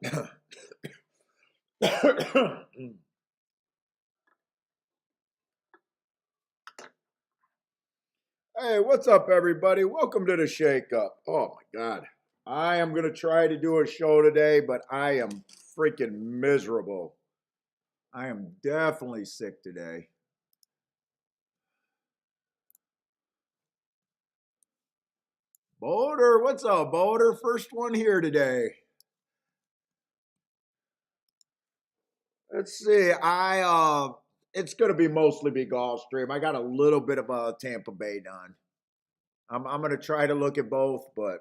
Hey, what's up, everybody? Welcome to the Shake Up. Oh my God. I am going to try to do a show today, but I am freaking miserable. I am definitely sick today. Boulder, what's up, Boulder? First one here today. Let's see. It's gonna be mostly be Gulfstream. I got a little bit of Tampa Bay done. I'm gonna try to look at both, but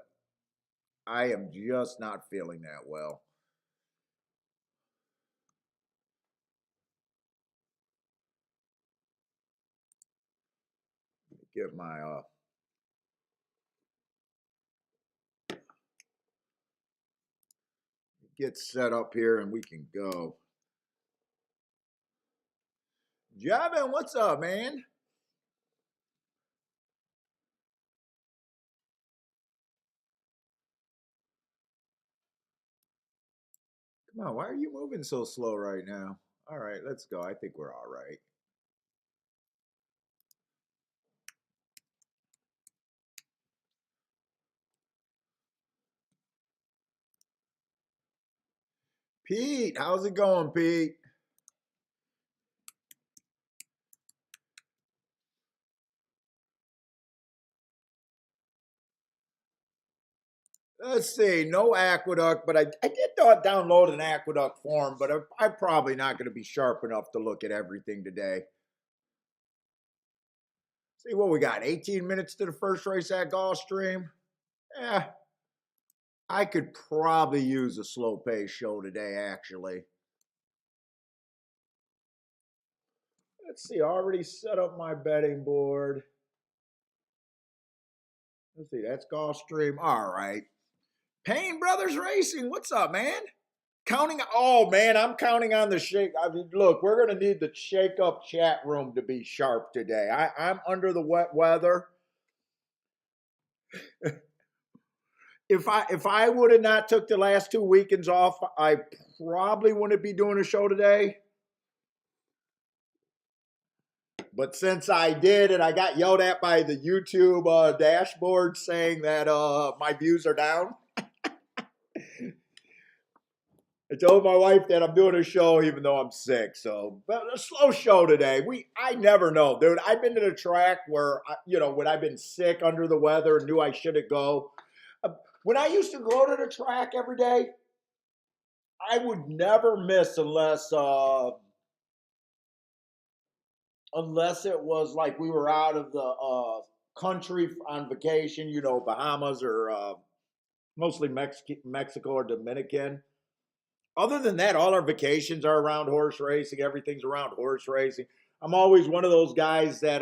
I am just not feeling that well. Get my get set up here and we can go. Javin, what's up, man? Come on, why are you moving so slow right now? All right, let's go. I think we're all right. Pete, how's it going, Pete? Let's see, no aqueduct, but I did download an aqueduct form, but I'm probably not going to be sharp enough to look at everything today. See what we got, 18 minutes to the first race at Gulfstream? Yeah, I could probably use a slow pace show today, actually. Let's see, I already set up my betting board. Let's see, that's Gulfstream. All right. Payne Brothers Racing, what's up, man? Oh man, I'm counting on the shake. I mean, look, we're gonna need the shake up chat room to be sharp today. I'm under the wet weather. If I would have not took the last 2 weekends off, I probably wouldn't be doing a show today. But since I did, and I got yelled at by the YouTube dashboard saying that my views are down. I told my wife that I'm doing a show even though I'm sick. So, but a slow show today. I never know, dude. I've been to the track where, when I've been sick, under the weather, knew I shouldn't go. When I used to go to the track every day, I would never miss unless it was like we were out of the country on vacation, Bahamas or mostly Mexico or Dominican. Other than that, all our vacations are around horse racing. Everything's around horse racing. I'm always one of those guys that,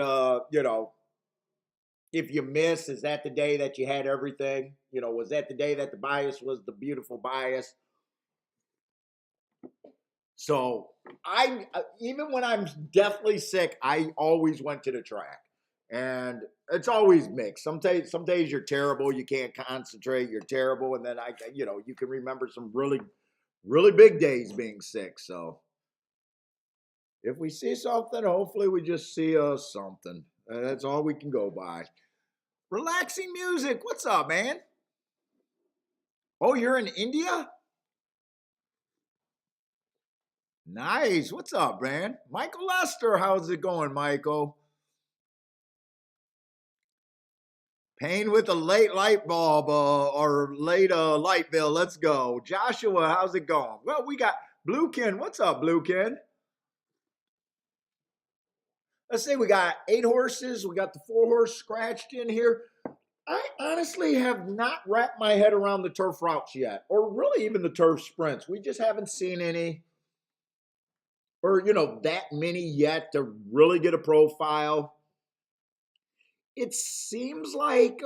if you miss, is that the day that you had everything? Was that the day that the bias was the beautiful bias? So even when I'm deathly sick, I always went to the track. And it's always mixed. Some days you're terrible. You can't concentrate. You're terrible. And then you can remember some really, really big days being sick. So if we see something, hopefully we just see something. That's all we can go by. Relaxing music. What's up, man? Oh, you're in India? Nice. What's up, man? Michael Lester, how's it going, Michael? Payne with a late light bulb or late light bill. Let's go. Joshua, how's it going? Well, we got Bluekin. What's up, Bluekin? Let's say we got 8 horses. We got the 4-horse scratched in here. I honestly have not wrapped my head around the turf routes yet, or really even the turf sprints. We just haven't seen any, or that many yet to really get a profile. It seems like,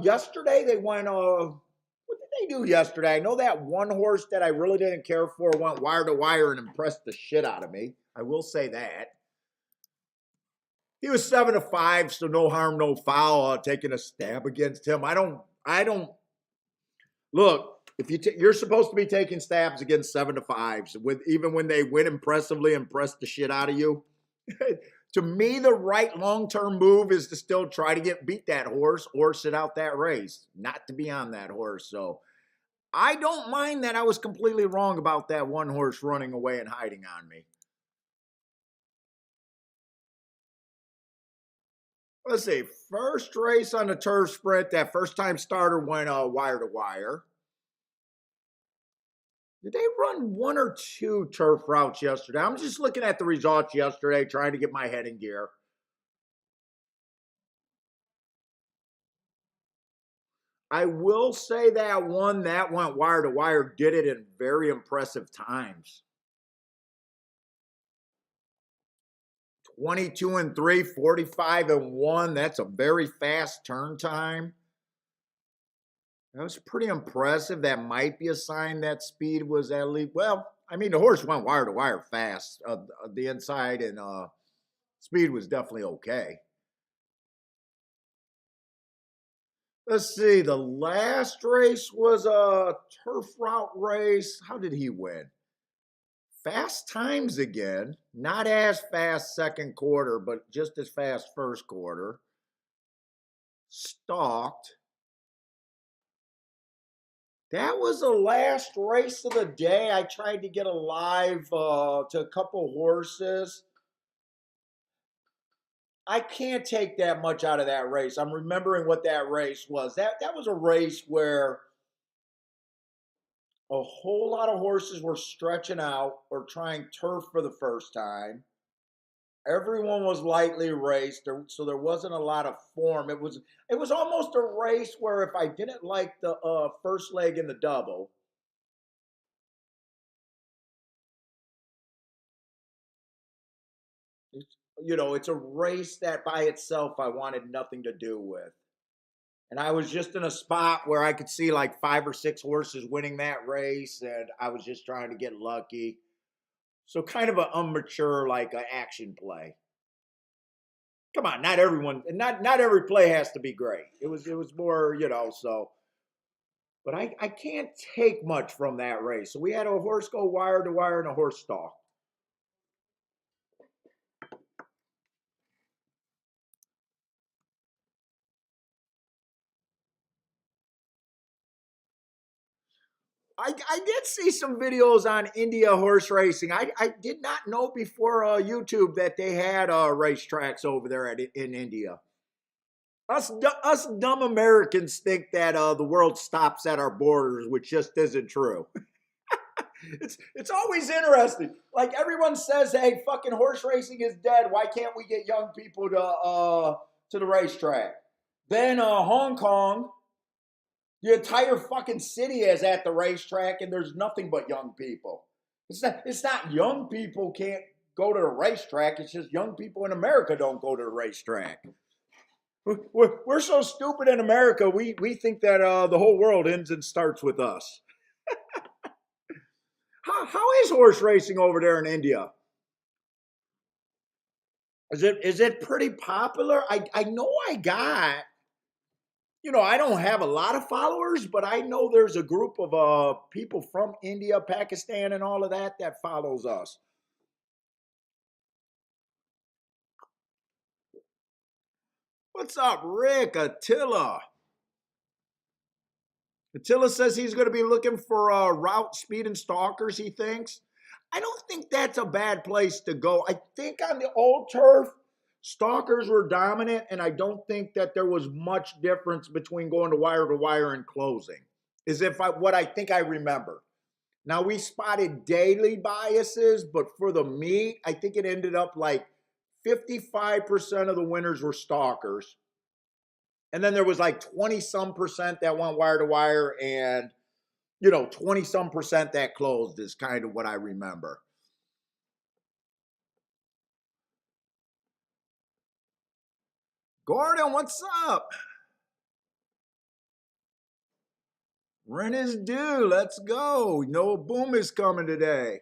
yesterday they went, what did they do yesterday? I know that one horse that I really didn't care for went wire to wire and impressed the shit out of me. I will say that. He was 7-5, so no harm, no foul, taking a stab against him. I don't look. If you're supposed to be taking stabs against 7-5s, with even when they win impressively and press the shit out of you. To me, the right long-term move is to still try to beat that horse or sit out that race, not to be on that horse. So I don't mind that I was completely wrong about that one horse running away and hiding on me. Let's see. First race on the turf sprint, that first time starter went wire to wire. Did they run one or two turf routes yesterday? I'm just looking at the results yesterday, trying to get my head in gear. I will say that one that went wire to wire did it in very impressive times. 22-3, 45-1. That's a very fast turn time. That was pretty impressive. That might be a sign that speed was at least, well, I mean, the horse went wire to wire fast. The inside and speed was definitely okay. Let's see. The last race was a turf route race. How did he win? Fast times again. Not as fast second quarter, but just as fast first quarter. Stalked. That was the last race of the day. I tried to get a live to a couple horses. I can't take that much out of that race. I'm remembering what that race was. That was a race where a whole lot of horses were stretching out or trying turf for the first time. Everyone was lightly raced, so there wasn't a lot of form. It was almost a race where if I didn't like the first leg in the double, it's a race that by itself I wanted nothing to do with. And I was just in a spot where I could see like 5 or 6 horses winning that race, and I was just trying to get lucky. So kind of an immature like action play. Come on, not every play has to be great. It was more, so. But I can't take much from that race. So we had a horse go wire to wire and a horse stalk. I did see some videos on India horse racing. I did not know before YouTube that they had racetracks over there in India. Us dumb Americans think that the world stops at our borders, which just isn't true. It's always interesting. Like everyone says, hey, fucking horse racing is dead. Why can't we get young people to the racetrack? Then Hong Kong, the entire fucking city is at the racetrack, and there's nothing but young people. It's not young people can't go to the racetrack. It's just young people in America don't go to the racetrack. We're so stupid in America. We think that the whole world ends and starts with us. How is horse racing over there in India? Is it pretty popular? I know I don't have a lot of followers, but I know there's a group of people from India, Pakistan, and all of that follows us. What's up, Rick? Attila says he's going to be looking for route speed and stalkers, he thinks. I don't think that's a bad place to go. I think on the old turf, stalkers were dominant, and I don't think that there was much difference between going to wire and closing, what I think I remember. Now, we spotted daily biases, but for the meet, I think it ended up like 55% of the winners were stalkers. And then there was like 20-some% that went wire to wire, and 20-some% that closed is kind of what I remember. Gordon, what's up? Rent is due. Let's go. No boom is coming today.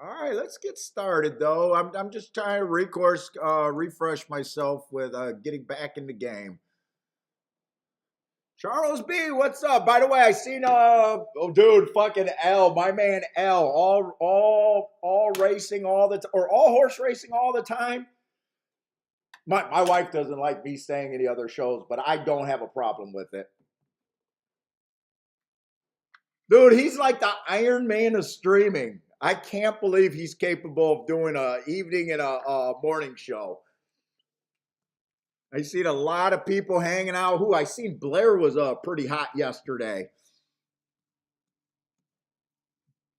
All right, let's get started though. I'm just trying to refresh myself with getting back in the game. Charles B, what's up? By the way, I seen oh dude, fucking L, my man L, all racing all the time, or all horse racing all the time. My wife doesn't like me saying any other shows, but I don't have a problem with it. Dude, he's like the Iron Man of streaming. I can't believe he's capable of doing a evening and a morning show. I seen a lot of people hanging out. Who I seen Blair was pretty hot yesterday.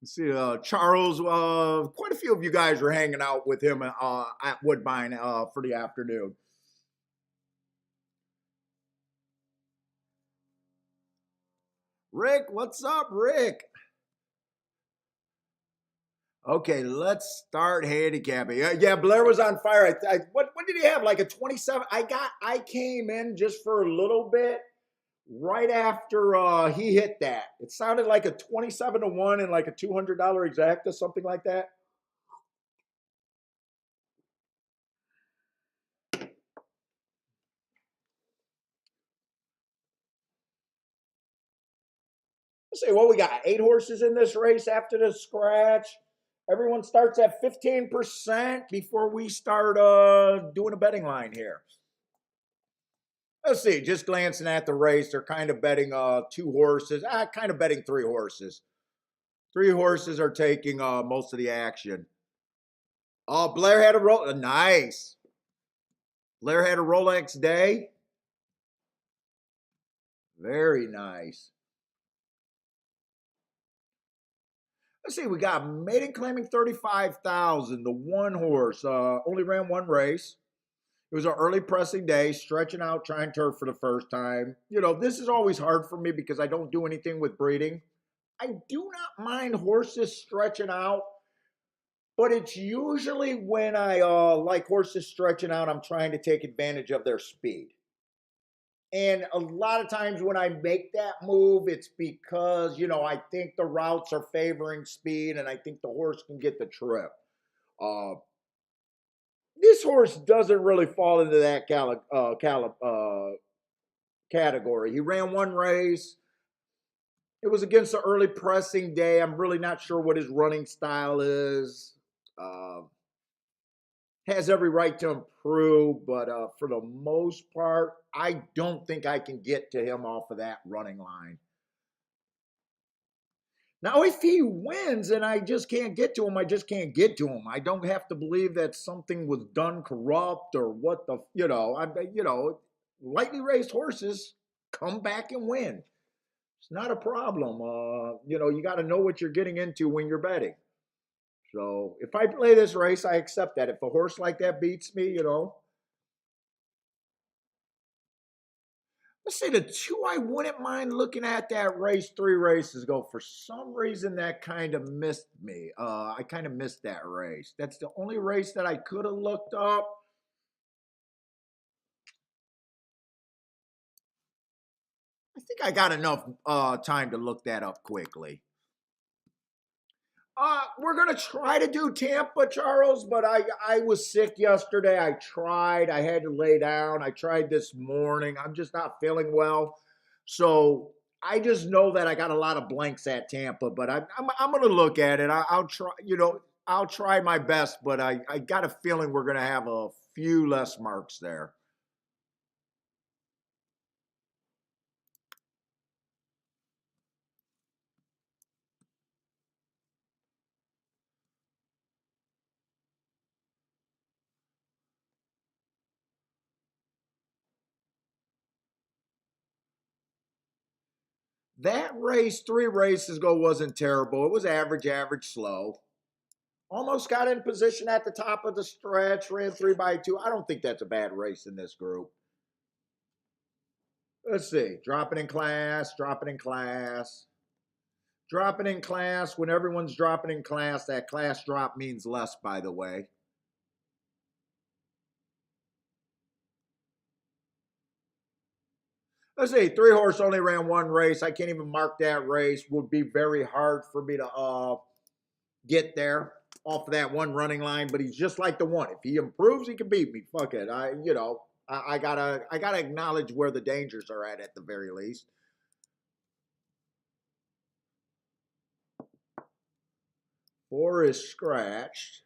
You see Charles. Quite a few of you guys were hanging out with him at Woodbine for the afternoon. Rick, what's up, Rick? Okay, let's start handicapping. Yeah, Blair was on fire. What did he have? Like a 27? I came in just for a little bit right after he hit that. It sounded like a 27-1 and like a $200 exacta, something like that. Let's see what we got. 8 horses in this race after the scratch. Everyone starts at 15% before we start doing a betting line here. Let's see, just glancing at the race, they're kind of betting 2 horses. Kind of betting 3 horses. 3 horses are taking most of the action. Oh, Blair had a roll. Nice. Blair had a Rolex day. Very nice. Let's see, we got maiden claiming 35,000. The 1 horse only ran 1 race. It was an early pressing day, stretching out, trying turf for the first time. You know, this is always hard for me because I don't do anything with breeding. I do not mind horses stretching out, but it's usually when I like horses stretching out, I'm trying to take advantage of their speed. And a lot of times when I make that move, it's because, I think the routes are favoring speed and I think the horse can get the trip. Uh, this horse doesn't really fall into that category. He ran 1 race. It was against the early pressing day. I'm really not sure what his running style is. Has every right to improve, but for the most part, I don't think I can get to him off of that running line. Now, if he wins and I just can't get to him, I just can't get to him. I don't have to believe that something was done corrupt or what the, lightly raced horses come back and win. It's not a problem. You got to know what you're getting into when you're betting. So if I play this race, I accept that. If a horse like that beats me, let's say the 2 I wouldn't mind looking at that race 3 races ago. For some reason, that kind of missed me. I kind of missed that race. That's the only race that I could have looked up. I think I got enough time to look that up quickly. We're gonna try to do Tampa, Charles, but I was sick yesterday. I tried. I had to lay down. I tried this morning. I'm just not feeling well, so I just know that I got a lot of blanks at Tampa. But I'm gonna look at it. I'll try. I'll try my best. But I got a feeling we're gonna have a few less marks there. That race 3 races ago wasn't terrible. It was average, slow. Almost got in position at the top of the stretch, ran 3x2. I don't think that's a bad race in this group. Let's see. Dropping in class, dropping in class. Dropping in class. When everyone's dropping in class, that class drop means less, by the way. Let's see. 3 horse only ran 1 race. I can't even mark that race. Would be very hard for me to get there. off of that one running line, but he's just like the one. If he improves, he can beat me. Fuck it. I gotta acknowledge where the dangers are at the very least. Four is scratched.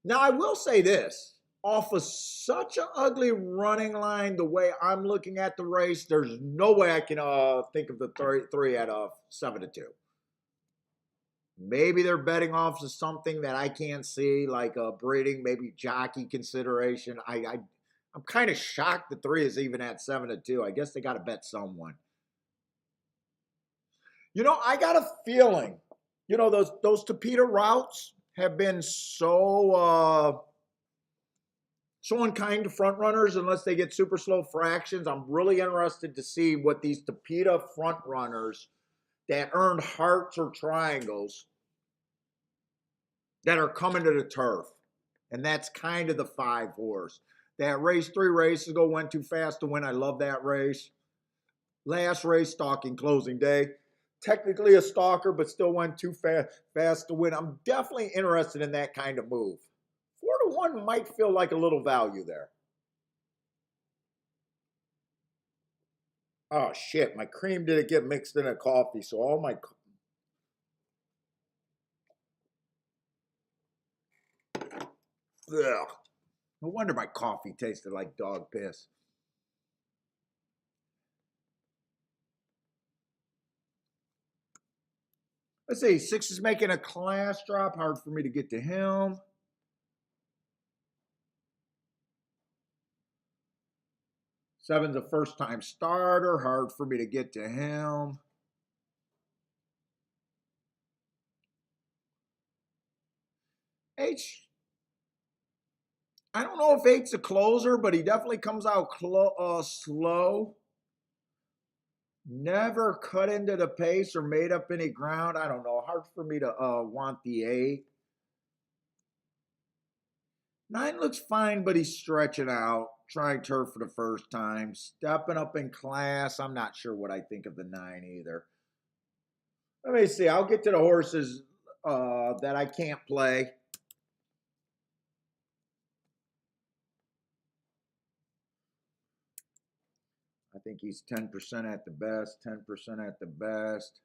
Now I will say this. Off of such an ugly running line, the way I'm looking at the race, there's no way I can think of the three at 7-2. Maybe they're betting off of something that I can't see, like breeding, maybe jockey consideration. I'm kind of shocked the 3 is even at 7-2. I guess they got to bet someone. I got a feeling, those Tapeta routes have been so unkind to front runners unless they get super slow fractions. I'm really interested to see what these Tapeta front runners that earned hearts or triangles that are coming to the turf. And that's kind of the 5 horse. That race 3 races ago went too fast to win. I love that race. Last race, stalking closing day. Technically a stalker, but still went too fast to win. I'm definitely interested in that kind of move. 4-1 might feel like a little value there. Oh, shit. My cream didn't get mixed in a coffee, so all my... Ugh. No wonder my coffee tasted like dog piss. Let's see. 6 is making a class drop. Hard for me to get to him. Seven's a first-time starter. Hard for me to get to him. H, I don't know if 8's a closer, but he definitely comes out slow. Never cut into the pace or made up any ground. I don't know. Hard for me to want the 8. 9 looks fine, but he's stretching out. Trying turf for the first time. Stepping up in class. I'm not sure what I think of the 9 either. Let me see. I'll get to the horses that I can't play. I think he's 10% at the best. 10% at the best.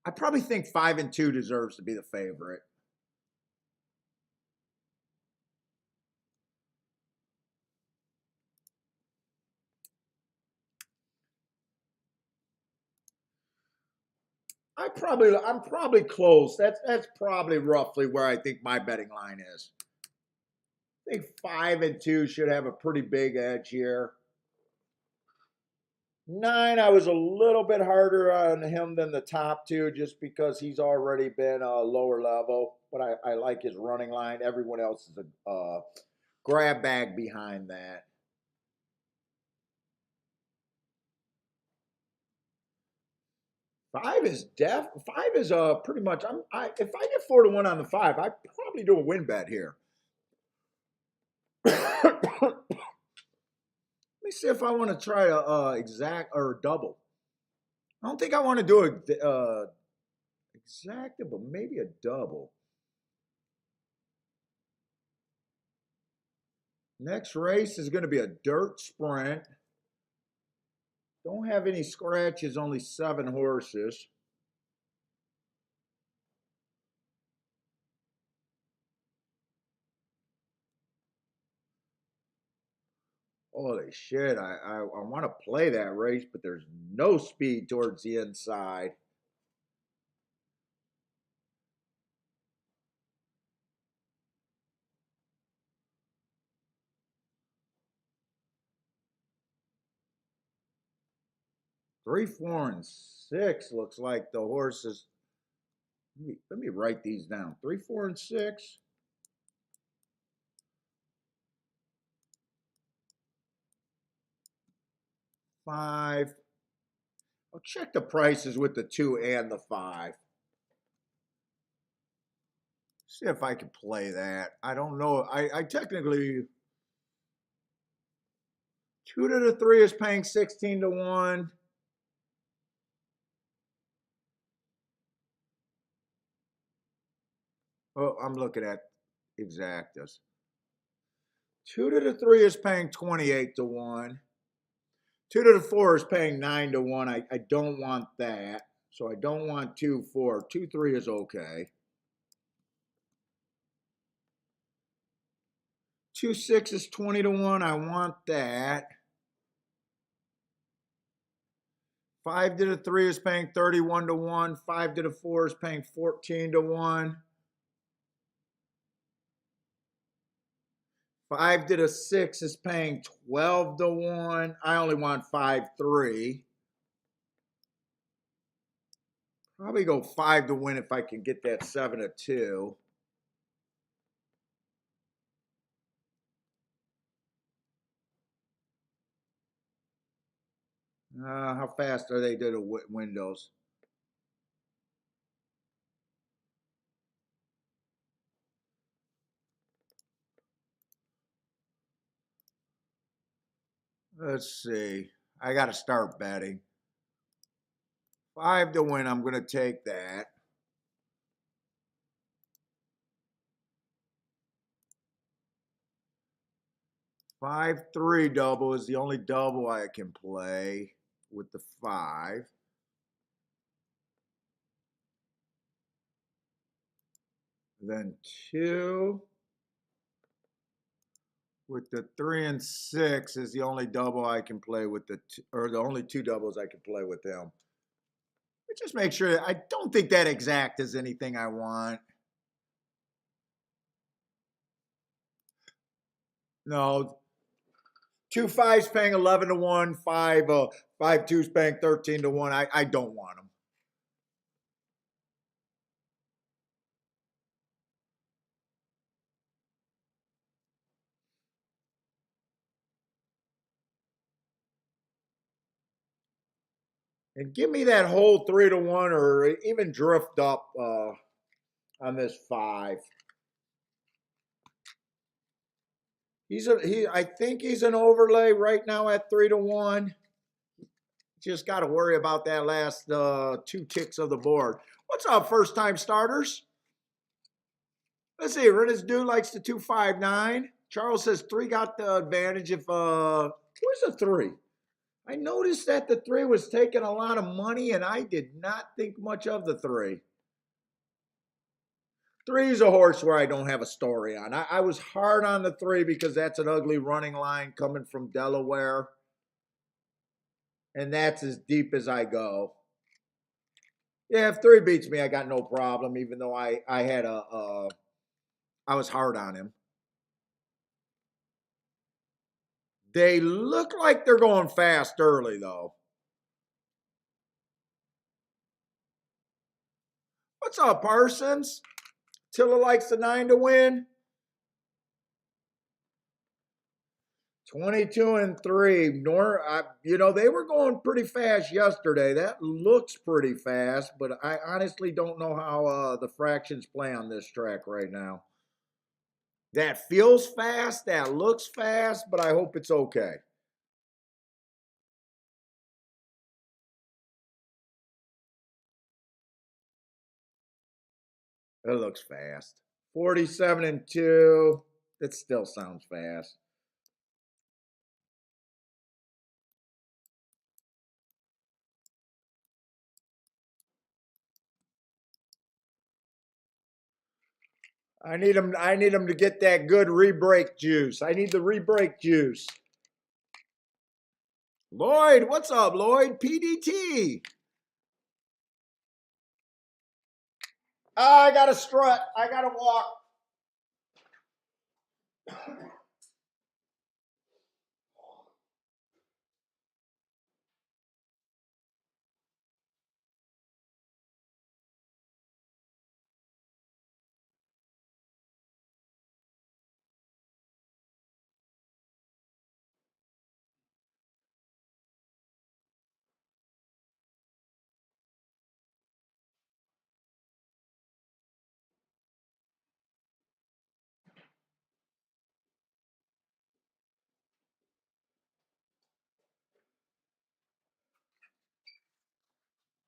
I probably think 5-2 deserves to be the favorite. I'm probably close. That's probably roughly where I think my betting line is. I think 5-2 should have a pretty big edge here. 9, I was a little bit harder on him than the top 2 just because he's already been a lower level. But I like his running line. Everyone else is a grab bag behind that. Five is pretty much. If I get 4-1 on the 5, I probably do a win bet here. Let me see if I want to try a exact or a double. I don't think I want to do a exact, but maybe a double. Next race is going to be a dirt sprint. Don't have any scratches, only 7 horses. Holy shit, I want to play that race, but there's no speed towards the inside. Three, 4, and 6 looks like the horses. Let me write these down. 3, 4, and 6. Five. I'll check the prices with the 2 and the 5. See if I can play that. I don't know. I technically 2 to the 3 is paying 16 to 1. Oh, I'm looking at exactas. 2 to the 3 is paying 28 to 1. 2 to the 4 is paying 9 to 1. I don't want that. So I don't want 2, 4. 2, 3 is okay. 2, 6 is 20 to 1. I want that. 5 to the 3 is paying 31 to 1. 5 to the 4 is paying 14 to 1. 5 to the 6 is paying 12 to 1. I only want 5, 3. Probably go 5 to win if I can get that 7 to 2. How fast are they to the windows? Let's see. I got to start betting. 5 to win. I'm going to take that. 5, 3 double is the only double I can play with the 5. Then 2 with the 3 and 6 is the only double I can play with or the only 2 doubles I can play with them. But just make sure, I don't think that exact is anything I want. No. 2 5s paying 11 to 1, 5 2s paying 13 to 1. I don't want them. And give me that whole 3 to 1 or even drift up on this 5. I think he's an overlay right now at 3 to 1. Just got to worry about that last 2 ticks of the board. What's up, first time starters? Let's see. This dude likes the 259. Charles says 3 got the advantage if where's the 3? I noticed that the 3 was taking a lot of money, and I did not think much of the 3. 3 is a horse where I don't have a story on. I was hard on the 3 because that's an ugly running line coming from Delaware. And that's as deep as I go. Yeah, if 3 beats me, I got no problem, even though I had I was hard on him. They look like they're going fast early, though. What's up, Parsons? Tilla likes the 9 to win. 22 and 3. They were going pretty fast yesterday. That looks pretty fast, but I honestly don't know how the fractions play on this track right now. That feels fast. That looks fast, but I hope it's okay. It looks fast. 47 and 2. That still sounds fast. I need him to get that good re-break juice. I need the re-break juice. Lloyd, what's up, Lloyd? PDT. I got to strut. I got to walk.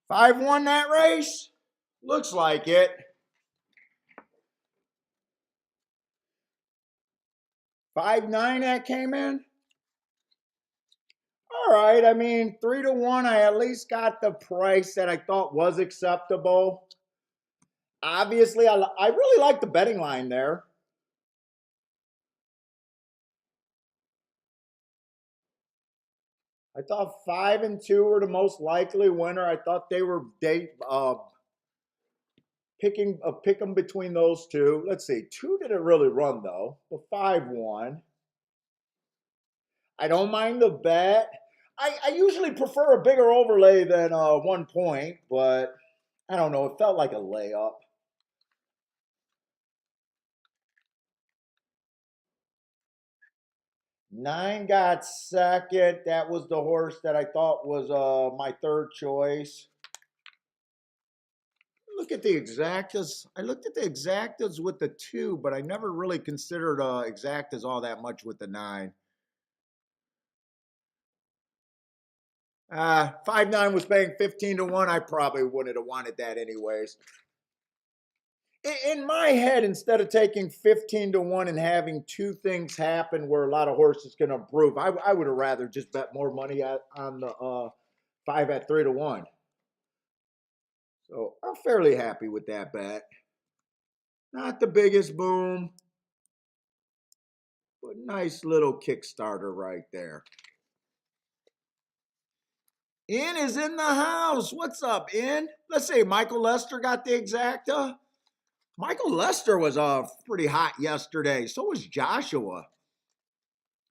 5 won that race? Looks like it. 5-9 that came in? All right, I mean, 3-1, I at least got the price that I thought was acceptable. Obviously, I really like the betting line there. I thought 5 and 2 were the most likely winner. I thought they were pick them between those two. Let's see, 2 didn't really run though, but 5 won. I don't mind the bet. I usually prefer a bigger overlay than 1 point, but I don't know. It felt like a layup. 9 got second. That was the horse that I thought was my third choice. Look at the exactas. I looked at the exactas with the 2, but I never really considered exactas all that much with the 9. 5-9 was paying 15-1. I probably wouldn't have wanted that anyways. In my head, instead of taking 15-1 and having 2 things happen where a lot of horses can improve, I would have rather just bet more money on the 5 at 3-1. So I'm fairly happy with that bet. Not the biggest boom, but nice little Kickstarter right there. In is in the house. What's up, In? Let's say Michael Lester got the exacta. Michael Lester was pretty hot yesterday. So was Joshua.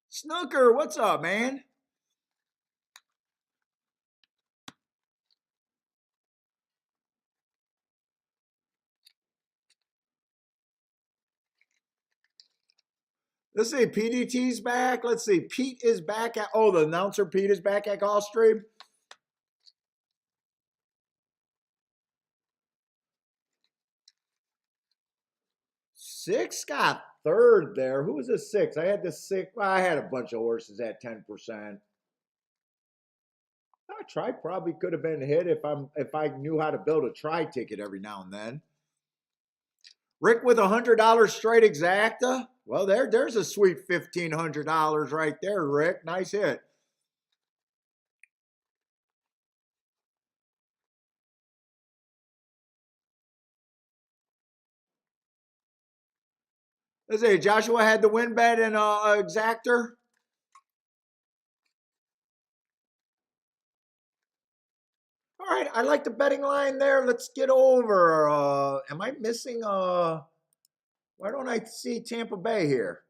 Snooker, what's up, man? Let's see, PDT's back. Let's see, Pete is back at, the announcer Pete is back at Gulfstream. Six got third there. Who was the 6? I had the 6. Well, I had a bunch of horses at 10%. A try probably could have been hit if I knew how to build a try ticket every now and then. Rick with $100 straight exacta. Well, there's a sweet $1,500 right there, Rick. Nice hit. Let's see, Joshua had the win bet and exactor. All right, I like the betting line there. Let's get over. Am I missing? Why don't I see Tampa Bay here?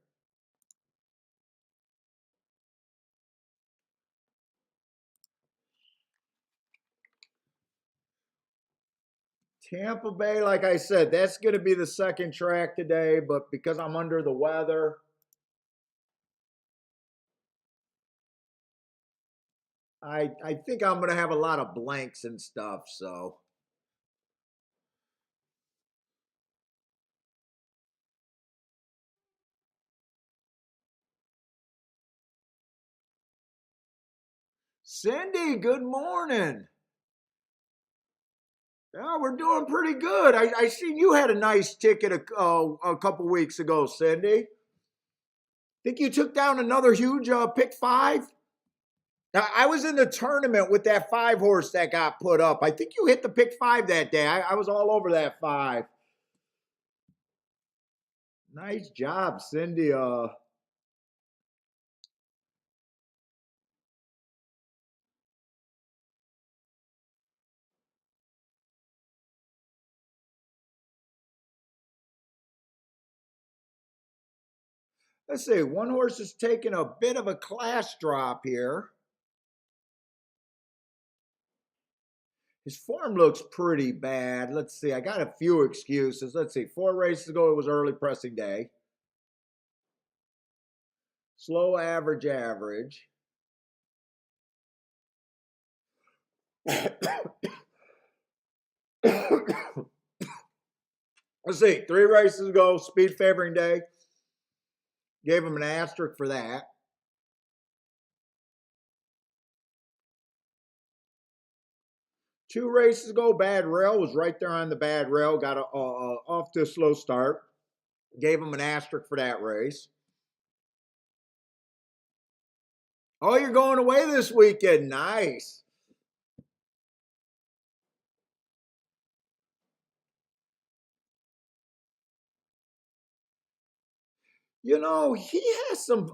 Tampa Bay, like I said, that's going to be the second track today, but because I'm under the weather, I think I'm going to have a lot of blanks and stuff, so. Cindy, good morning. Yeah, we're doing pretty good. I seen you had a nice ticket a couple weeks ago, Cindy. Think you took down another huge pick 5? Now, I was in the tournament with that 5 horse that got put up. I think you hit the pick 5 that day. I was all over that 5. Nice job, Cindy. Let's see. One horse is taking a bit of a class drop here. His form looks pretty bad. Let's see. I got a few excuses. Let's see. 4 races ago, it was early pressing day. Slow average, average. Let's see. 3 races ago, speed favoring day. Gave him an asterisk for that. 2 races ago, bad rail, was right there on the bad rail, got off to a slow start. Gave him an asterisk for that race. Oh, you're going away this weekend. Nice. You know, he has some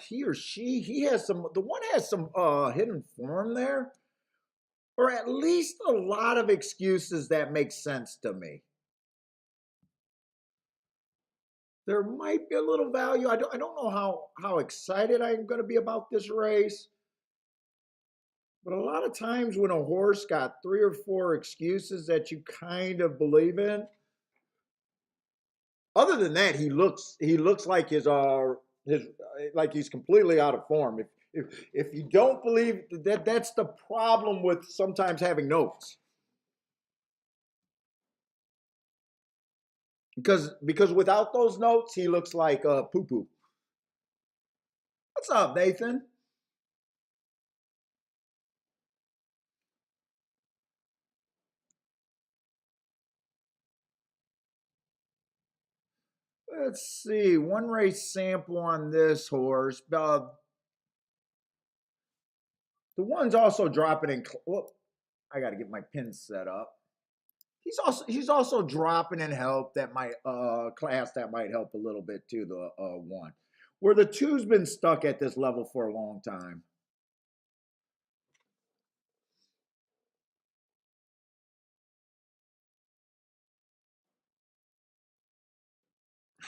he or she, he has some the one has some hidden form there, or at least a lot of excuses that make sense to me. There might be a little value. I don't know how excited I'm going to be about this race, but a lot of times when a horse got 3 or 4 excuses that you kind of believe in, other than that, he looks like his like he's completely out of form. If you don't believe that, that's the problem with sometimes having notes. Because without those notes, he looks like poo poo. What's up, Nathan? Let's see. One race sample on this horse. The one's also dropping in. Whoop, I got to get my pin set up. He's also dropping in help that might class that might help a little bit too. The one where the two's been stuck at this level for a long time.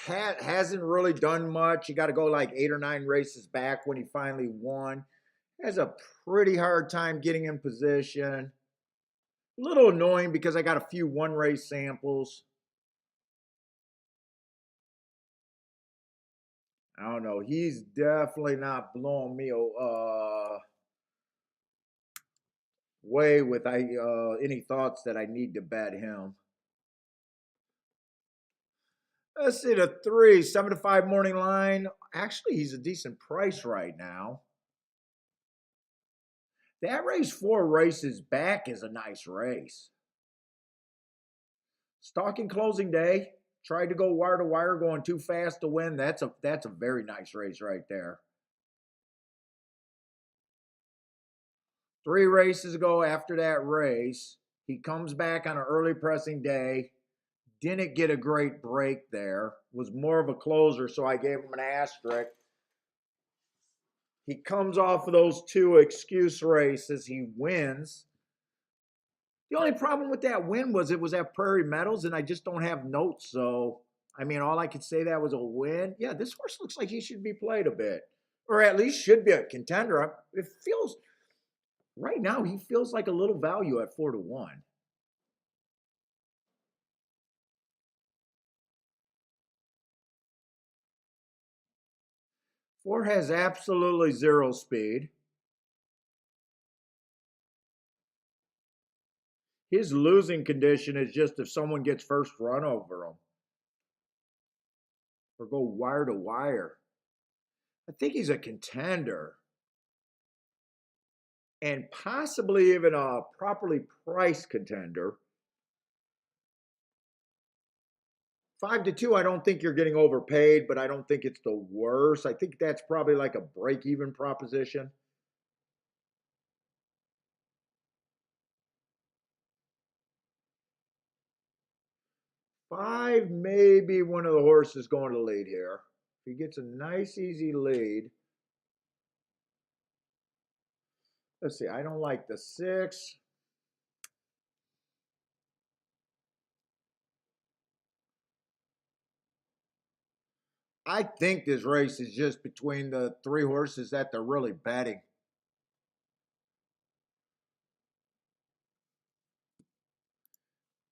Hasn't really done much. You got to go like 8 or 9 races back when he finally won. Has a pretty hard time getting in position. A little annoying because I got a few one race samples. I don't know. He's definitely not blowing me away with any thoughts that I need to bet him. Let's see the 7 to 5 morning line. Actually, he's a decent price right now. That race 4 races back is a nice race. Stalking closing day. Tried to go wire to wire, going too fast to win. That's a very nice race right there. 3 races ago after that race, he comes back on an early pressing day. Didn't get a great break there. Was more of a closer, so I gave him an asterisk. He comes off of those 2 excuse races. He wins. The only problem with that win was it was at Prairie Meadows, and I just don't have notes. So, I mean, all I could say that was a win. Yeah, this horse looks like he should be played a bit, or at least should be a contender. It feels right now he feels like a little value at 4 to 1. 4 has absolutely zero speed. His losing condition is just if someone gets first run over him or go wire to wire. I think he's a contender and possibly even a properly priced contender. 5 to 2, I don't think you're getting overpaid, but I don't think it's the worst. I think that's probably like a break even proposition. 5, maybe one of the horses going to lead here. If he gets a nice, easy lead. Let's see, I don't like the 6. I think this race is just between the 3 horses that they're really betting.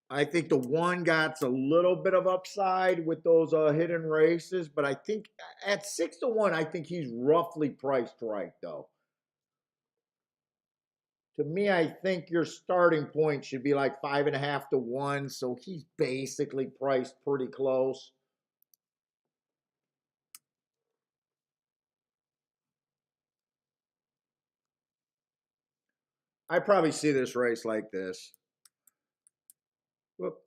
I think the one got a little bit of upside with those hidden races, but I think at 6 to 1, I think he's roughly priced right though. To me, I think your starting point should be like 5.5 to 1, so he's basically priced pretty close. I probably see this race like this. Whoop.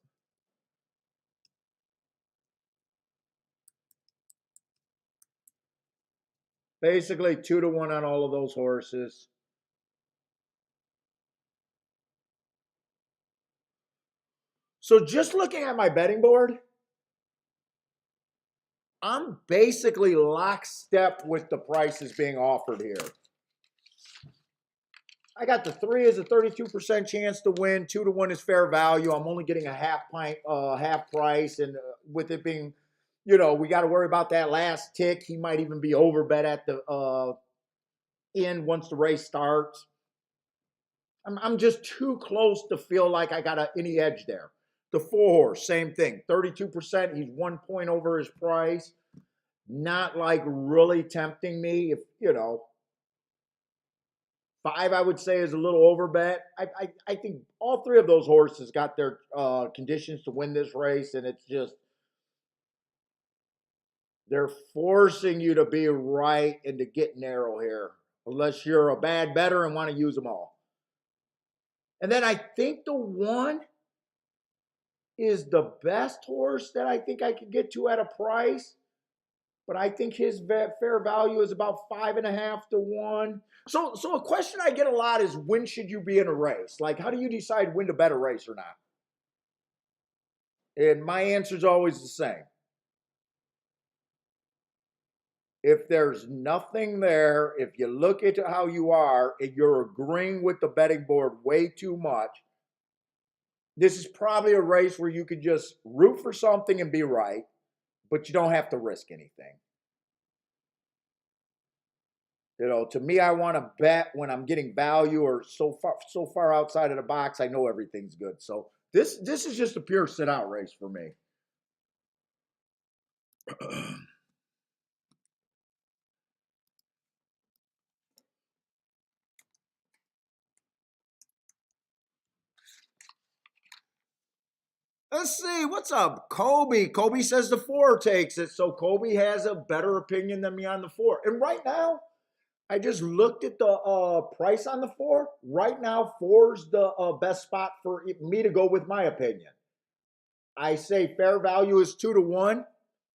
Basically 2-1 on all of those horses. So just looking at my betting board, I'm basically lockstep with the prices being offered here. I got the 3 as a 32% chance to win. 2-1 is fair value. I'm only getting a half price, and with it being, we got to worry about that last tick. He might even be overbet at the end once the race starts. I'm just too close to feel like I got any edge there. The 4 horse, same thing. 32%. He's 1 point over his price. Not like really tempting me. If 5, I would say, is a little overbet. I think all 3 of those horses got their conditions to win this race, and it's just they're forcing you to be right and to get narrow here, unless you're a bad bettor and want to use them all. And then I think the 1 is the best horse that I think I could get to at a price. But I think his fair value is about 5.5 to 1. So a question I get a lot is, when should you be in a race? Like, how do you decide when to bet a race or not? And my answer is always the same. If there's nothing there, if you look at how you are and you're agreeing with the betting board way too much, this is probably a race where you could just root for something and be right, but you don't have to risk anything. To me, I want to bet when I'm getting value or so far outside of the box, I know everything's good. So this is just a pure sit out race for me. Let's see, what's up, Kobe? Kobe says the 4 takes it, so Kobe has a better opinion than me on the 4. And right now, I just looked at the price on the 4. Right now, 4's the best spot for me to go with my opinion. I say fair value is 2 to 1.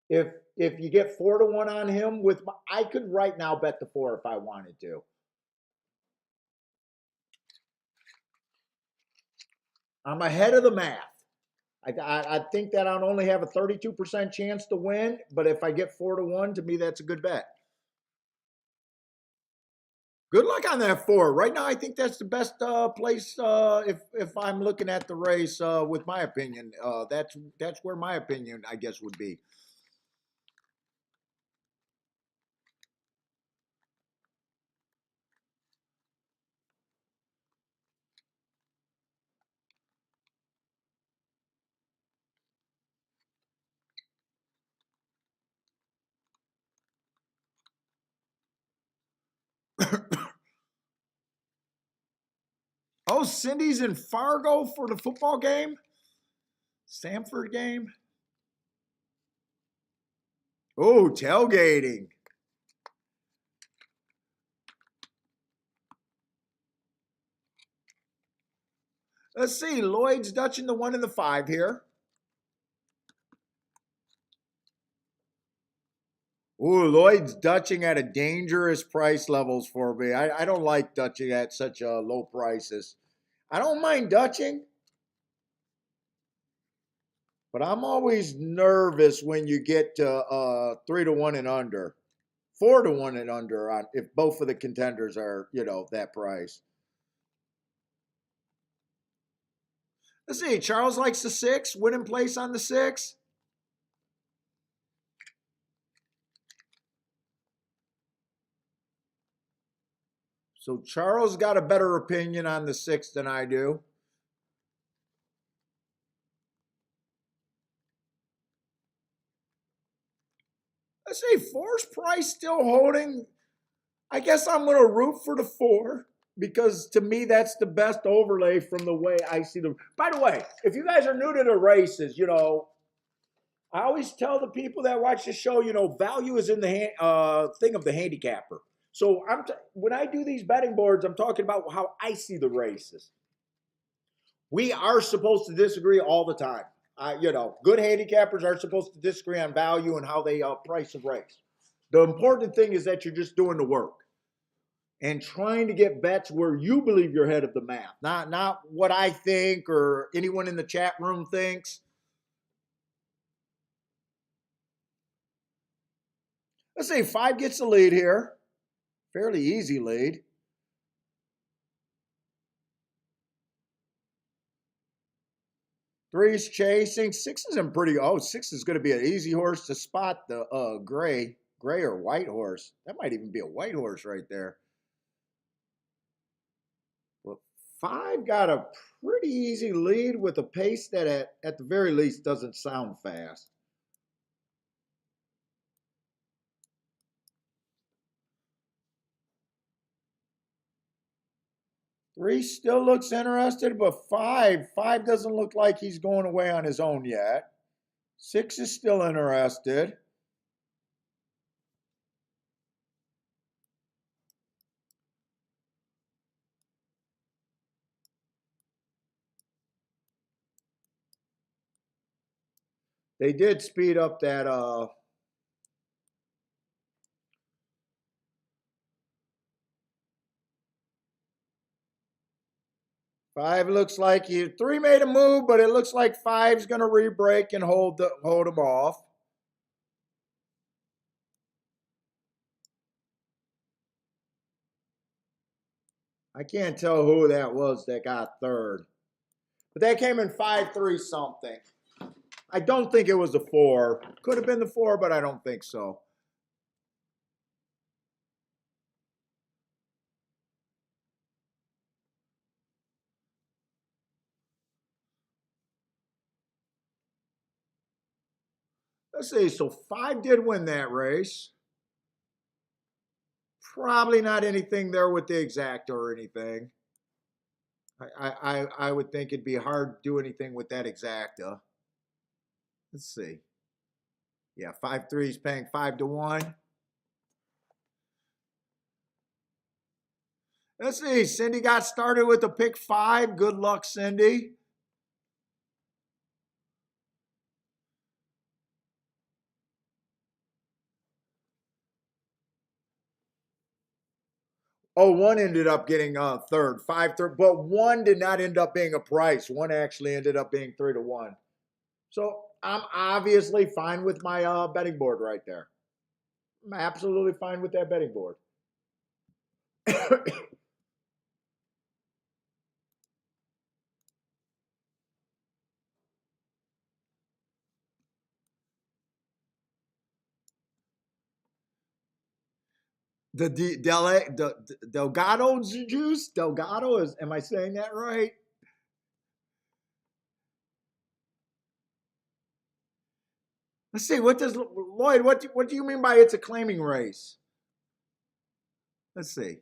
If you get 4 to 1 on him, I could right now bet the 4 if I wanted to. I'm ahead of the math. I think that I'd only have a 32% chance to win, but if I get 4 to 1, to me, that's a good bet. Good luck on that 4. Right now, I think that's the best place if I'm looking at the race with my opinion. That's where my opinion, I guess, would be. Oh, Cindy's in Fargo for the football game? Stanford game? Oh, tailgating. Let's see. Lloyd's Dutching the 1 and the 5 here. Ooh, Lloyd's Dutching at a dangerous price levels for me. I don't like Dutching at such low prices. I don't mind Dutching, but I'm always nervous when you get to 3 to 1 and under, 4 to 1 and under on if both of the contenders are, that price. Let's see. Charles likes the 6. Winning place on the 6. So Charles got a better opinion on the 6 than I do. Let's see, 4's price still holding. I guess I'm going to root for the 4 because to me that's the best overlay from the way I see them. By the way, if you guys are new to the races, I always tell the people that watch the show, value is in the thing of the handicapper. So when I do these betting boards, I'm talking about how I see the races. We are supposed to disagree all the time. Good handicappers are supposed to disagree on value and how they price a race. The important thing is that you're just doing the work and trying to get bets where you believe you're ahead of the math, not what I think or anyone in the chat room thinks. Let's say 5 gets the lead here. Fairly easy lead. Three's chasing. 6 isn't pretty. Oh, 6 is going to be an easy horse to spot the gray or white horse. That might even be a white horse right there. Well, 5 got a pretty easy lead with a pace that at the very least doesn't sound fast. Three still looks interested, but five doesn't look like he's going away on his own yet. 6 is still interested. They did speed up that 5 looks like 3 made a move, but it looks like 5's going to re-break and hold him off. I can't tell who that was that got third. But that came in 5-3 something. I don't think it was the 4. Could have been the 4, but I don't think so. Let's see. So 5 did win that race. Probably not anything there with the exacta or anything. I would think it'd be hard to do anything with that exacta. Let's see. Yeah, 5-3 is paying 5-1. Let's see. Cindy got started with a pick 5. Good luck, Cindy. Oh, 1 ended up getting third, 5-3, but 1 did not end up being a price. 1 actually ended up being 3-1. So I'm obviously fine with my betting board right there. I'm absolutely fine with that betting board. The Delgado juice? Delgado is, am I saying that right? Let's see, what does, Lloyd, what do you mean by it's a claiming race? Let's see.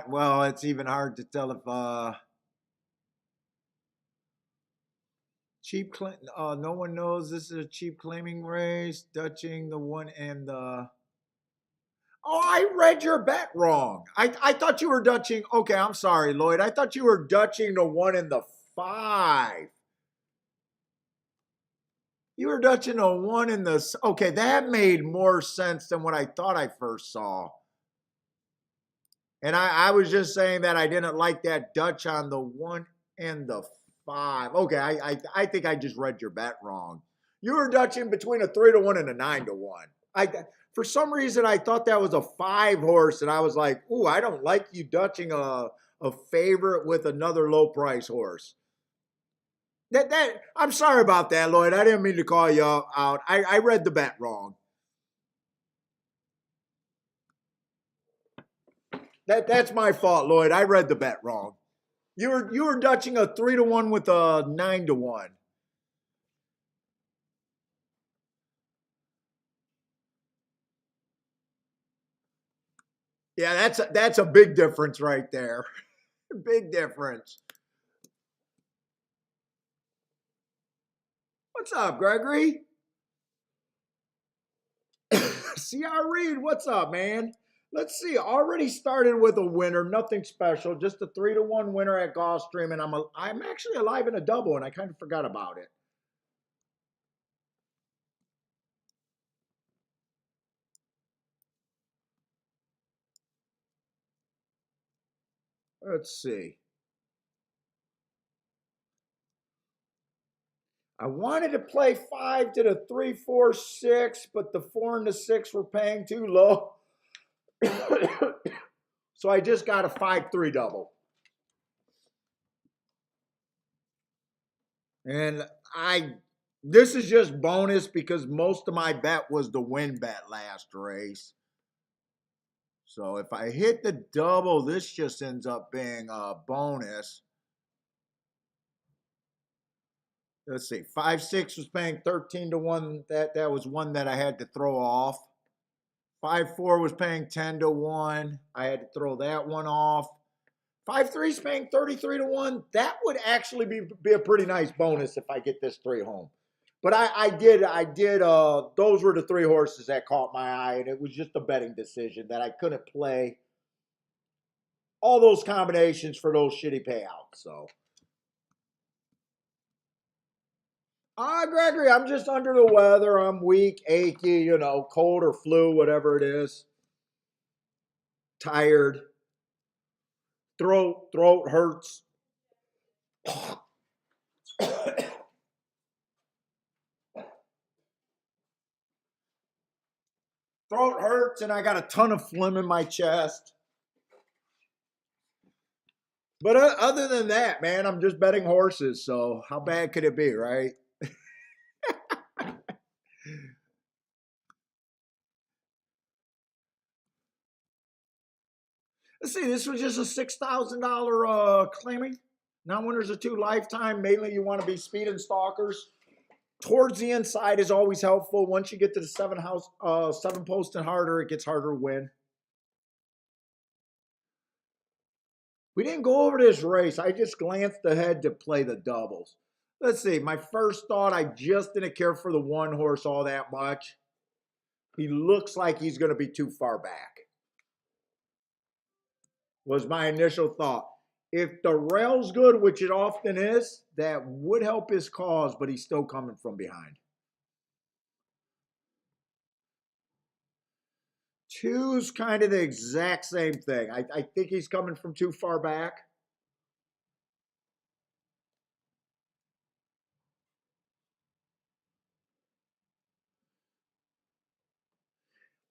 Well, it's even hard to tell if no one knows this is a cheap claiming race. Dutching the 1 and the. Oh, I read your bet wrong. I thought you were Dutching. Okay, I'm sorry, Lloyd. I thought you were Dutching the 1 and the 5. You were Dutching the 1 and the. Okay, that made more sense than what I thought I first saw. And I was just saying that I didn't like that Dutch on the 1 and the 5. Okay, I think I just read your bet wrong. You were Dutching between a 3-1 and a 9-1. For some reason I thought that was a 5 horse, and I was like, ooh, I don't like you Dutching a favorite with another low price horse. I'm sorry about that, Lloyd. I didn't mean to call you out. I read the bet wrong. That's my fault, Lloyd. I read the bet wrong. You were Dutching a 3-1 with a 9-1. Yeah, that's a big difference right there. Big difference. What's up, Gregory? CR Reed, what's up, man? Let's see. Already started with a winner, nothing special, just a 3-1 winner at Gulfstream, and I'm actually alive in a double, and I kind of forgot about it. Let's see. I wanted to play 5 to the 3, 4, 6, but the 4 and the 6 were paying too low. So I just got a 5-3 double. And this is just bonus because most of my bet was the win bet last race. So if I hit the double, this just ends up being a bonus. Let's see, 5-6 was paying 13-1. That was one that I had to throw off. 5-4 was paying 10-1. I had to throw that one off. 5-3 is paying 33-1. That would actually be a pretty nice bonus if I get this 3 home. But I did. Those were the 3 horses that caught my eye, and it was just a betting decision that I couldn't play all those combinations for those shitty payouts. So, Gregory, I'm just under the weather. I'm weak, achy, cold or flu, whatever it is. Tired. Throat hurts. Throat hurts, and I got a ton of phlegm in my chest. But other than that, man, I'm just betting horses. So how bad could it be, right? Let's see. This was just a $6,000 claiming. Non-winners are 2 lifetime. Mainly, you want to be speed and stalkers. Towards the inside is always helpful. Once you get to the 7 post and harder, it gets harder to win. We didn't go over this race. I just glanced ahead to play the doubles. Let's see. My first thought, I just didn't care for the 1 horse all that much. He looks like he's going to be too far back. Was my initial thought. If the rail's good, which it often is, that would help his cause, but he's still coming from behind. 2's kind of the exact same thing. I think he's coming from too far back.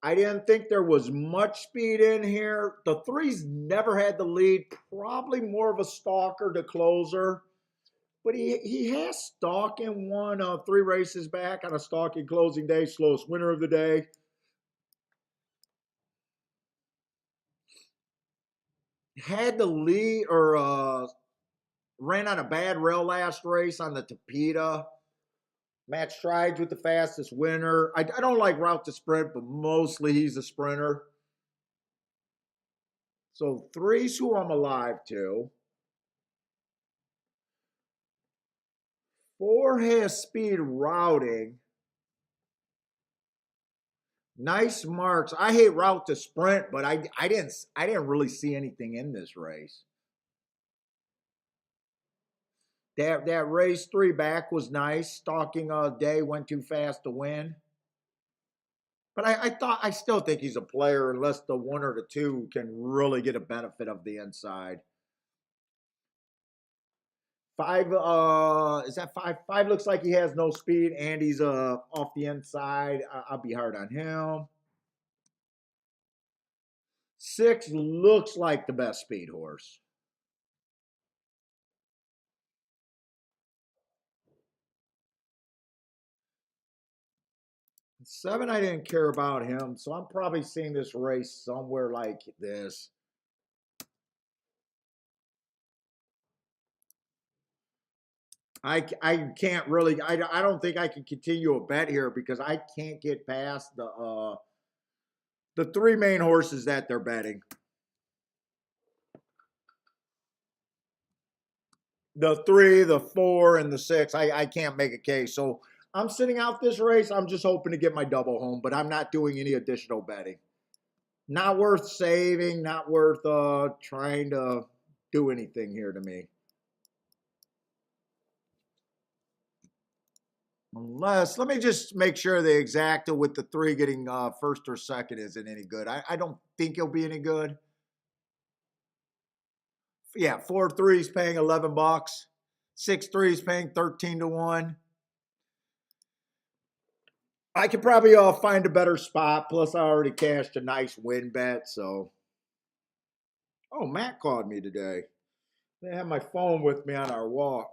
I didn't think there was much speed in here. The 3's never had the lead. Probably more of a stalker to closer. But he has stalking won 3 races back on a stalking closing day. Slowest winner of the day. Had the lead or ran on a bad rail last race on the Tapeta. Matt Strides with the fastest winner. I don't like route to sprint, but mostly he's a sprinter. So 3's who I'm alive to. 4 has speed routing. Nice marks. I hate route to sprint, but I didn't really see anything in this race. That race 3 back was nice. Stalking day went too fast to win. But I still think he's a player unless the 1 or the 2 can really get a benefit of the inside. 5, is that 5? 5 looks like he has no speed. Andy's off the inside. I'll be hard on him. 6 looks like the best speed horse. 7, I didn't care about him, so I'm probably seeing this race somewhere like this. I can't really, I don't think I can continue a bet here because I can't get past the 3 main horses that they're betting. The 3, the 4, and the 6, I can't make a case. So I'm sitting out this race. I'm just hoping to get my double home, but I'm not doing any additional betting. Not worth saving, not worth trying to do anything here to me. Unless, let me just make sure the exacta with the three getting first or second isn't any good. I don't think it'll be any good. Yeah, 4 threes paying $11. 6 threes paying 13 to 1. I could probably find a better spot. Plus, I already cashed a nice win bet. So, oh, Matt called me today. They have my phone with me on our walk.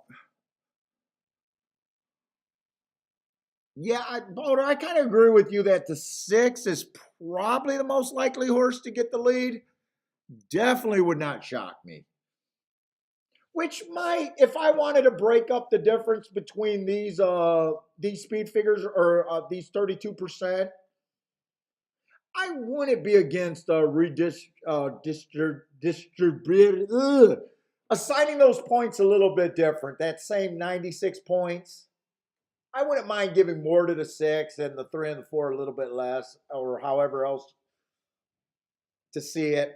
Yeah, Boulder, I kind of agree with you that the 6 is probably the most likely horse to get the lead. Definitely would not shock me. Which might, if I wanted to break up the difference between these speed figures or these 32%, I wouldn't be against assigning those points a little bit different. That same 96 points. I wouldn't mind giving more to the 6 and the 3 and the 4 a little bit less, or however else to see it.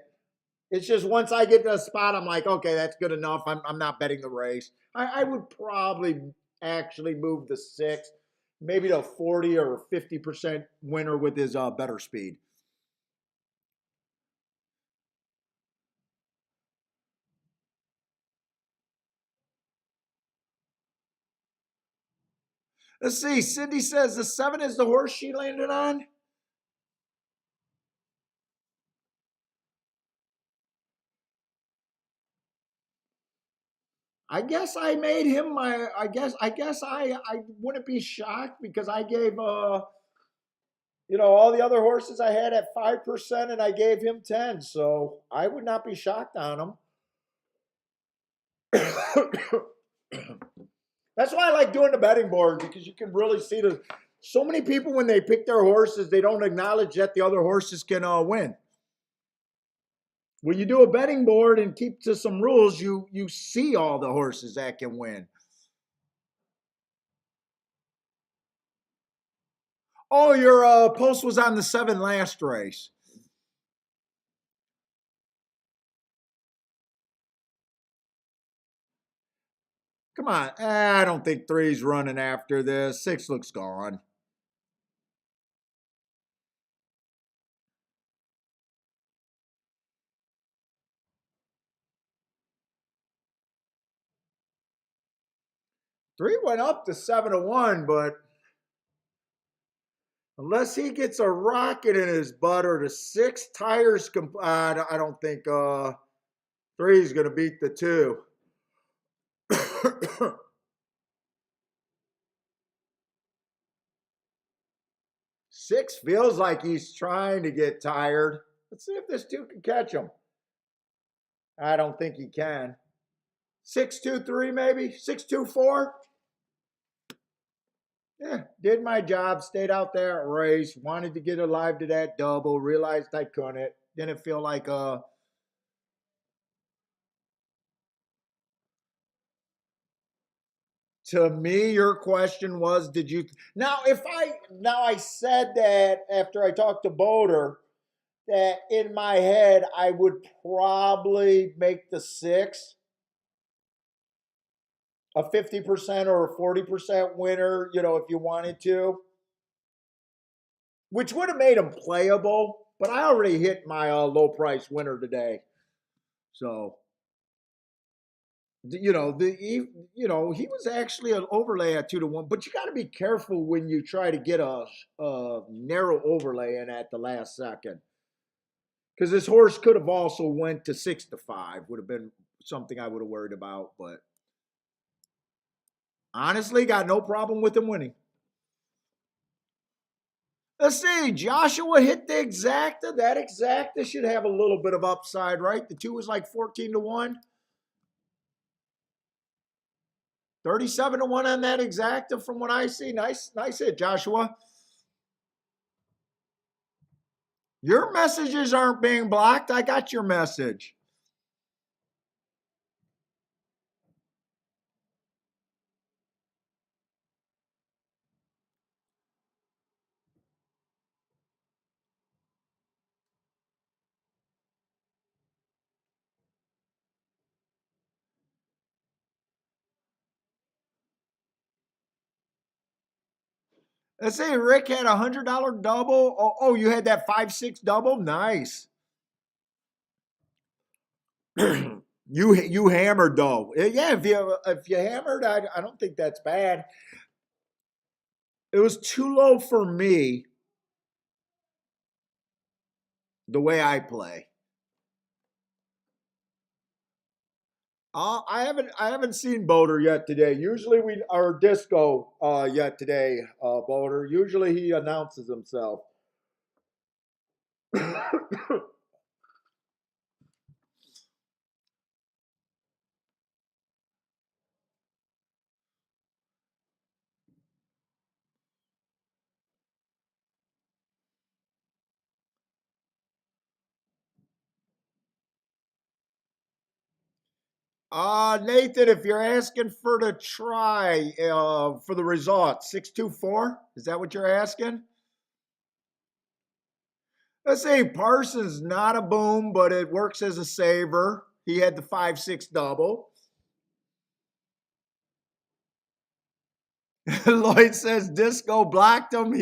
It's just once I get to a spot, I'm like, okay, that's good enough. I'm not betting the race. I would probably actually move the 6, maybe to 40 or 50% winner with his better speed. Let's see. Cindy says the 7 is the horse she landed on. I guess I made him my. I wouldn't be shocked because I gave all the other horses I had at 5% and I gave him 10. So I would not be shocked on him. That's why I like doing the betting board because you can really see so many people when they pick their horses, they don't acknowledge that the other horses can win. When you do a betting board and keep to some rules, you see all the horses that can win. Oh, your post was on the 7 last race. Come on. I don't think 3's running after this. 6 looks gone. Three went up to 7 to 1, but unless he gets a rocket in his butt or the 6 tires, I don't think 3 is going to beat the 2. 6 feels like he's trying to get tired. Let's see if this 2 can catch him. I don't think he can. 6-2-3 maybe? 6-2-4? Yeah, did my job, stayed out there at race, wanted to get alive to that double, realized I couldn't. Didn't feel like to me your question was did you now I said that after I talked to Boulder that in my head I would probably make the 6 a 50% or a 40% winner, if you wanted to, which would have made him playable. But I already hit my low price winner today. So, he was actually an overlay at 2 to 1, but you got to be careful when you try to get a narrow overlay in at the last second. Because this horse could have also went to 6 to 5, would have been something I would have worried about. But honestly, got no problem with him winning. Let's see. Joshua hit the exacta. That exacta should have a little bit of upside, right? The 2 was like 14 to 1. 37 to 1 on that exacta from what I see. Nice hit, Joshua. Your messages aren't being blocked. I got your message. Let's say Rick had $100 double. Oh, you had that 5-6 double. Nice. You hammered though. Yeah, if you hammered, I don't think that's bad. It was too low for me the way I play. I haven't seen Boulder yet today. Usually we are Disco yet today, Boulder. Usually he announces himself. Nathan, if you're asking for the try for the result, 624, is that what you're asking? Let's say Parsons not a boom, but it works as a saver. He had the 5-6 double. Lloyd says Disco blocked him.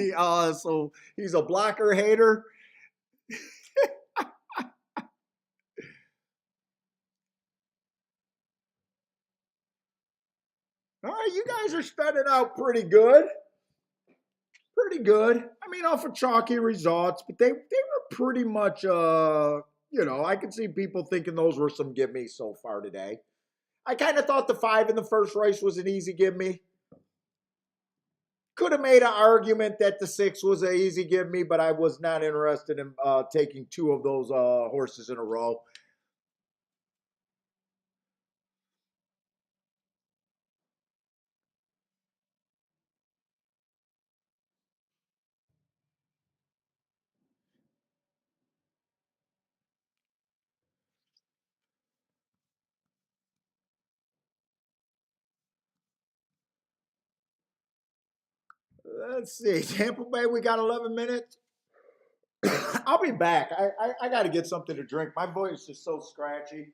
So he's a blocker hater. All right, you guys are starting out pretty good. Pretty good. I mean, off of chalky results, but they were pretty much I can see people thinking those were some give me so far today. I kind of thought the 5 in the first race was an easy give me. Could have made an argument that the 6 was an easy give me, but I was not interested in taking 2 of those horses in a row. Let's see. Tampa Bay, we got 11 minutes. I'll be back. I got to get something to drink. My voice is so scratchy.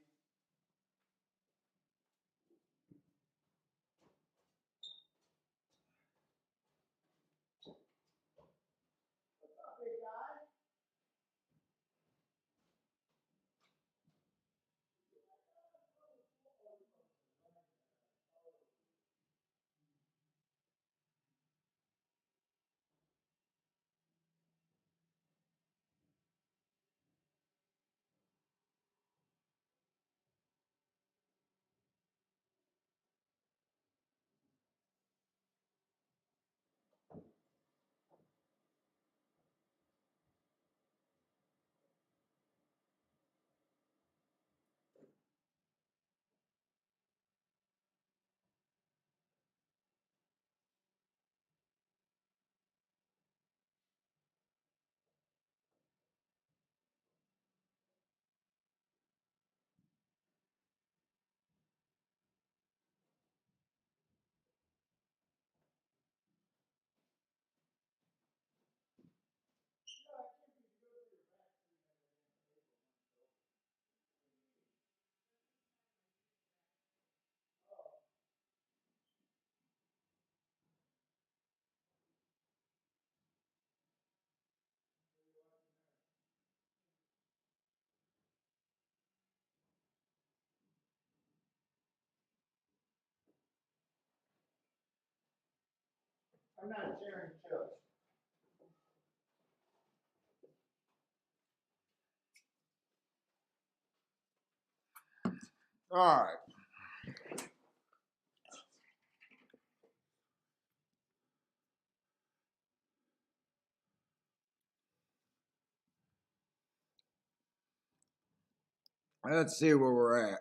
I'm not sharing chips. All right. Let's see where we're at.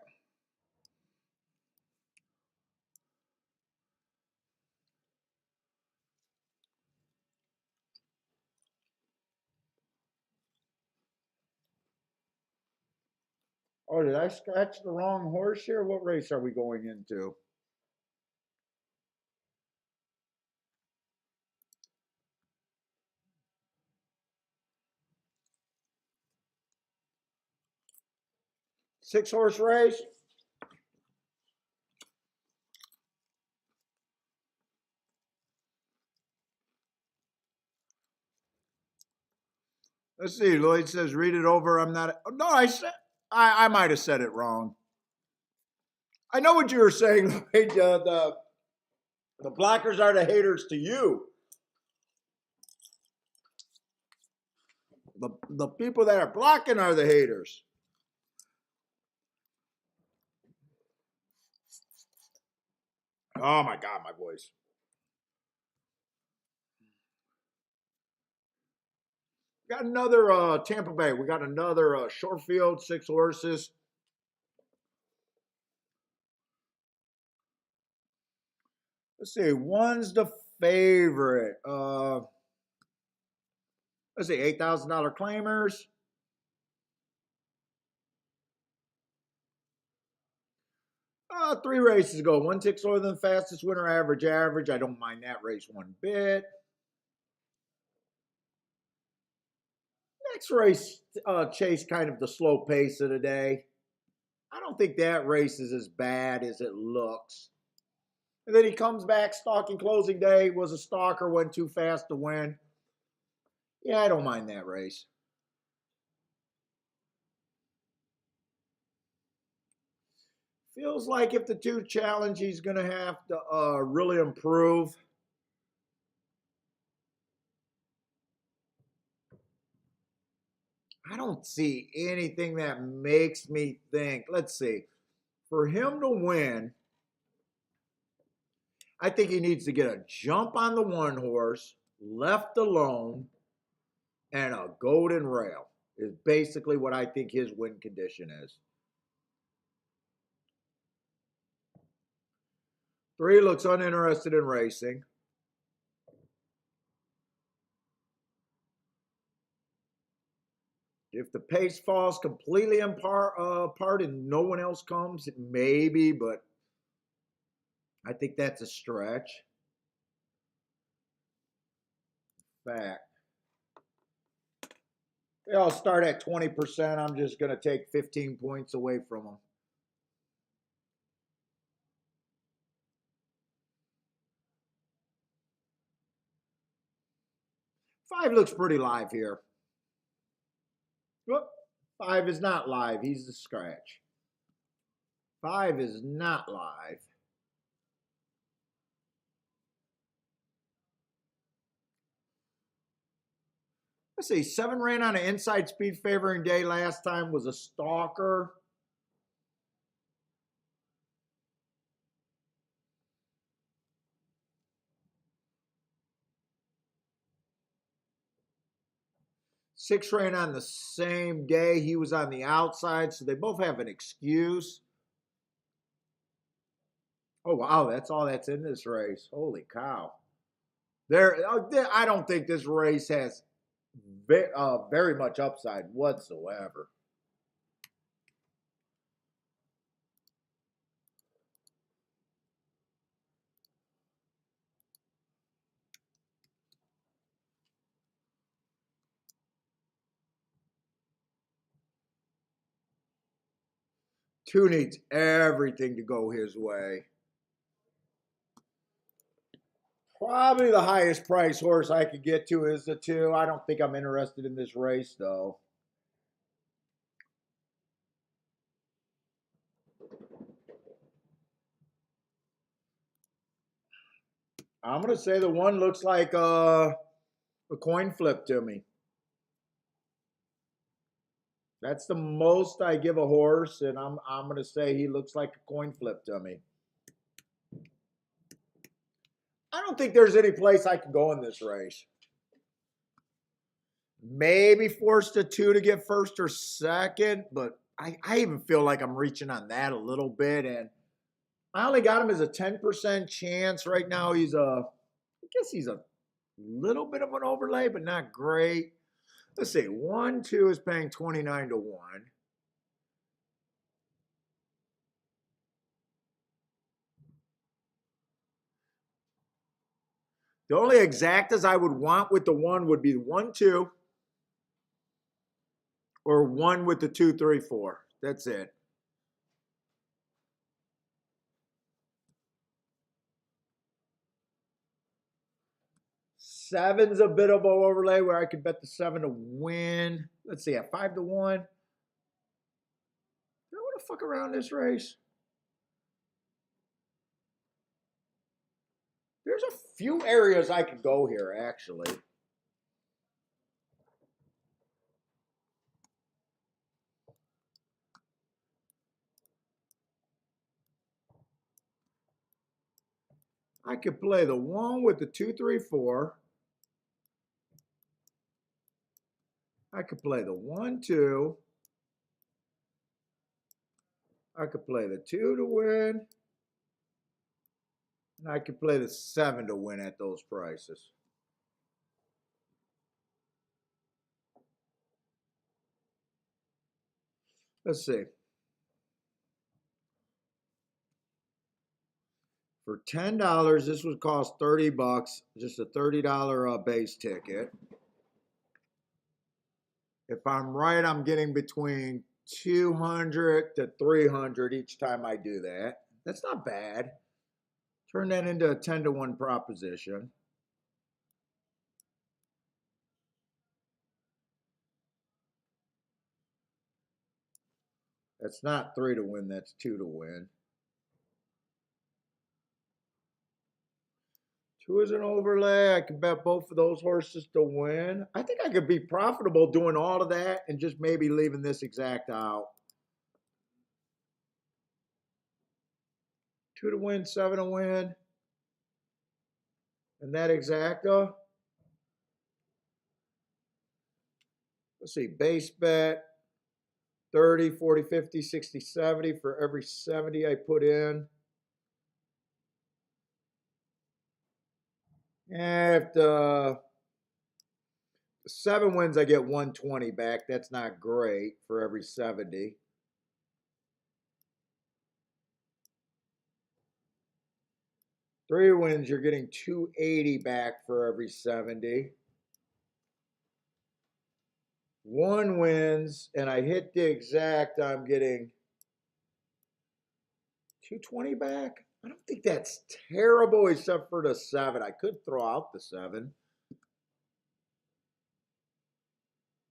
Oh, did I scratch the wrong horse here? What race are we going into? Six-horse race? Let's see. Lloyd says, read it over. I'm not. No, I might have said it wrong. I know what you were saying, Lloyd. The blockers are the haters to you. The people that are blocking are the haters. Oh my God, my voice. Got another Tampa Bay. We got another short field, 6 horses. Let's see. One's the favorite. Let's see. $8,000 claimers. 3 races ago. 1 tick slower than the fastest winner. Average. I don't mind that race one bit. Next race, Chase kind of the slow pace of the day. I don't think that race is as bad as it looks. And then he comes back, stalking closing day, was a stalker, went too fast to win. Yeah, I don't mind that race. Feels like if the 2 challenge, he's going to have to really improve. I don't see anything that makes me think. Let's see. For him to win, I think he needs to get a jump on the 1 horse, left alone, and a golden rail is basically what I think his win condition is. 3 looks uninterested in racing. If the pace falls completely apart and no one else comes, maybe, but I think that's a stretch. In fact, they all start at 20%. I'm just going to take 15 points away from them. 5 looks pretty live here. Whoop. 5 is not live. He's the scratch. 5 is not live. Let's see. 7 ran on an inside speed favoring day last time, was a stalker. Six ran on the same day. He was on the outside, so they both have an excuse. Oh, wow, that's all that's in this race. Holy cow. I don't think this race has very much upside whatsoever. Two needs everything to go his way. Probably the highest price horse I could get to is the 2. I don't think I'm interested in this race, though. I'm going to say the 1 looks like a coin flip to me. That's the most I give a horse, and I'm going to say he looks like a coin flip to me. I don't think there's any place I can go in this race. Maybe force the 2 to get first or second, but I even feel like I'm reaching on that a little bit, and I only got him as a 10% chance. Right now, I guess he's a little bit of an overlay, but not great. Let's see, 1, 2 is paying 29 to 1. The only exactas I would want with the 1 would be 1, 2, or 1 with the 2, 3, 4. That's it. Seven's a bit of an overlay where I could bet the 7 to win. Let's see, at 5 to 1. Do I want to fuck around this race? There's a few areas I could go here, actually. I could play the 1 with the 2, 3, 4. I could play the 1, 2. I could play the 2 to win. And I could play the 7 to win at those prices. Let's see. For $10, this would cost $30, just a $30 base ticket. If I'm right, I'm getting between 200 to 300 each time I do that. That's not bad. Turn that into a 10 to 1 proposition. That's not 3 to win, that's 2 to win. 2 is an overlay. I could bet both of those horses to win. I think I could be profitable doing all of that and just maybe leaving this exact out. 2 to win, 7 to win. And that exacta. Let's see, base bet 30, 40, 50, 60, 70 for every 70 I put in. And if the 7 wins, I get 120 back. That's not great for every 70. Three wins, you're getting 280 back for every 70. 1 wins, and I hit the exact, I'm getting 220 back. I don't think that's terrible except for the 7. I could throw out the 7.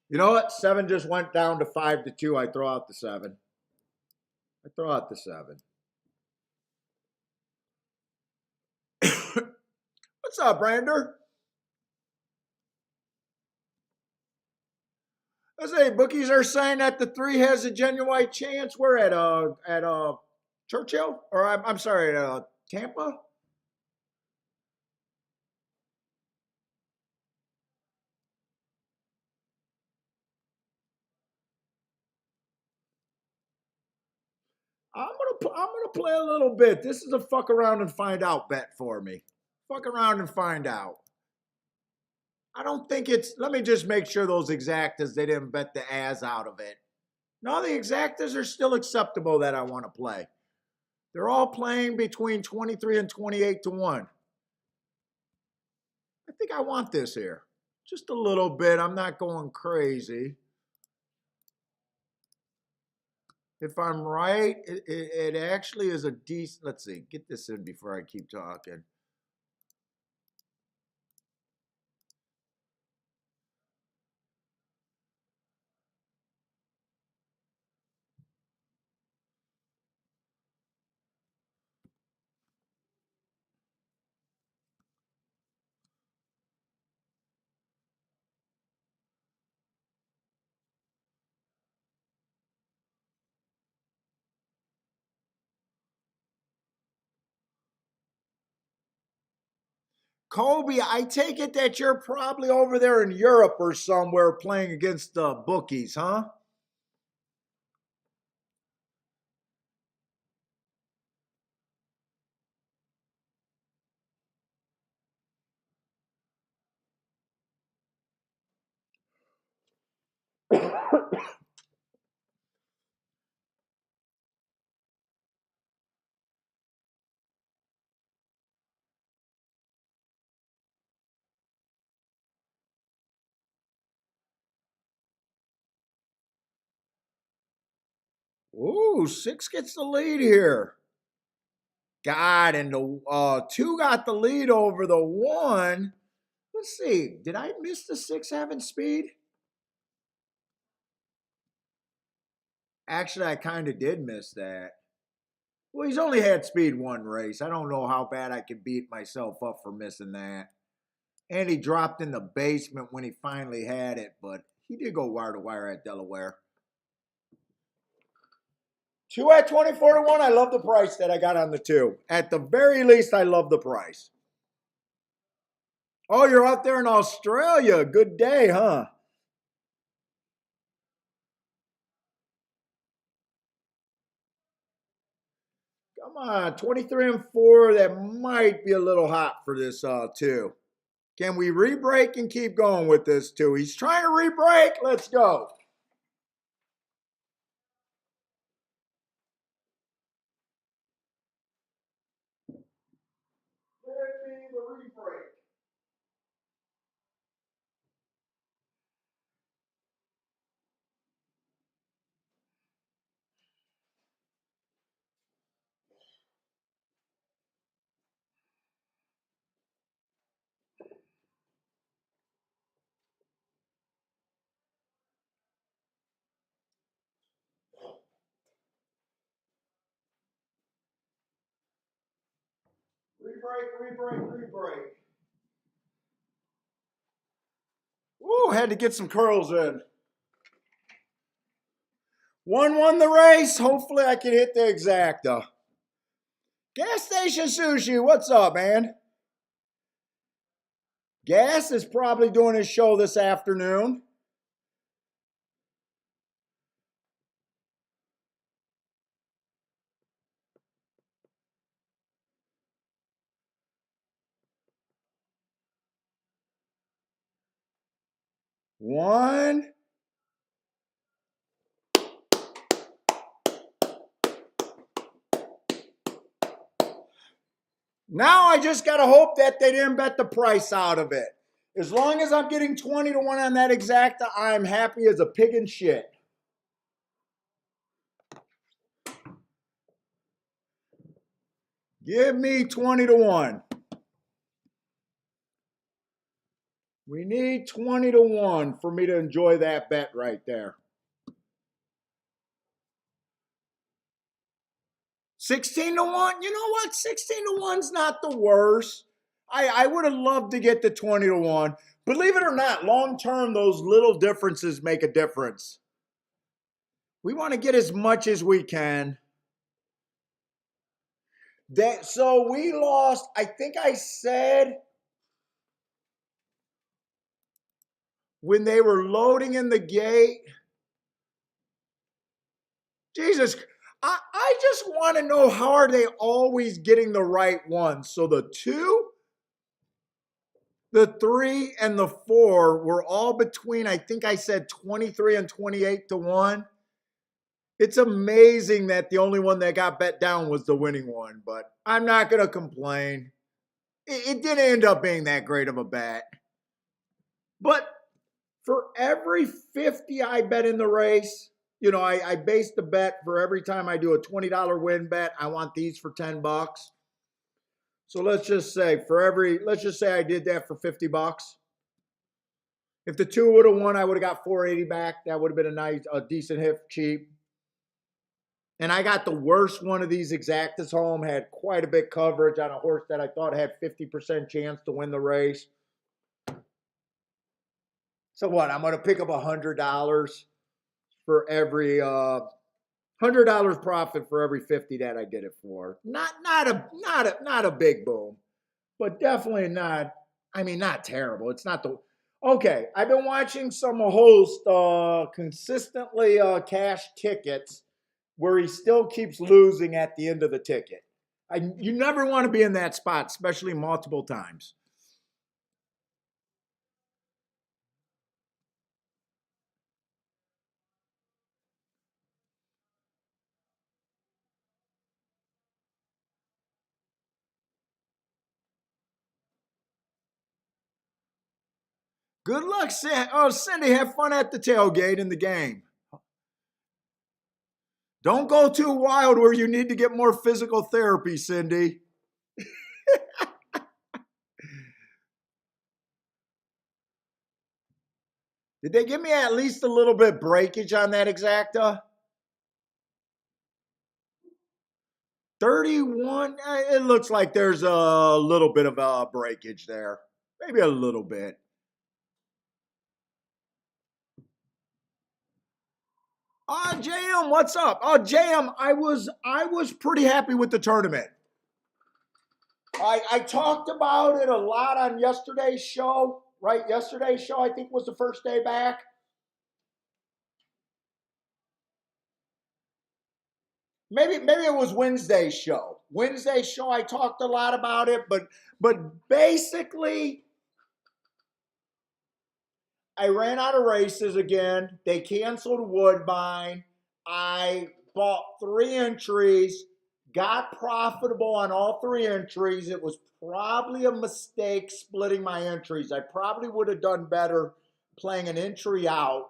You know what? 7 just went down to 5 to 2. I throw out the 7. I throw out the 7. What's up, Brander? I say bookies are saying that the 3 has a genuine chance. We're at Churchill, or I'm sorry, at Tampa. I'm gonna play a little bit. This is a fuck around and find out bet for me. Fuck around and find out. I don't think it's. Let me just make sure those exactas they didn't bet the ass out of it. No, the exactas are still acceptable that I want to play. They're all playing between 23 and 28 to 1. I think I want this here. Just a little bit. I'm not going crazy. If I'm right, it actually is a decent. Let's see. Get this in before I keep talking. Kobe, I take it that you're probably over there in Europe or somewhere playing against the bookies, huh? Ooh, 6 gets the lead here. God, and the 2 got the lead over the 1. Let's see. Did I miss the 6 having speed? Actually, I kind of did miss that. Well, he's only had speed one race. I don't know how bad I could beat myself up for missing that. And he dropped in the basement when he finally had it, but he did go wire to wire at Delaware. 2 at 24-1. I love the price that I got on the 2. At the very least, I love the price. Oh, you're out there in Australia. Good day, huh? Come on, 23 and 4. That might be a little hot for this 2. Can we re-break and keep going with this 2? He's trying to re-break. Let's go. Give me the re-break. Re-break. Woo, had to get some curls in. 1 won the race. Hopefully I can hit the exacta. Gas Station Sushi, what's up, man? Gas is probably doing his show this afternoon. One. Now I just got to hope that they didn't bet the price out of it. As long as I'm getting 20-1 on that exacta, I'm happy as a pig in shit. Give me 20-1. We need 20-1 for me to enjoy that bet right there. 16-1? You know what? 16-1's not the worst. I would have loved to get the 20-1. Believe it or not, long term, those little differences make a difference. We want to get as much as we can. So we lost, I think I said, when they were loading in the gate. Jesus, I just want to know, how are they always getting the right ones? So the 2, the 3, and the 4 were all between, I think I said 23 and 28-1. It's amazing that the only one that got bet down was the winning one, but I'm not going to complain. It didn't end up being that great of a bet. But for every 50 I bet in the race, you know, I base the bet for every time I do a $20 win bet, I want these for $10. So let's just say I did that for $50. If the 2 would have won, I would have got $480 back. That would have been a decent hit cheap. And I got the worst one of these exactas home, had quite a bit coverage on a horse that I thought had 50% chance to win the race. So what? I'm going to pick up $100 for every $100 profit for every 50 that I did it for. Not a big boom, but definitely not. I mean, not terrible. It's not the okay. I've been watching some host consistently cash tickets where he still keeps losing at the end of the ticket. You never want to be in that spot, especially multiple times. Good luck, Cindy. Have fun at the tailgate in the game. Don't go too wild where you need to get more physical therapy, Cindy. Did they give me at least a little bit breakage on that exacta? 31. It looks like there's a little bit of a breakage there. Maybe a little bit. JM, what's up? JM, I was pretty happy with the tournament. I talked about it a lot on yesterday's show, right? Yesterday's show, I think, was the first day back. Maybe it was Wednesday's show. Wednesday's show, I talked a lot about it, but basically, I ran out of races again. They canceled Woodbine. I bought 3 entries, got profitable on all 3 entries. It was probably a mistake splitting my entries. I probably would have done better playing an entry out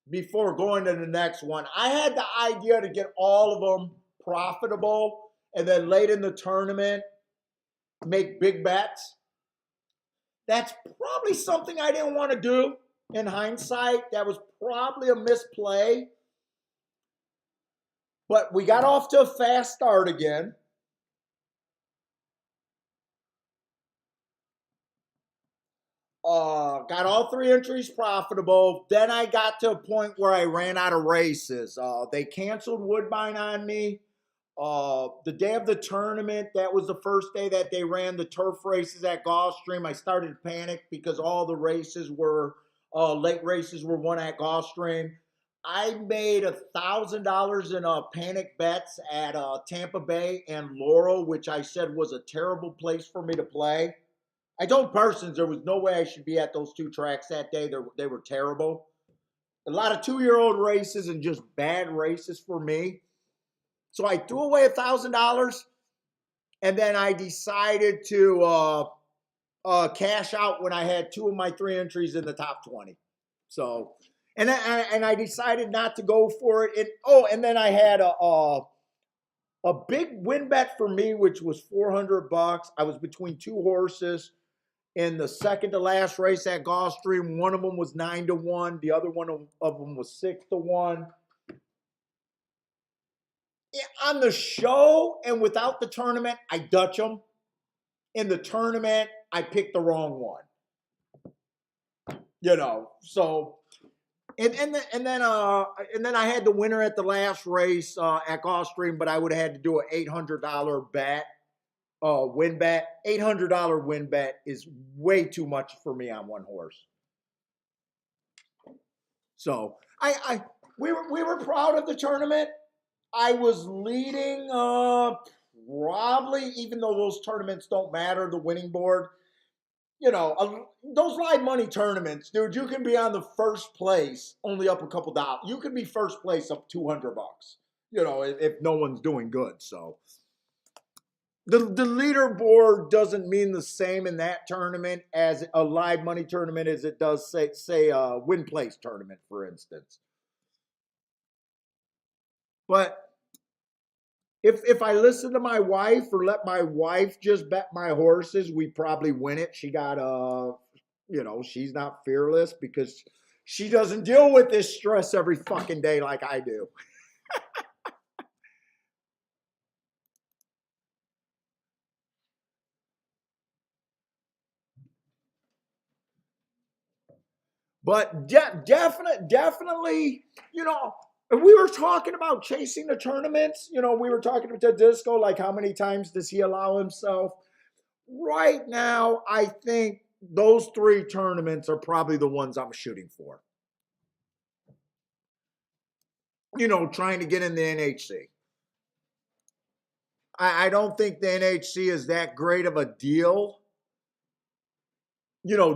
before going to the next one. I had the idea to get all of them profitable and then late in the tournament make big bets. That's probably something I didn't want to do in hindsight. That was probably a misplay. But we got off to a fast start again. Got all 3 entries profitable. Then I got to a point where I ran out of races. They canceled Woodbine on me. The day of the tournament, that was the first day that they ran the turf races at Gulfstream. I started to panic because all the races were, late races were won at Gulfstream. I made $1,000 in panic bets at Tampa Bay and Laurel, which I said was a terrible place for me to play. I told Parsons there was no way I should be at those 2 tracks that day. They were terrible. A lot of 2-year-old races and just bad races for me. So I threw away $1,000, and then I decided to cash out when I had 2 of my 3 entries in the top 20. So, and I decided not to go for it. And then I had a big win bet for me, which was $400. I was between 2 horses in the second to last race at Gulfstream. One of them was 9-1. The other one of them was 6-1. On the show and without the tournament, I Dutch them. In the tournament, I picked the wrong one. So and then I had the winner at the last race at Gulfstream, but I would have had to do an $800 bet, win bet. $800 win bet is way too much for me on one horse. So we were proud of the tournament. I was leading probably, even though those tournaments don't matter, the winning board. Those live money tournaments, dude, you can be on the first place only up a couple dollars. You can be first place up $200, if no one's doing good. So the leaderboard doesn't mean the same in that tournament as a live money tournament as it does, say a win place tournament, for instance. But if I listen to my wife or let my wife just bet my horses, we probably win it. She got she's not fearless because she doesn't deal with this stress every fucking day like I do. But definitely, we were talking about chasing the tournaments. We were talking to Disco, like how many times does he allow himself? Right now, I think those 3 tournaments are probably the ones I'm shooting for. Trying to get in the NHC. I don't think the NHC is that great of a deal.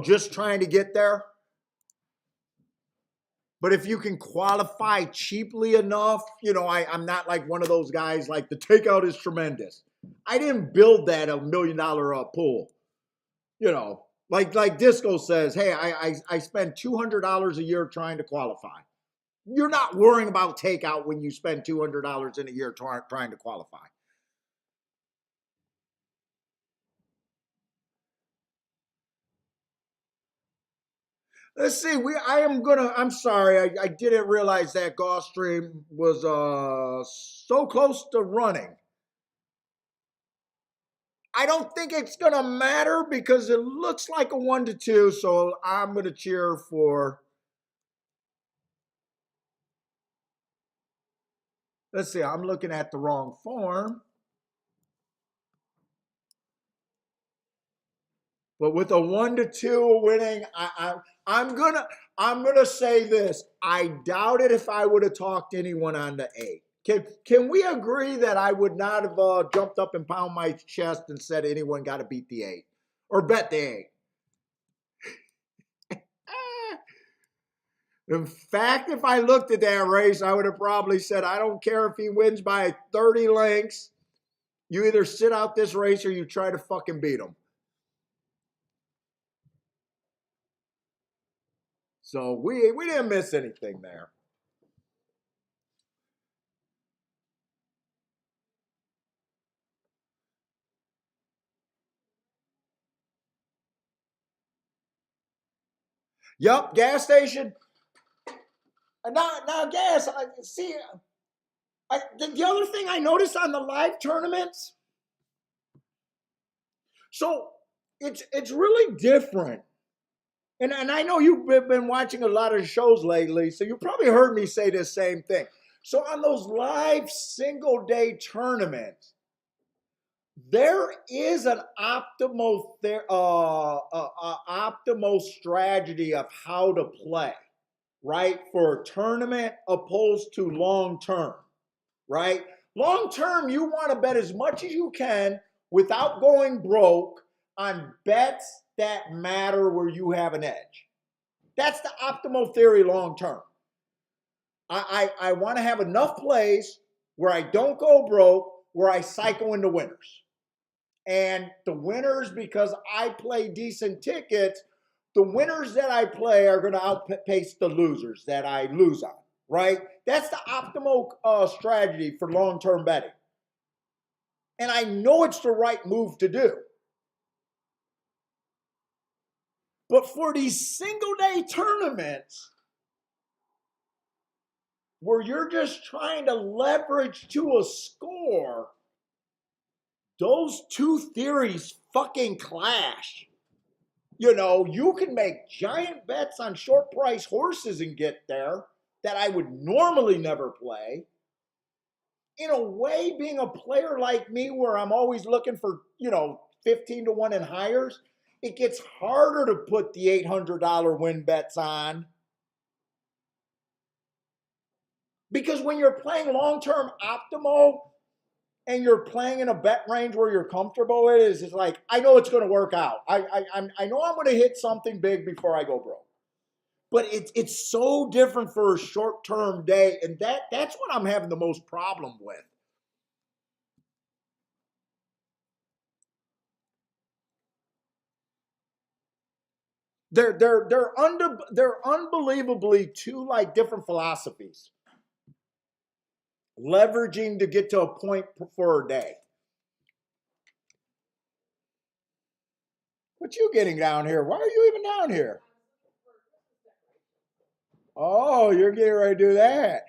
Just trying to get there. But if you can qualify cheaply enough, I'm not like one of those guys like the takeout is tremendous. I didn't build that $1 million pool. Like Disco says, hey, I spend $200 a year trying to qualify. You're not worrying about takeout when you spend $200 in a year trying to qualify. Let's see. I'm sorry. I didn't realize that Gulfstream was so close to running. I don't think it's gonna matter because it looks like a 1-2. So I'm gonna cheer for. Let's see. I'm looking at the wrong form. But with a 1-2 winning, I'm gonna say this. I doubt it if I would have talked anyone on the 8. Can we agree that I would not have jumped up and pound my chest and said anyone got to beat the 8 or bet the 8? In fact, if I looked at that race, I would have probably said, I don't care if he wins by 30 lengths. You either sit out this race or you try to fucking beat him. So we didn't miss anything there. Yup, gas station. Now gas. I see. The other thing I noticed on the live tournaments, so it's really different. And I know you've been watching a lot of shows lately, so you probably heard me say this same thing. So on those live single day tournaments, there is an optimal strategy of how to play, right? For a tournament opposed to long term, right? Long term, you want to bet as much as you can without going broke on bets that matter where you have an edge. That's the optimal theory long term. I want to have enough plays where I don't go broke, where I cycle into winners. And the winners, because I play decent tickets, the winners that I play are going to outpace the losers that I lose on, right? That's the optimal strategy for long-term betting. And I know it's the right move to do. But for these single-day tournaments, where you're just trying to leverage to a score, those two theories fucking clash. You know, you can make giant bets on short price horses and get there that I would normally never play. In a way, being a player like me, where I'm always looking for, 15 to 1 and higher, it gets harder to put the $800 win bets on. Because when you're playing long term optimal and you're playing in a bet range where you're comfortable, it's like, I know it's going to work out. I know I'm going to hit something big before I go broke. But it's so different for a short-term day, and that's what I'm having the most problem with. They're unbelievably two like different philosophies, leveraging to get to a point for a day. What you getting down here? Why are you even down here? Oh, you're getting ready to do that.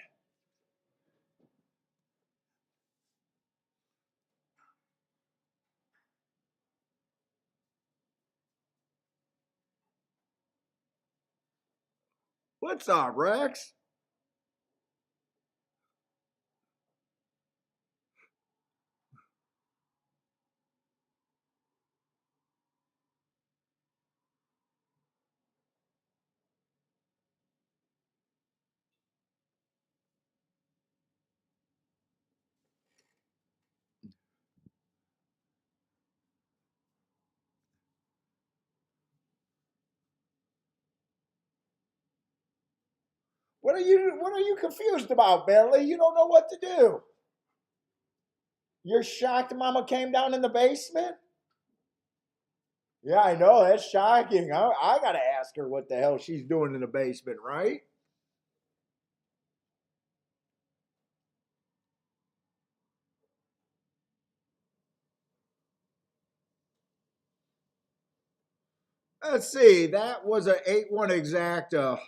What's up, Rex? What are you confused about, Bentley? You don't know what to do. You're shocked Mama came down in the basement? Yeah, I know. That's shocking. I got to ask her what the hell she's doing in the basement, right? Let's see. That was an 8-1 exacta.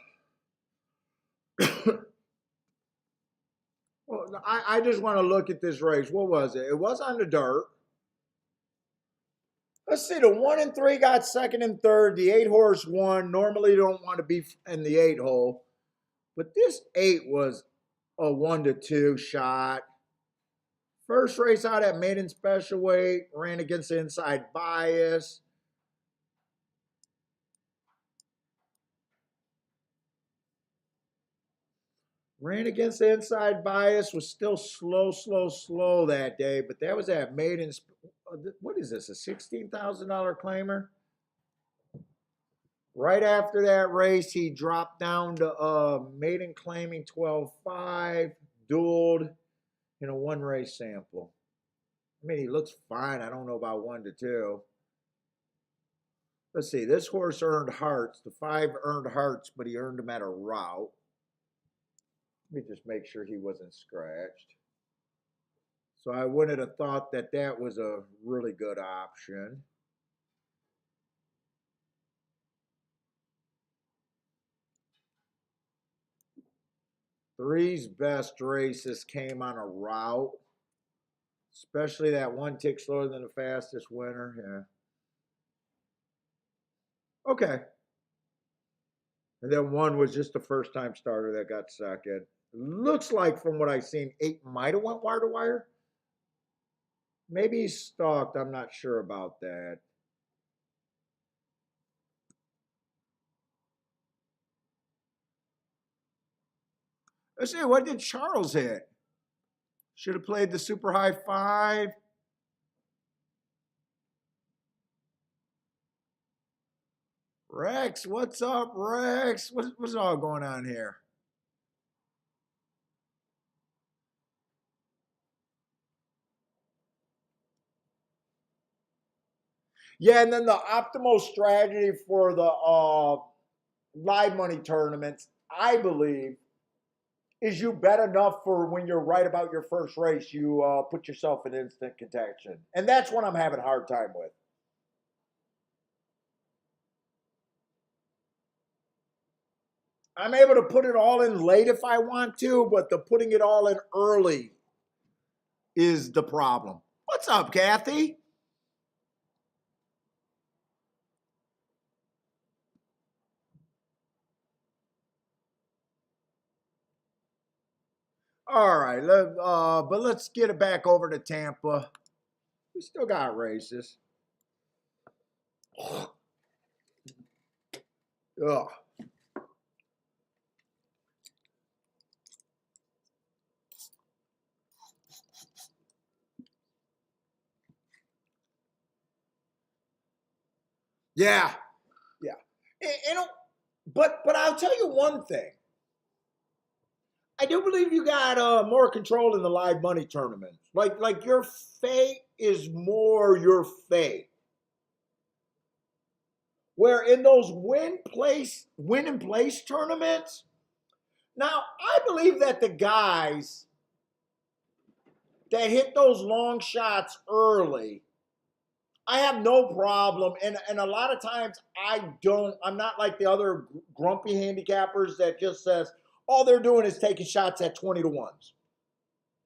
Well, I just want to look at this race. What was it? It was on the dirt. Let's see. The 1 and 3 got second and third. The 8-horse won. Normally, you don't want to be in the 8 hole. But this 8 was a 1-2 shot. First race out at maiden special weight. Ran against the inside bias. Ran against the inside bias. Was still slow that day. But that was at maiden. What is this? A $16,000 claimer? Right after that race, he dropped down to maiden claiming 12.5, dueled in a 1-race sample. I mean, he looks fine. I don't know about 1-2. Let's see. This horse earned hearts. The 5 earned hearts, but he earned them at a route. Let me just make sure he wasn't scratched. So I wouldn't have thought that that was a really good option. Three's best races came on a route, especially that 1 tick slower than the fastest winner. Yeah. Okay. And then 1 was just the first time starter that got second. Looks like from what I've seen, 8 might have went wire to wire. Maybe he's stalked. I'm not sure about that. Let's see, what did Charles hit? Should have played the super high 5. Rex, what's up, Rex? What's all going on here? Yeah, and then the optimal strategy for the live money tournaments, I believe, is you bet enough for when you're right about your first race, you put yourself in instant contention. And that's what I'm having a hard time with. I'm able to put it all in late if I want to, but the putting it all in early is the problem. What's up, Kathy? All right, but let's get it back over to Tampa. We still got races. Ugh. Yeah, yeah. You know, but I'll tell you one thing. I do believe you got more control in the live money tournaments. Like your fate is more your fate. Where in those win and place tournaments, now I believe that the guys that hit those long shots early, I have no problem. And a lot of times I'm not like the other grumpy handicappers that just says all they're doing is taking shots at 20 to 1s.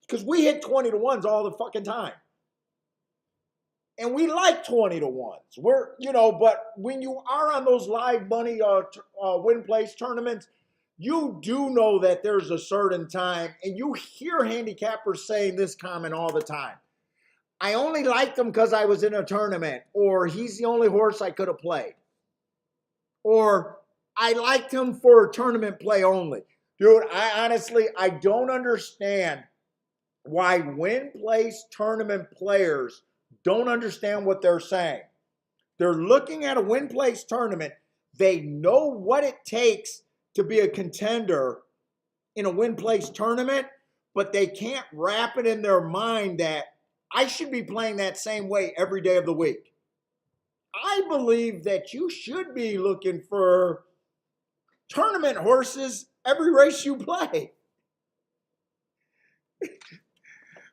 Because we hit 20 to 1s all the fucking time. And we like 20 to 1s. But when you are on those live money win place tournaments, you do know that there's a certain time, and you hear handicappers saying this comment all the time. I only liked him because I was in a tournament, or he's the only horse I could have played, or I liked him for tournament play only. Dude, I don't understand why win place tournament players don't understand what they're saying. They're looking at a win place tournament. They know what it takes to be a contender in a win place tournament, but they can't wrap it in their mind that I should be playing that same way every day of the week. I believe that you should be looking for tournament horses every race you play.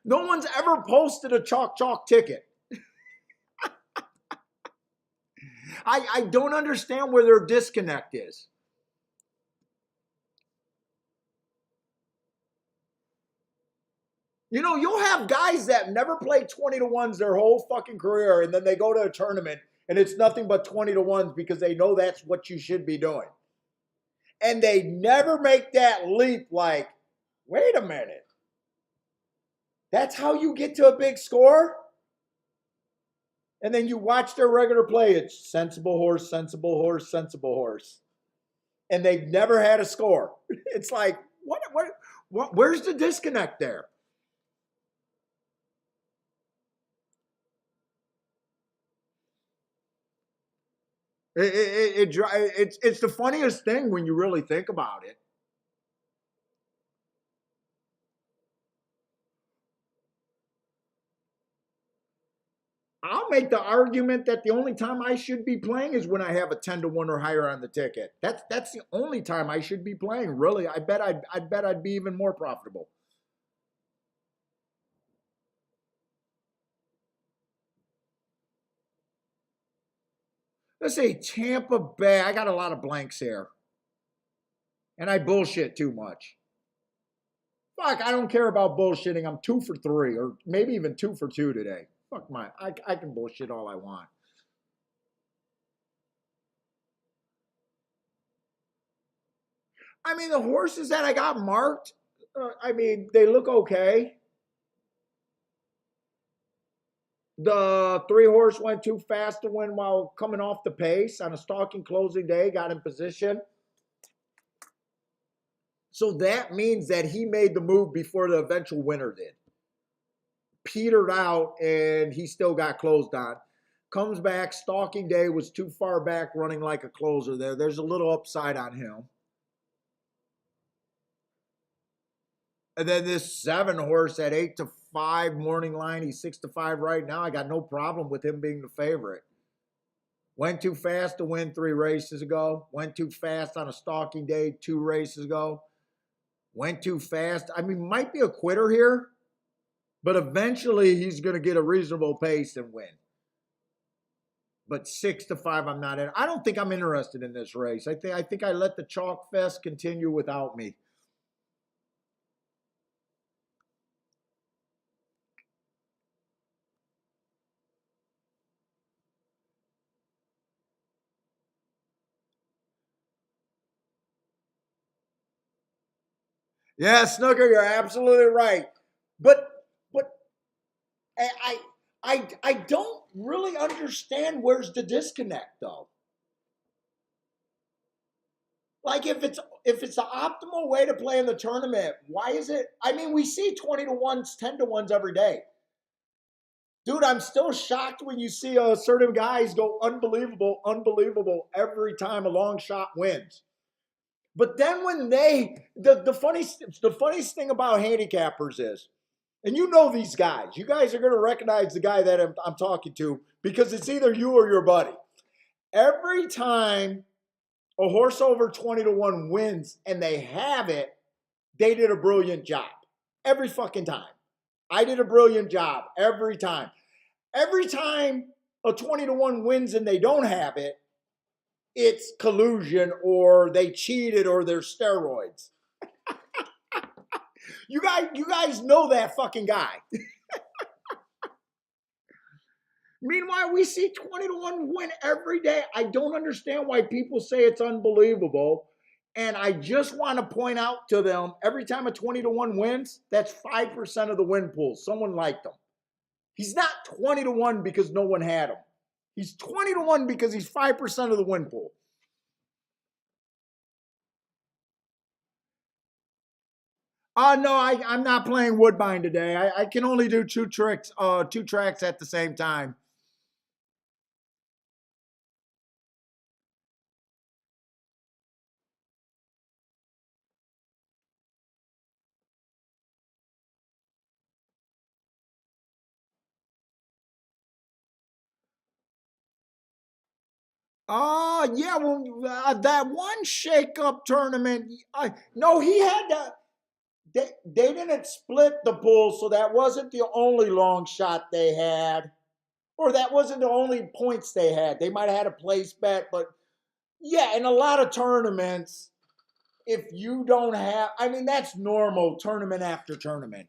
No one's ever posted a chalk ticket. I don't understand where their disconnect is. You know, you'll have guys that never played 20 to 1s their whole fucking career, and then they go to a tournament and it's nothing but 20 to 1s because they know that's what you should be doing. And they never make that leap like, wait a minute. That's how you get to a big score? And then you watch their regular play. It's sensible horse, sensible horse, sensible horse. And they've never had a score. It's like, what where's the disconnect there? It's the funniest thing when you really think about it. I'll make the argument that the only time I should be playing is when I have a 10 to 1 or higher on the ticket. That's the only time I should be playing, really. I'd be even more profitable. Let's say Tampa Bay. I got a lot of blanks here. And I bullshit too much. Fuck, I don't care about bullshitting. I'm 2 for 3, or maybe even 2 for 2 today. Fuck my, I can bullshit all I want. I mean, the horses that I got marked, I mean, they look okay. The 3 horse went too fast to win while coming off the pace on a stalking closing day, got in position. So that means that he made the move before the eventual winner did. Petered out and he still got closed on. Comes back, stalking day was too far back, running like a closer there. There's a little upside on him. And then this 7 horse at 8-5 morning line. He's 6-5 right now. I got no problem with him being the favorite. Went too fast to win 3 races ago. Went too fast on a stalking day 2 races ago. Went too fast. I mean, might be a quitter here, but eventually he's going to get a reasonable pace and win. But 6-5, I'm not in. I don't think I'm interested in this race. I think I let the chalk fest continue without me. Yeah, Snooker, you're absolutely right. But I don't really understand where's the disconnect though. Like if it's the optimal way to play in the tournament, why is it? I mean, we see 20 to 1s, 10 to 1s every day. Dude, I'm still shocked when you see certain guys go unbelievable, unbelievable every time a long shot wins. But then when the funniest thing about handicappers is, and you know these guys, you guys are going to recognize the guy that I'm talking to because it's either you or your buddy. Every time a horse over 20 to 1 wins and they have it, they did a brilliant job. Every fucking time. I did a brilliant job every time. Every time a 20 to 1 wins and they don't have it, it's collusion or they cheated or they're steroids. You guys know that fucking guy. Meanwhile, we see 20 to 1 win every day. I don't understand why people say it's unbelievable. And I just want to point out to them, every time a 20 to 1 wins, that's 5% of the win pool. Someone liked him. He's not 20 to 1 because no one had him. He's 20 to 1 because he's 5% of the win pool. No, I'm not playing Woodbine today. I can only do 2 tracks at the same time. Oh, yeah, well, that one shake-up tournament. No, he had to. They didn't split the pool, so that wasn't the only long shot they had. Or that wasn't the only points they had. They might have had a place bet, but yeah, in a lot of tournaments, if you don't have, I mean, that's normal tournament after tournament.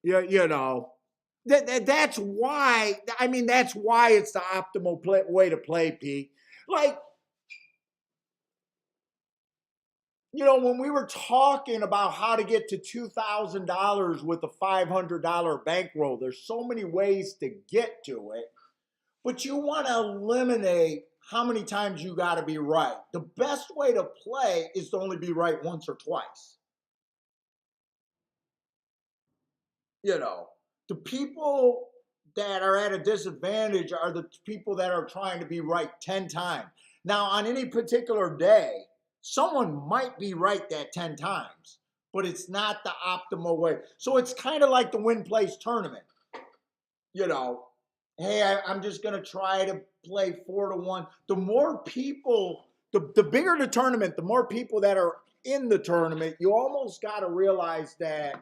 Yeah, that's why. I mean, that's why it's the optimal way to play, Pete. Like, when we were talking about how to get to $2,000 with a $500 bankroll, there's so many ways to get to it, but you want to eliminate how many times you got to be right. The best way to play is to only be right once or twice. You know, the people that are at a disadvantage are the people that are trying to be right 10 times. Now, on any particular day, someone might be right that 10 times, but it's not the optimal way. So it's kind of like the win place tournament. You know, hey, I'm just going to try to play 4-1. The more people, the bigger the tournament, the more people that are in the tournament, you almost got to realize that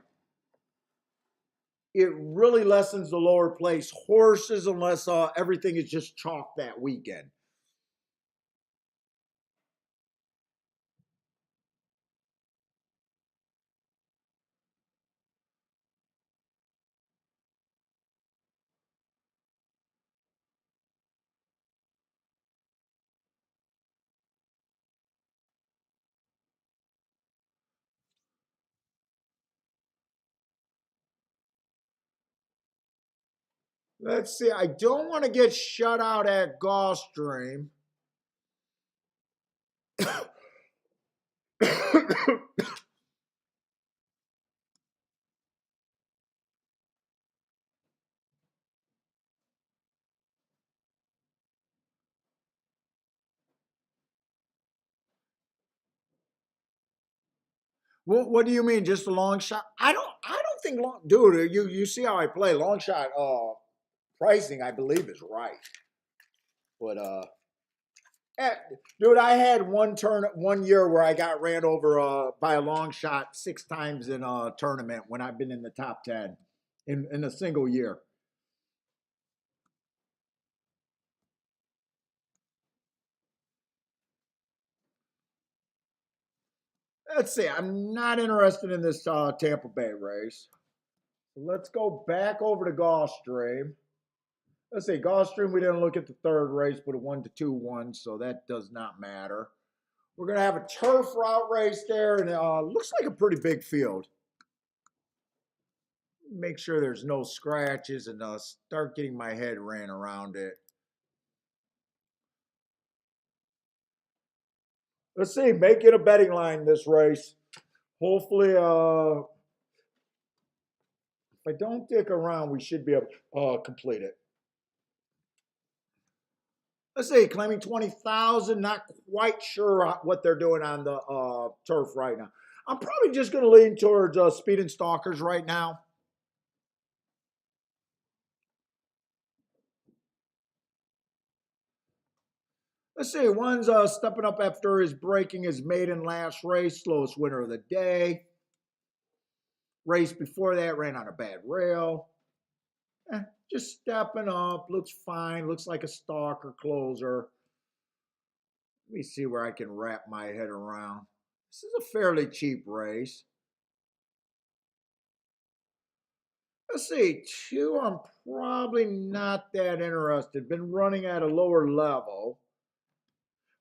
it really lessens the lower place horses unless everything is just chalk that weekend. Let's see. I don't want to get shut out at Gulfstream. What do you mean? Just a long shot? I don't think long, dude. You see how I play long shot? Pricing I believe is right, but eh, dude, I had one year where I got ran over by a long shot 6 times in a tournament when I've been in the top 10 in a single year. Let's see. I'm not interested in this Tampa Bay race. Let's go back over to Gulfstream. Let's see. Gulfstream, we didn't look at the third race, but a 1-2-1, so that does not matter. We're going to have a turf route race there, and looks like a pretty big field. Make sure there's no scratches and start getting my head ran around it. Let's see. Make it a betting line this race. Hopefully, if I don't dick around, we should be able to complete it. Let's see, claiming 20,000. Not quite sure what they're doing on the turf right now. I'm probably just going to lean towards Speed and Stalkers right now. Let's see, one's stepping up after his breaking his maiden last race, slowest winner of the day. Race before that ran on a bad rail. Just stepping up, looks fine, looks like a stalker closer. Let me see where I can wrap my head around. This is a fairly cheap race. Let's see, two, I'm probably not that interested. Been running at a lower level.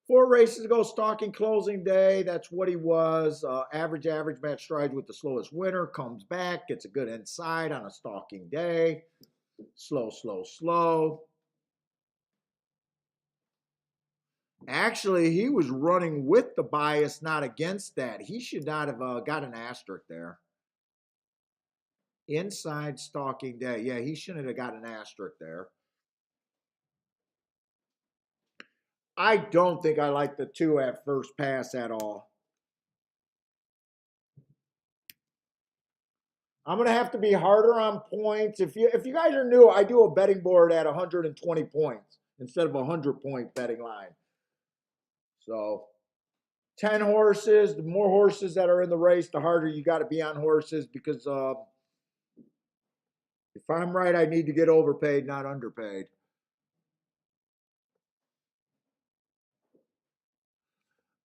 4 races ago, stalking closing day. That's what he was. Average match strides with the slowest winner. Comes back, gets a good inside on a stalking day. Slow, slow, slow. Actually, he was running with the bias, not against that. He should not have got an asterisk there. Inside stalking day. Yeah, he shouldn't have got an asterisk there. I don't think I like the two at first pass at all. I'm gonna have to be harder on points. If you guys are new, I do a betting board at 120 points instead of a 100-point betting line. So 10 horses, the more horses that are in the race, the harder you got to be on horses because If I'm right, I need to get overpaid, not underpaid.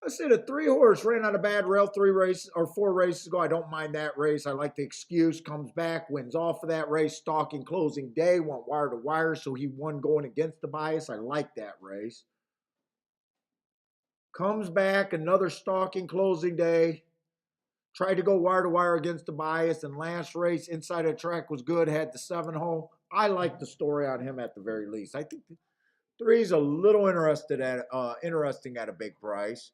I said a 3 horse ran on a bad rail 3 races or 4 races ago. I don't mind that race. I like the excuse. Comes back, wins off of that race. Stalking closing day, went wire to wire, so he won going against the bias. I like that race. Comes back, another stalking closing day. Tried to go wire to wire against the bias, and last race inside the track was good. Had the 7 hole. I like the story on him at the very least. I think 3's a little interesting at a big price.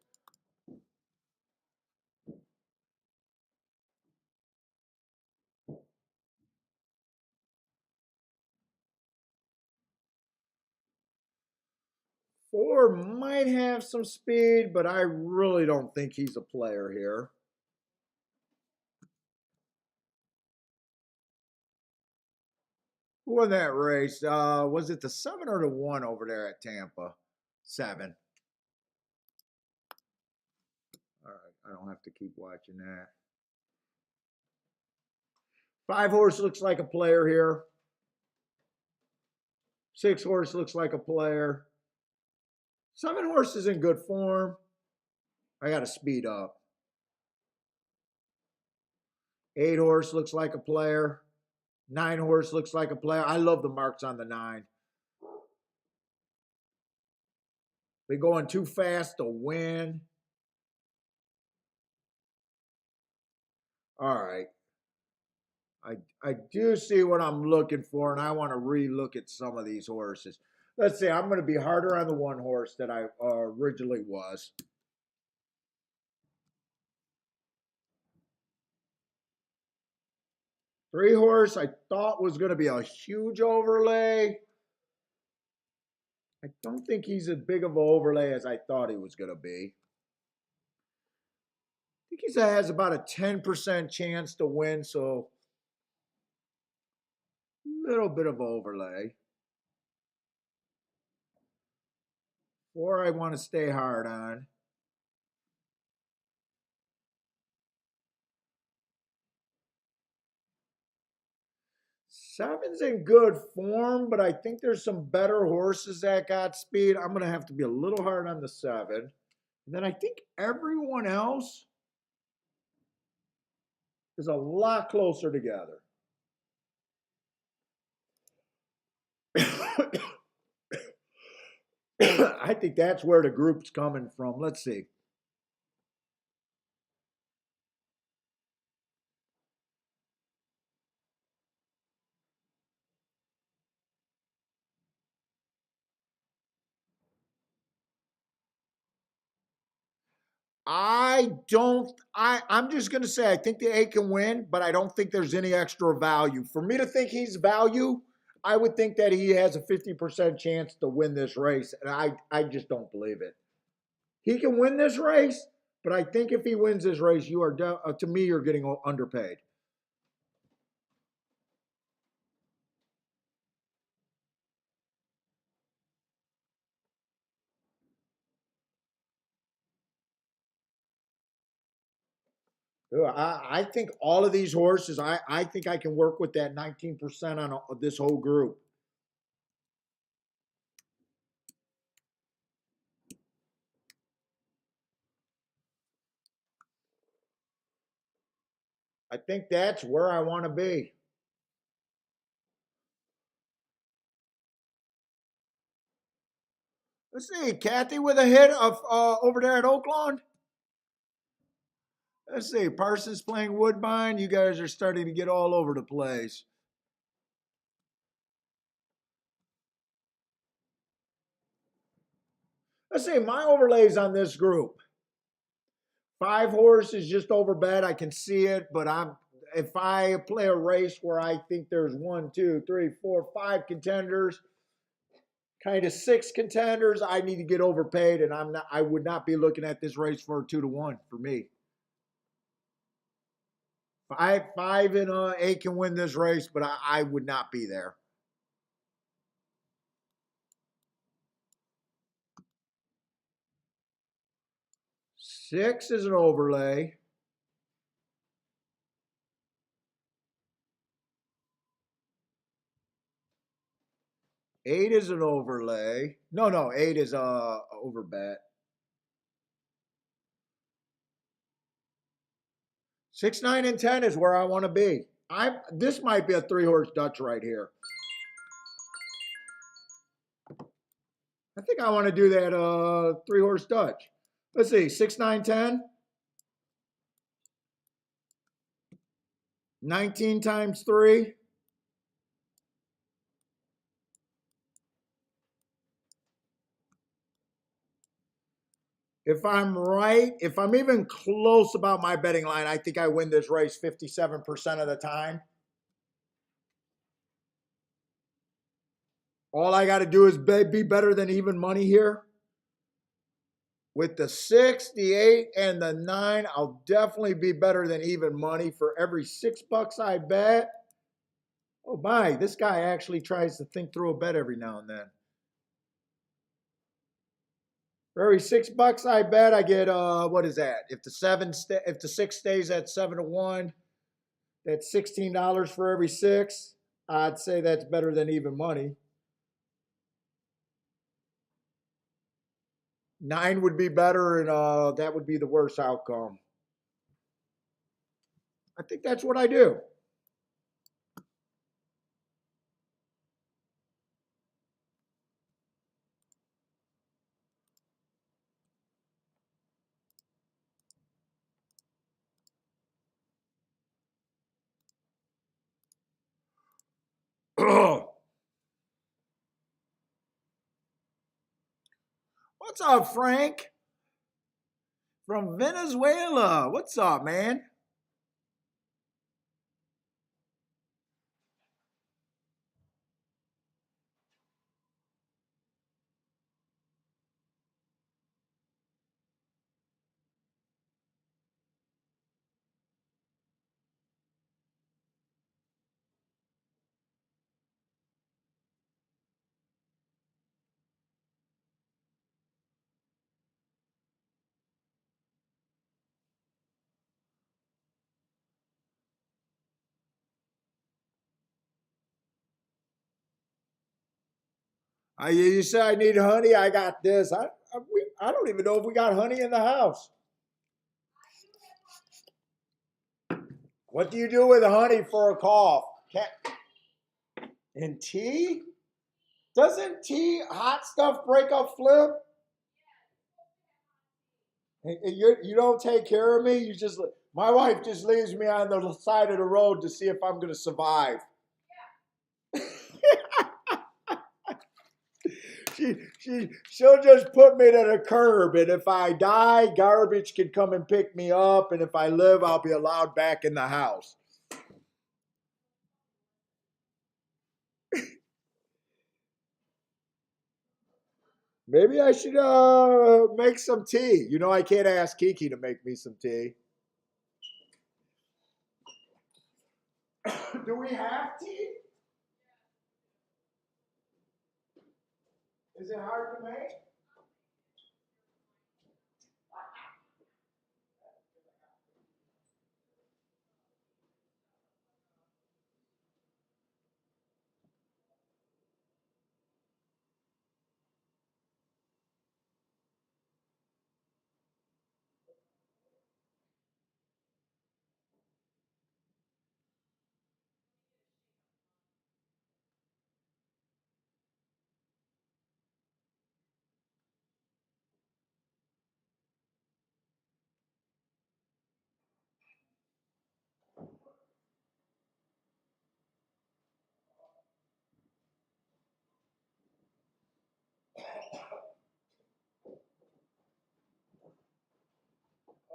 Four might have some speed, but I really don't think he's a player here. Who won that race? Was it the 7 or the 1 over there at Tampa? 7. All right, I don't have to keep watching that. 5 horse looks like a player here. 6 horse looks like a player. 7 horse is in good form. I got to speed up. 8 horse looks like a player. 9 horse looks like a player. I love the marks on the 9. Been going too fast to win. All right. I do see what I'm looking for, and I want to re-look at some of these horses. Let's see. I'm going to be harder on the 1 horse than I originally was. Three-horse, I thought was going to be a huge overlay. I don't think he's as big of an overlay as I thought he was going to be. I think he has about a 10% chance to win, so a little bit of overlay. 4, I want to stay hard on. 7's in good form, but I think there's some better horses that got speed. I'm going to have to be a little hard on the 7. And then I think everyone else is a lot closer together. I think that's where the group's coming from. Let's see. I'm just gonna say I think the 8 can win, but I don't think there's any extra value. For me to think he's value, I would think that he has a 50% chance to win this race, and I just don't believe it. He can win this race, but I think if he wins this race, you are to me you're getting underpaid. I think all of these horses, I think I can work with that 19% on this whole group. I think that's where I want to be. Let's see, Kathy with a hit of over there at Oaklawn. Let's see, Parsons playing Woodbine. You guys are starting to get all over the place. Let's see, my overlays on this group. 5 horse is just over bet. I can see it, but if I play a race where I think there's 1, 2, 3, 4, 5 contenders, kind of 6 contenders, I need to get overpaid, and I would not be looking at this race for a 2-1 for me. 5 and 8 can win this race, but I would not be there. 6 is an overlay. 8 is an overlay. No, 8 is a overbet. 6, 9, and 10 is where I want to be. This might be a 3-horse Dutch right here. I think I want to do that 3-horse Dutch. Let's see, 6, 9, 10. 19 times 3. If I'm right, if I'm even close about my betting line, I think I win this race 57% of the time. All I got to do is be better than even money here. With the 6, the 8, and the 9, I'll definitely be better than even money for every $6 I bet. Oh my, this guy actually tries to think through a bet every now and then. For every $6 I bet, I get what is that? If the 6 stays at 7-1, that's $16 for every 6. I'd say that's better than even money. 9 would be better, and that would be the worst outcome. I think that's what I do. What's up, Frank? From Venezuela. What's up, man? You said I need honey. I got this. I don't even know if we got honey in the house. What do you do with honey for a cough? In tea? Doesn't tea, hot stuff break up phlegm? You don't take care of me. My wife just leaves me on the side of the road to see if I'm going to survive. She'll just put me to the curb, and if I die, garbage can come and pick me up, and if I live, I'll be allowed back in the house. Maybe I should make some tea. You know, I can't ask Kiki to make me some tea. Do we have tea? Is it hard to make?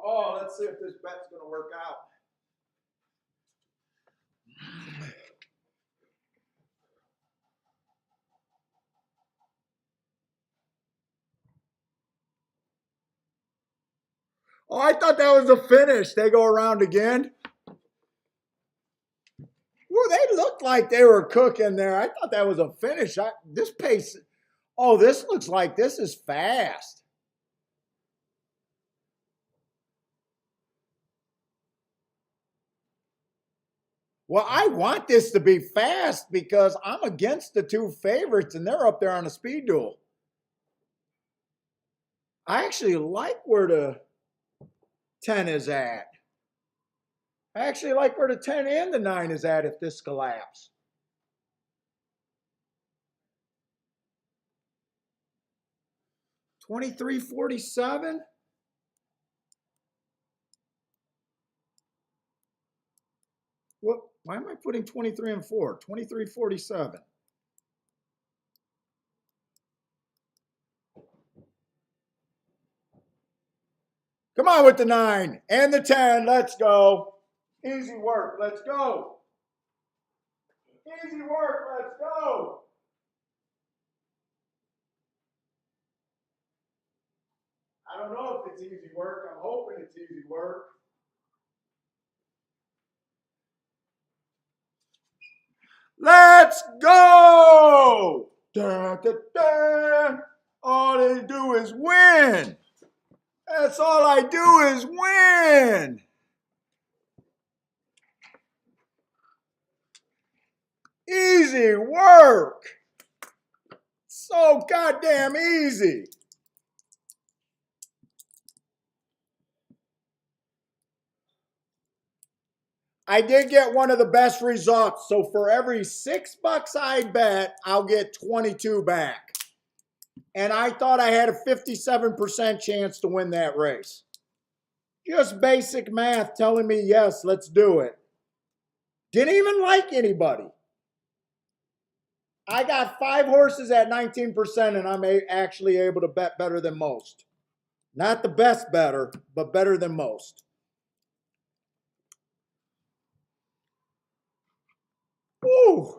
Oh, let's see if this bet's going to work out. Oh, I thought that was a finish. They go around again. Well, they looked like they were cooking there. I thought that was a finish. This pace. Oh, this looks like this is fast. Well, I want this to be fast because I'm against the two favorites and they're up there on a speed duel. I actually like where the 10 is at. I actually like where the 10 and the 9 is at if this collapses. $23.47. What? Why am I putting 23 and 4? $23.47. Come on with the 9 and the 10. Let's go. Easy work. Let's go. Easy work. Let's go. I don't know if it's easy work. I'm hoping it's easy work. Let's go. Da, da, da. All they do is win. That's all I do is win. Easy work. So goddamn easy. I did get one of the best results. So for every $6 I bet, I'll get 22 back. And I thought I had a 57% chance to win that race. Just basic math telling me, yes, let's do it. Didn't even like anybody. I got 5 horses at 19% and I'm actually able to bet better than most. Not the best better, but better than most. Ooh.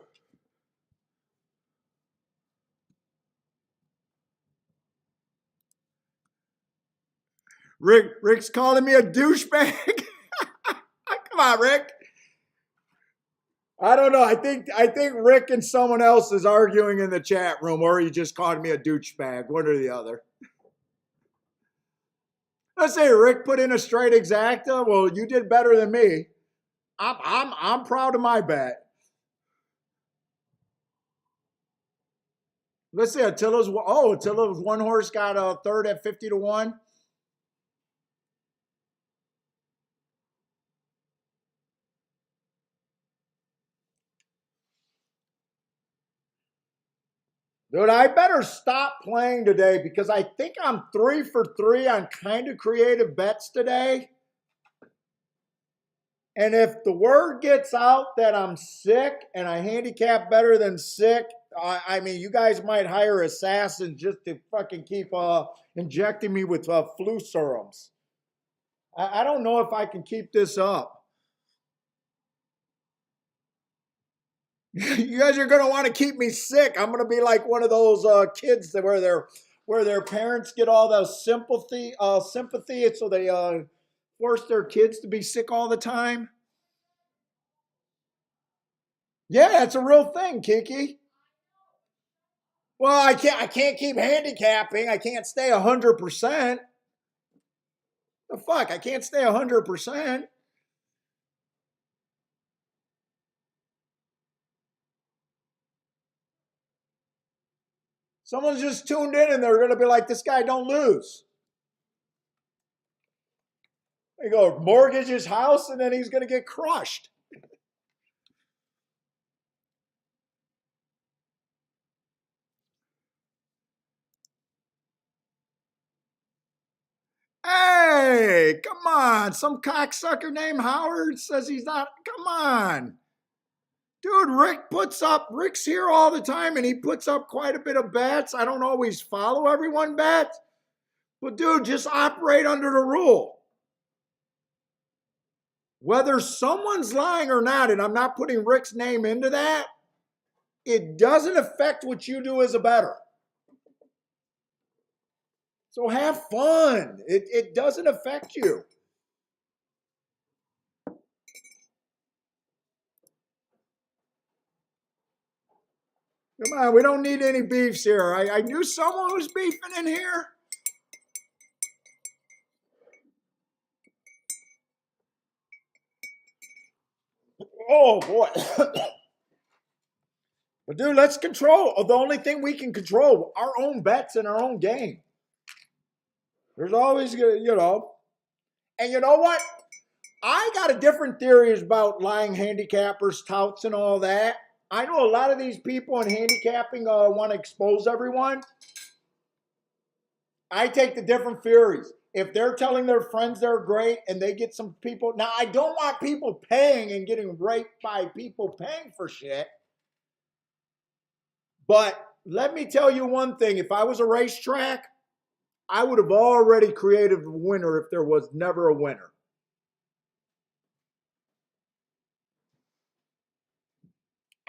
Rick's calling me a douchebag. Come on, Rick. I don't know. I think Rick and someone else is arguing in the chat room, or he just called me a douchebag. One or the other. Let's say Rick put in a straight exacta. Well, you did better than me. I'm proud of my bet. Let's say Attila's one horse got a third at 50-1. Dude, I better stop playing today because I think I'm 3 for 3 on kind of creative bets today. And if the word gets out that I'm sick and I handicap better than sick, I mean, you guys might hire assassins just to fucking keep injecting me with flu serums. I don't know if I can keep this up. You guys are going to want to keep me sick. I'm going to be like one of those kids that where their parents get all the sympathy, so they force their kids to be sick all the time. Yeah, it's a real thing, Kiki. Well, I can't keep handicapping. I can't stay 100%. The fuck, I can't stay 100%. Someone's just tuned in and they're going to be like, this guy don't lose. They go, mortgage his house and then he's going to get crushed. Hey, come on. Some cocksucker named Howard says he's not. Come on. Dude, Rick's here all the time and he puts up quite a bit of bets. I don't always follow everyone bets. But dude, just operate under the rule. Whether someone's lying or not, and I'm not putting Rick's name into that, it doesn't affect what you do as a bettor. So have fun. It doesn't affect you. Come on, we don't need any beefs here. I knew someone was beefing in here. Oh boy. But dude, let's control. The only thing we can control our own bets in our own game. There's always, and you know what? I got a different theories about lying handicappers, touts, and all that. I know a lot of these people in handicapping want to expose everyone. I take the different theories. If they're telling their friends they're great and they get some people. Now, I don't want people paying and getting raped by people paying for shit. But let me tell you one thing. If I was a racetrack, I would have already created a winner if there was never a winner.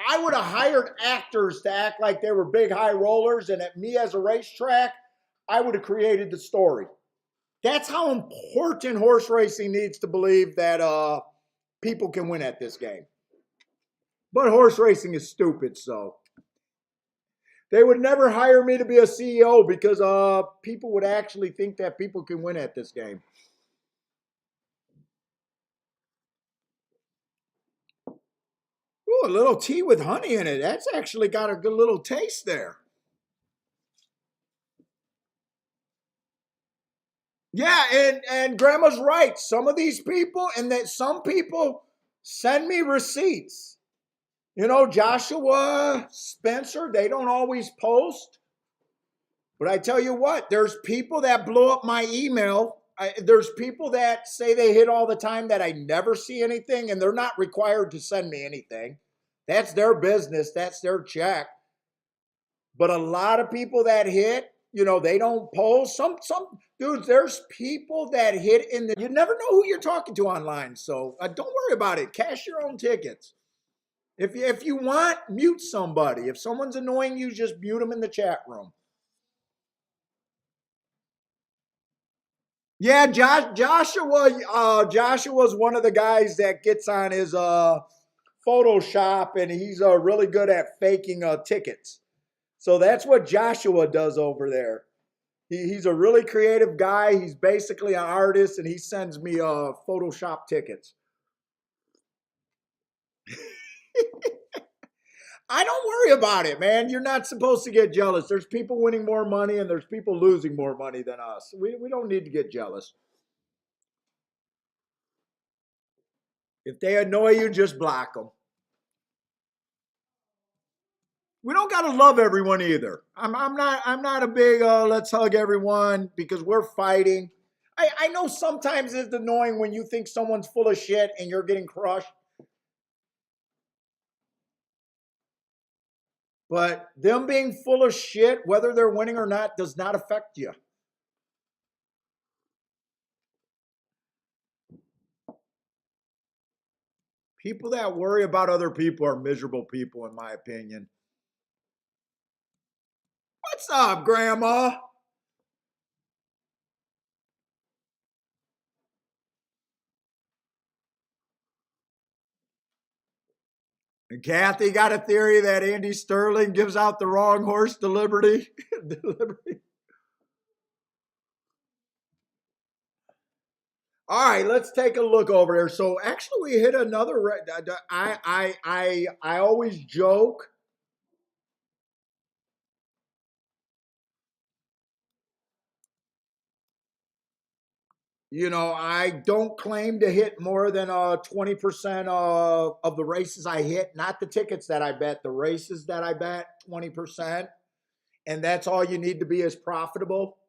I would have hired actors to act like they were big high rollers, and at me as a racetrack, I would have created the story. That's how important horse racing needs to believe that people can win at this game. But horse racing is stupid, so they would never hire me to be a CEO because people would actually think that people can win at this game. Ooh, a little tea with honey in it. That's actually got a good little taste there. Yeah, and grandma's right. Some of these people and that some people send me receipts. Joshua, Spencer, they don't always post. But I tell you what, there's people that blow up my email. There's people that say they hit all the time that I never see anything, and they're not required to send me anything. That's their business. That's their check. But a lot of people that hit, they don't post. Some dudes, there's people that hit in the. You never know who you're talking to online, so don't worry about it. Cash your own tickets. If you want, mute somebody. If someone's annoying you, just mute them in the chat room. Yeah, Joshua's one of the guys that gets on his Photoshop, and he's really good at faking tickets. So that's what Joshua does over there. He's a really creative guy. He's basically an artist, and he sends me Photoshop tickets. I don't worry about it, man. You're not supposed to get jealous. There's people winning more money, and there's people losing more money than us. We don't need to get jealous. If they annoy you, just block them. We don't gotta love everyone either. I'm not a big let's hug everyone because we're fighting. I know sometimes it's annoying when you think someone's full of shit and you're getting crushed. But them being full of shit, whether they're winning or not, does not affect you. People that worry about other people are miserable people, in my opinion. What's up, Grandma? And Kathy got a theory that Andy Sterling gives out the wrong horse to Liberty. All right, let's take a look over there. So actually, we hit another. I always joke. I don't claim to hit more than 20% of the races I hit, not the tickets that I bet, the races that I bet, 20%. And that's all you need to be as profitable.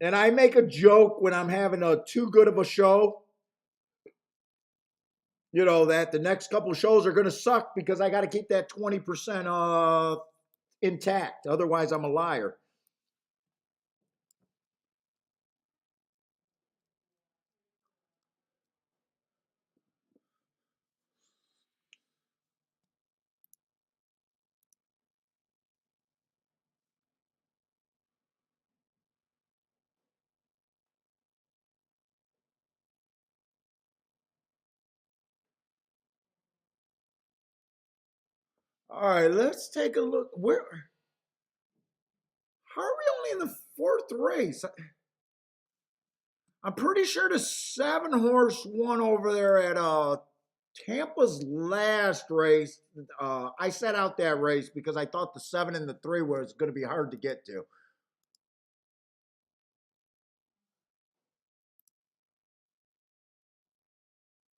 And I make a joke when I'm having a too good of a show, that the next couple shows are going to suck because I got to keep that 20% intact. Otherwise, I'm a liar. All right, let's take a look. How are we only in the fourth race? I'm pretty sure the 7 horse won over there at Tampa's last race. I set out that race because I thought the 7 and the 3 was going to be hard to get to.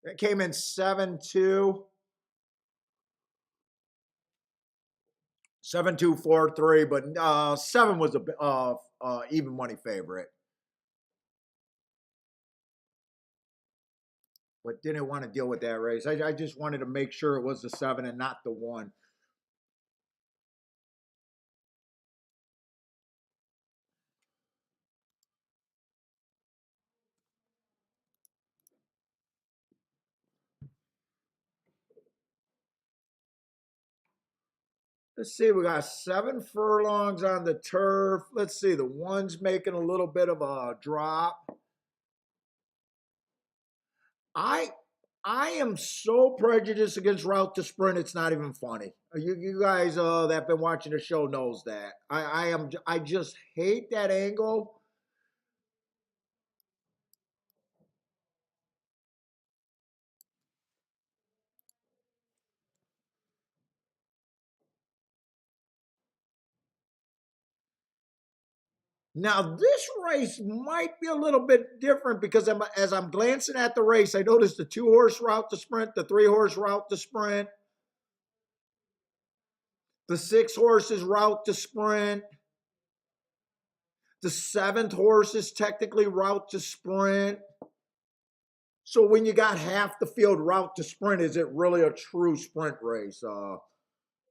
It came in 7-2. 7-2-4-3, but 7 was a even money favorite. But didn't want to deal with that race. I just wanted to make sure it was the 7 and not the 1. Let's see, we got 7 furlongs on the turf. Let's see, the 1's making a little bit of a drop. I I am so prejudiced against route to sprint. It's not even funny. You guys that have been watching the show knows that. I just hate that angle. Now this race might be a little bit different because as I'm glancing at the race, I noticed the 2 horse route to sprint, the 3 horse route to sprint, the 6 horses route to sprint. The 7th horse is technically route to sprint. So when you got half the field route to sprint, is it really a true sprint race? You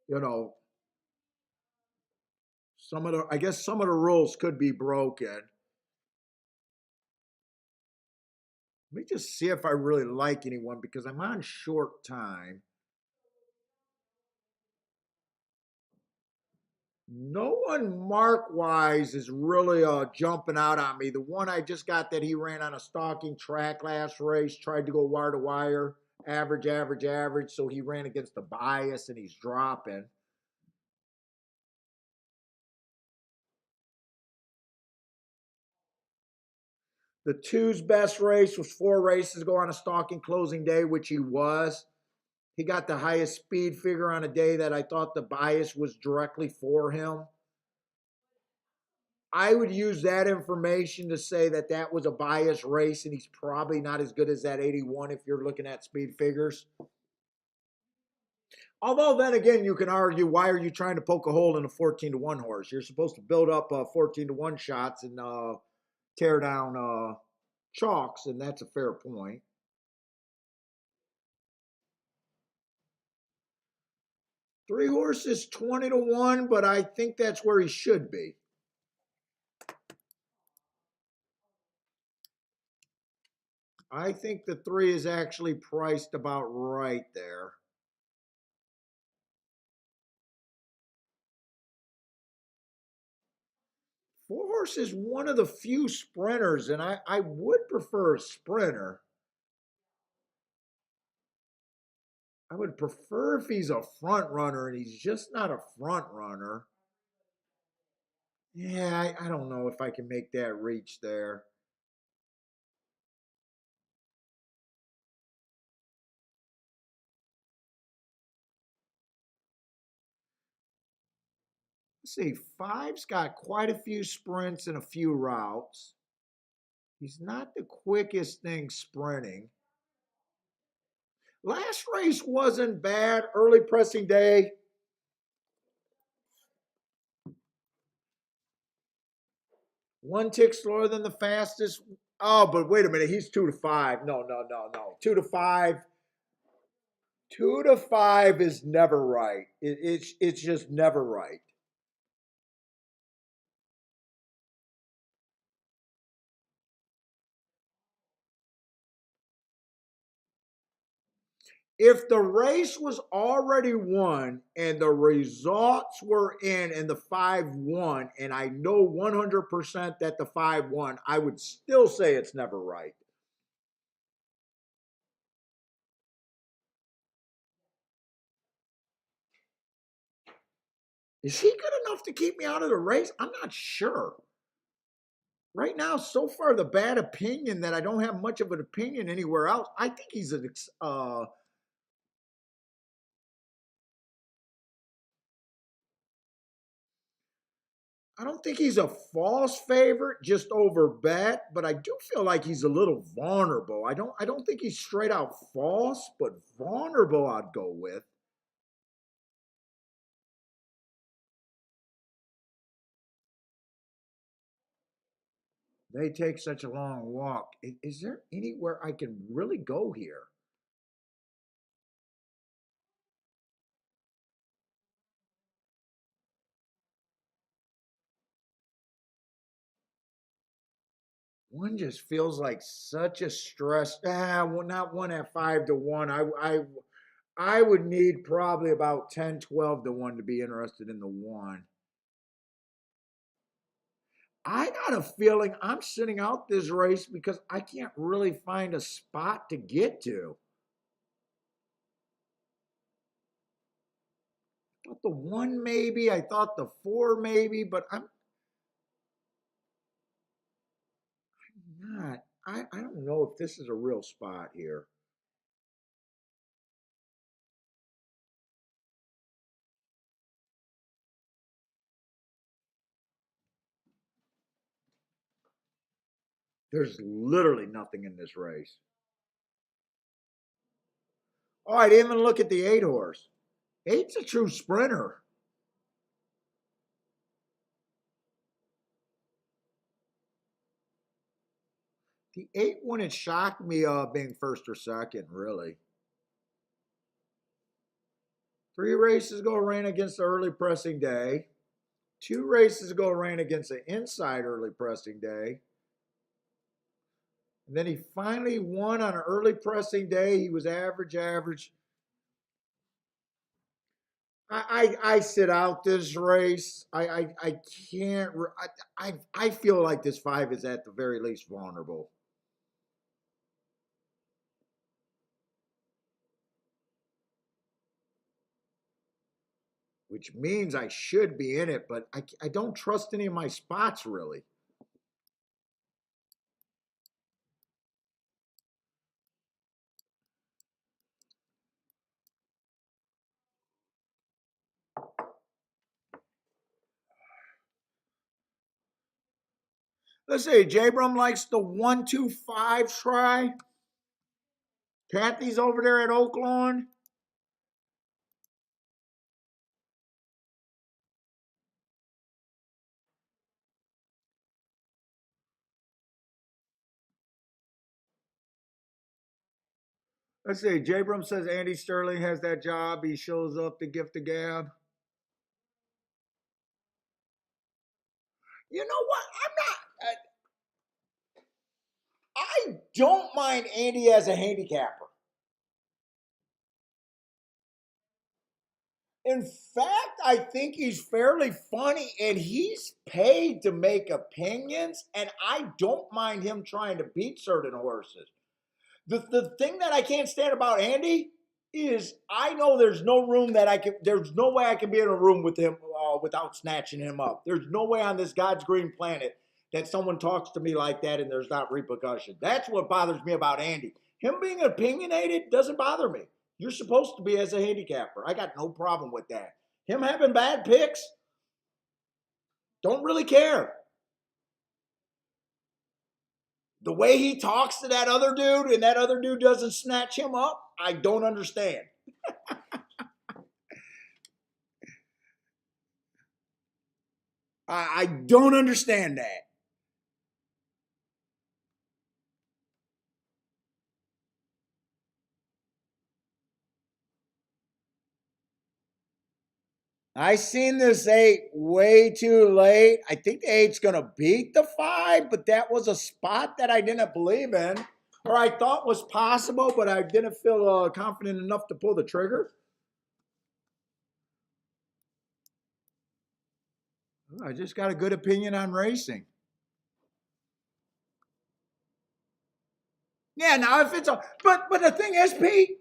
know, I guess some of the rules could be broken. Let me just see if I really like anyone because I'm on short time. No one mark wise is really jumping out on me. The one I just got that he ran on a stalking track last race, tried to go wire to wire, average, average, average. So he ran against the bias and he's dropping. The 2's best race was 4 races ago on a stalking closing day, which he was. He got the highest speed figure on a day that I thought the bias was directly for him. I would use that information to say that that was a bias race and he's probably not as good as that 81 if you're looking at speed figures. Although then again, you can argue, why are you trying to poke a hole in a 14-1 horse? You're supposed to build up 14-1 shots and tear down chalks, and that's a fair point. 3 horses 20-1, but I think that's where he should be. I think the 3 is actually priced about right there. Four-horse is one of the few sprinters, and I would prefer a sprinter. I would prefer if he's a front runner, and he's just not a front runner. Yeah, I don't know if I can make that reach there. Let's see, 5's got quite a few sprints and a few routes. He's not the quickest thing sprinting. Last race wasn't bad. Early pressing day. One tick slower than the fastest. Oh, but wait a minute. He's 2-5. No, no, no, no. 2-5. 2-5 is never right. It's just never right. If the race was already won and the results were in and the 5 won, and I know 100% that the 5 won, I would still say it's never right. Is he good enough to keep me out of the race? I'm not sure. right now, so far, the bad opinion that I don't have much of an opinion anywhere else. I think he's an I don't think he's a false favorite, just over bet, but I do feel like he's a little vulnerable. I don't think he's straight out false, but vulnerable I'd go with. They take such a long walk. Is there anywhere I can really go here? One just feels like such a stress. Well, not one at 5 to 1. I would need probably about 10, 12 to 1 to be interested in the one. I got a feeling I'm sitting out this race because I can't really find a spot to get to. I thought the one maybe, I thought the four maybe, but I'm not. I don't know if this is a real spot here. There's literally nothing in this race. Oh, I didn't even look at the 8 horse. Eight's a true sprinter. The eight wouldn't shock me being first or second, really. 3 races ago ran against the early pressing day. 2 races ago ran against the inside early pressing day. And then he finally won on an early pressing day. He was average, average. I sit out this race. I can't. I feel like this five is at the very least vulnerable, which means I should be in it, but I don't trust any of my spots really. Let's say Jabram likes the 1-2-5 try. Kathy's over there at Oaklawn. Let's see. Jabram says Andy Sterling has that job. He shows up to gift the gab. You know what? I don't mind Andy as a handicapper. In fact, I think he's fairly funny and he's paid to make opinions, and I don't mind him trying to beat certain horses. The thing that I can't stand about Andy is I know there's no room that I can, there's no way I can be in a room with him without snatching him up. There's no way on this God's green planet that someone talks to me like that and there's not repercussion. That's what bothers me about Andy. Him being opinionated doesn't bother me. You're supposed to be as a handicapper. I got no problem with that. Him having bad picks, don't really care. The way he talks to that other dude and that other dude doesn't snatch him up, I don't understand. I don't understand that. I seen this eight way too late. I think the eight's gonna beat the five, but that was a spot that I didn't believe in, or I thought was possible, but I didn't feel confident enough to pull the trigger. I just got a good opinion on racing. Yeah, now if it's a but the thing is, Pete,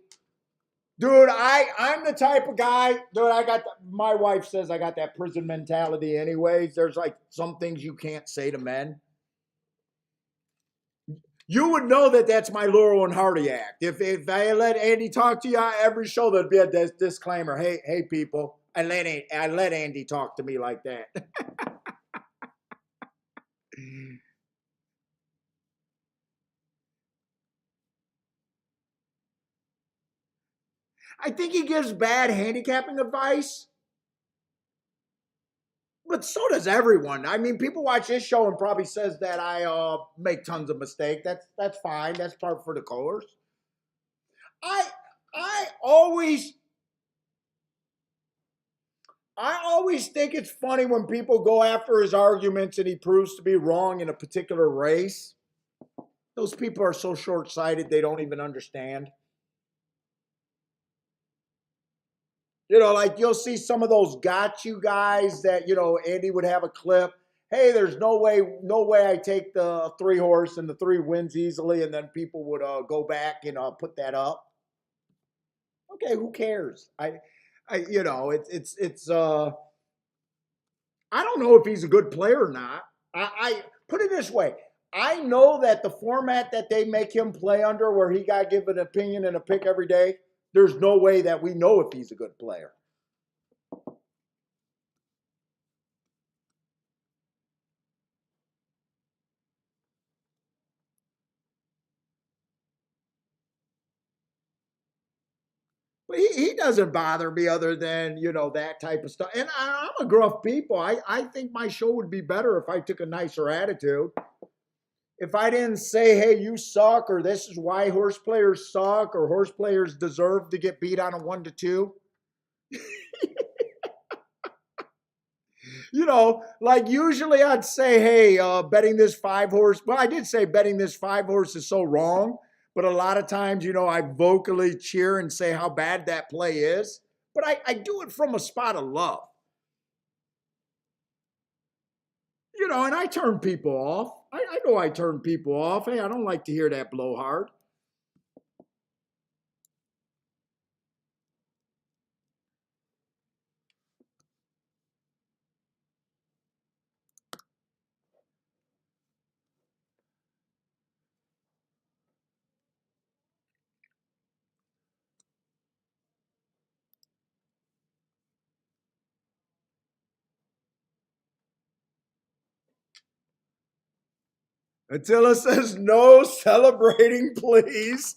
dude, I'm the type of guy, dude. My wife says I got that prison mentality. Anyways, there's like some things you can't say to men. You would know that that's my Laurel and Hardy act. If I let Andy talk to you every show, there'd be a disclaimer. Hey, people, I let Andy talk to me like that. I think he gives bad handicapping advice, but so does everyone. I mean, people watch this show and probably says that I make tons of mistakes. That's fine. That's part for the course. I I always I always think it's funny when people go after his arguments and he proves to be wrong in a particular race. Those people are so short-sighted they don't even understand. Like you'll see some of those got you guys that, Andy would have a clip. Hey, there's no way I take the 3-horse and the 3 wins easily, and then people would go back and put that up. Okay, who cares? It's I don't know if he's a good player or not. I put it this way. I know that the format that they make him play under, where he got to give an opinion and a pick every day, there's no way that we know if he's a good player. But he doesn't bother me other than, that type of stuff. And I'm a gruff people. I think my show would be better if I took a nicer attitude. If I didn't say, hey, you suck, or this is why horse players suck, or horse players deserve to get beat on a 1-2. Like usually I'd say, hey, betting this 5-horse. Well, I did say betting this 5-horse is so wrong. But a lot of times, I vocally cheer and say how bad that play is. But I do it from a spot of love. And I turn people off. I know I turn people off. Hey, I don't like to hear that blowhard. Attila says no celebrating, please.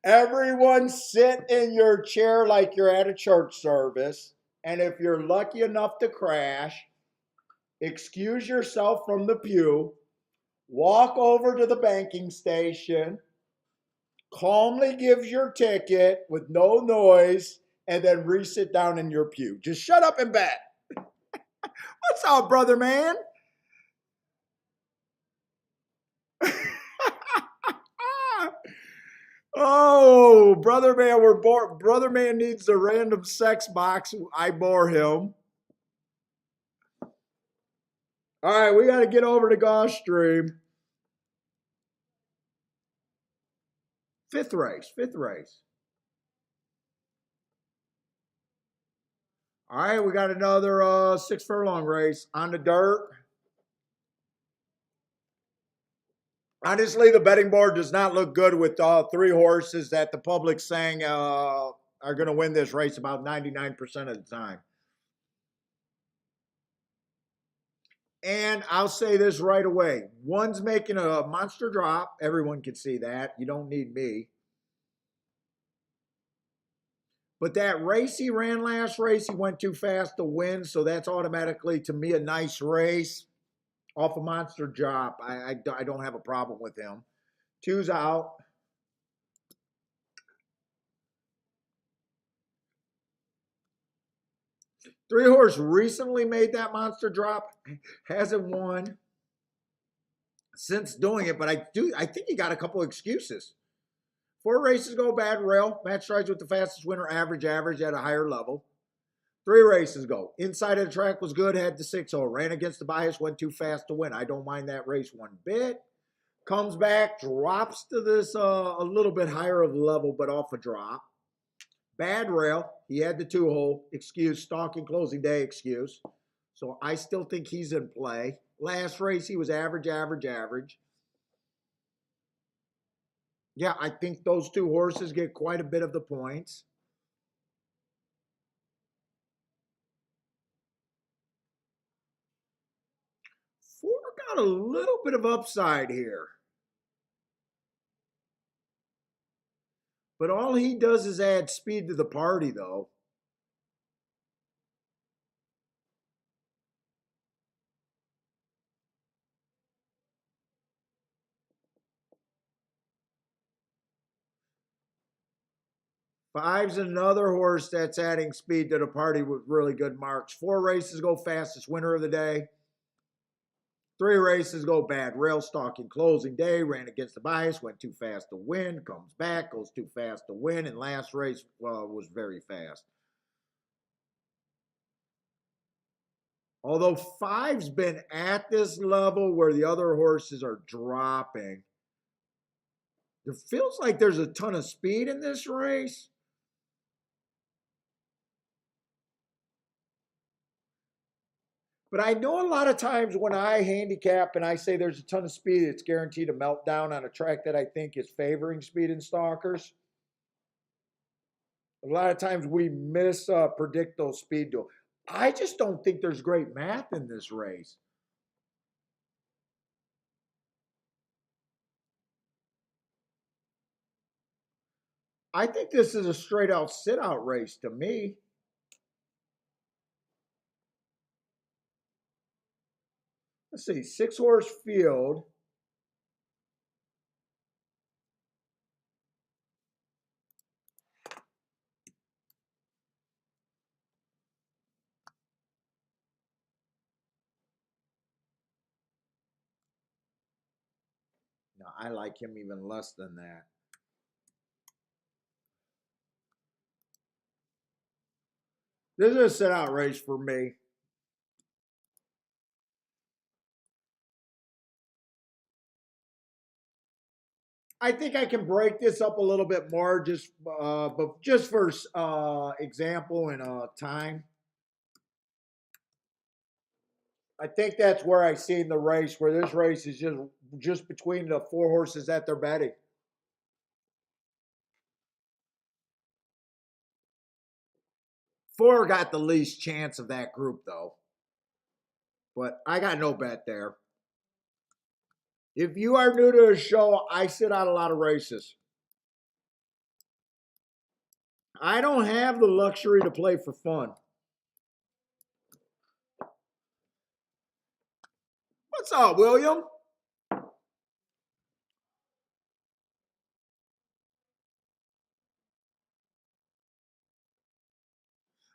Everyone sit in your chair like you're at a church service. And if you're lucky enough to crash, excuse yourself from the pew, walk over to the banking station, calmly give your ticket with no noise, and then re-sit down in your pew. Just shut up and bet. What's up, brother man? Oh, brother man, brother man needs a random sex box. I bore him. All right, we got to get over to Gulfstream. Fifth race. All right, we got another 6 furlong race on the dirt. Honestly, the betting board does not look good with 3 horses that the public's saying are going to win this race about 99% of the time. And I'll say this right away. One's making a monster drop. Everyone can see that. You don't need me. But that race he ran last race, he went too fast to win. So that's automatically, to me, a nice race off a monster drop. I don't have a problem with him. 2's out. Three Horse recently made that monster drop. Hasn't won since doing it, but I think he got a couple excuses. 4 races go, bad rail. Match strides with the fastest winner, average at a higher level. 3 races go. Inside of the track was good, had the 6-0. Ran against the bias, went too fast to win. I don't mind that race one bit. Comes back, drops to this a little bit higher of level, but off a drop. Bad rail. He had the 2-hole. Excuse. Stalking closing day excuse. So I still think he's in play. Last race, he was average, average, average. Yeah, I think those two horses get quite a bit of the points. Four got a little bit of upside here. But all he does is add speed to the party, though. Five's another horse that's adding speed to the party with really good marks. 4 races go fastest winner of the day. 3 races go bad. Rail stalking closing day, ran against the bias, went too fast to win, comes back, goes too fast to win, and last race, well, was very fast. Although 5's been at this level where the other horses are dropping, it feels like there's a ton of speed in this race. But I know a lot of times when I handicap and I say there's a ton of speed, it's guaranteed a meltdown on a track that I think is favoring speed and stalkers. A lot of times we predict those speed duels. I just don't think there's great math in this race. I think this is a straight out sit out race to me. Let's see, 6-horse field. No, I like him even less than that. This is a sit out race for me. I think I can break this up a little bit more, but just for example and time. I think that's where I seen the race, where this race is just between the 4 horses that they're betting. 4 got the least chance of that group, though. But I got no bet there. If you are new to the show, I sit out a lot of races. I don't have the luxury to play for fun. What's up, William?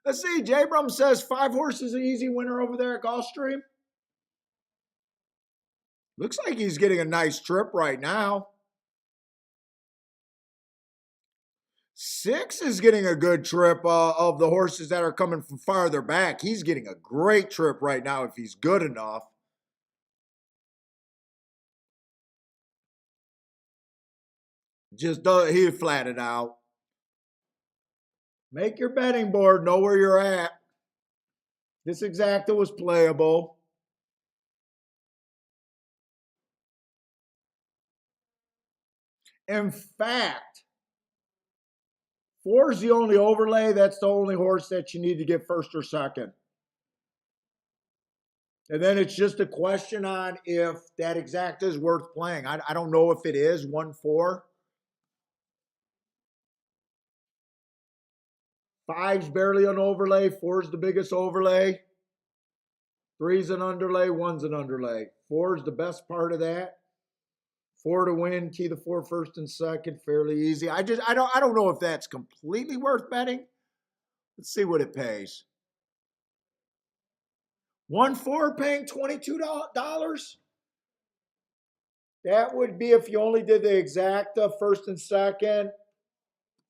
Let's see. J Brum says 5 horses an easy winner over there at Gulfstream. Looks like he's getting a nice trip right now. 6 is getting a good trip of the horses that are coming from farther back. He's getting a great trip right now if he's good enough. He flatted out. Make your betting board, know where you're at. This exacta was playable. In fact, 4 is the only overlay. That's the only horse that you need to get first or second. And then it's just a question on if that exacta is worth playing. I don't know if it is 1-4. 5's barely an overlay. 4's the biggest overlay. 3's an underlay. 1's an underlay. 4's the best part of that. 4 to win. Key the 4 first and second. Fairly easy. I don't know if that's completely worth betting. Let's see what it pays. 1-4 paying $22. That would be if you only did the exacta first and second.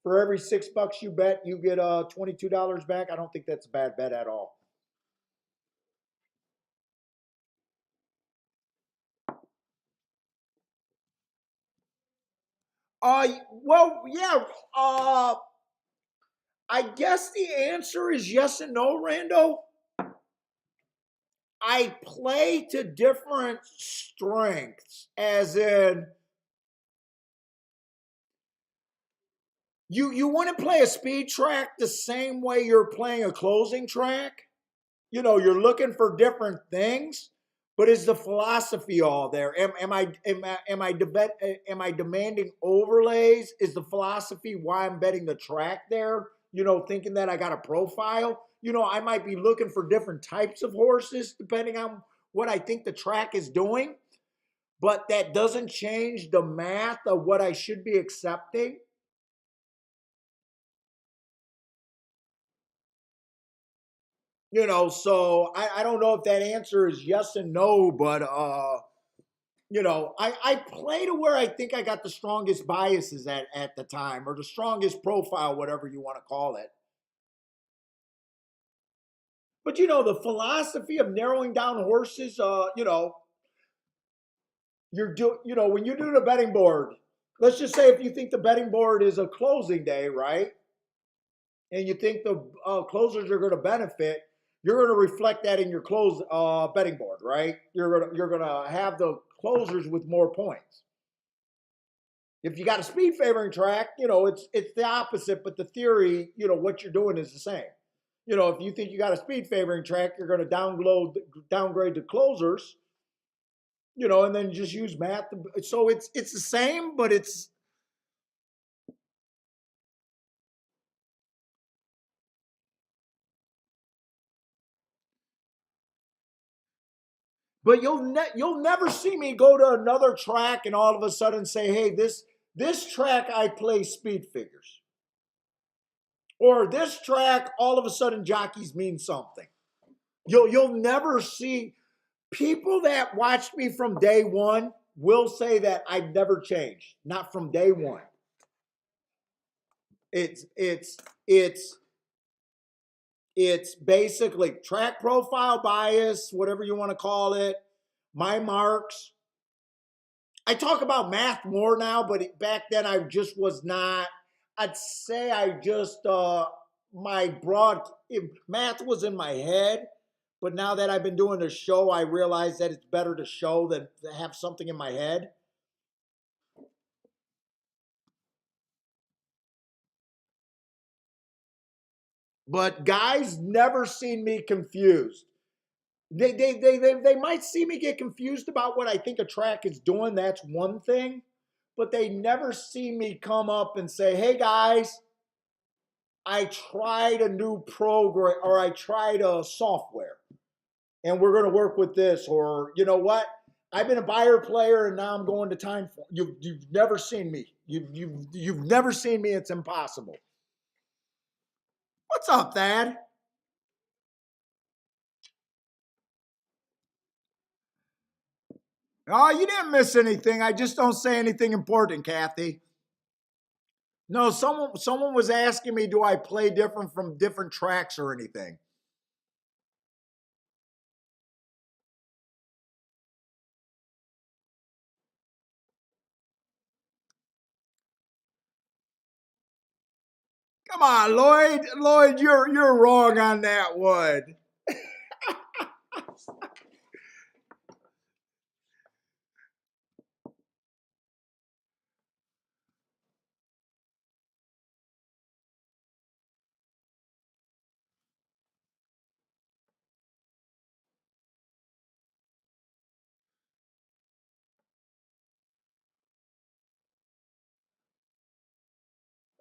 For every $6 you bet, you get $22 back. I don't think that's a bad bet at all. Well, yeah. I guess the answer is yes and no, Rando. I play to different strengths, as in you wouldn't play a speed track the same way you're playing a closing track. You're looking for different things, but is the philosophy all there? Am I demanding overlays? Is the philosophy why I'm betting the track there? Thinking that I got a profile. I might be looking for different types of horses depending on what I think the track is doing, but that doesn't change the math of what I should be accepting. So I don't know if that answer is yes and no, but I play to where I think I got the strongest biases at the time, or the strongest profile, whatever you want to call it. But the philosophy of narrowing down horses, when you do the betting board, let's just say if you think the betting board is a closing day, right? And you think the closers are going to benefit, you're going to reflect that in your betting board, right? You're gonna have the closers with more points. If you got a speed favoring track, it's the opposite, but the theory, what you're doing is the same. If you think you got a speed favoring track, you're going to downgrade the closers, and then just use math. So it's the same, but you'll never see me go to another track and all of a sudden say, hey, this track I play speed figures, or this track all of a sudden jockeys mean something. You'll never see. People that watched me from day one will say that I've never changed. Not from day one. It's it's it's it's basically track profile bias, whatever you want to call it, my marks. I talk about math more now, but back then I just was not. I'd say I just my broad math was in my head, but now that I've been doing the show, I realize that it's better to show than to have something in my head. But guys never seen me confused. They might see me get confused about what I think a track is doing. That's one thing. But they never see me come up and say, hey guys, I tried a new program, or I tried a software and we're going to work with this. Or, you know what? I've been a buyer player and now I'm going to time. You've never seen me. You've never seen me. It's impossible. What's up, Thad? Oh, you didn't miss anything. I just don't say anything important, Kathy. No, someone was asking me, do I play different from different tracks or anything? Come on, Lloyd. Lloyd, you're wrong on that one.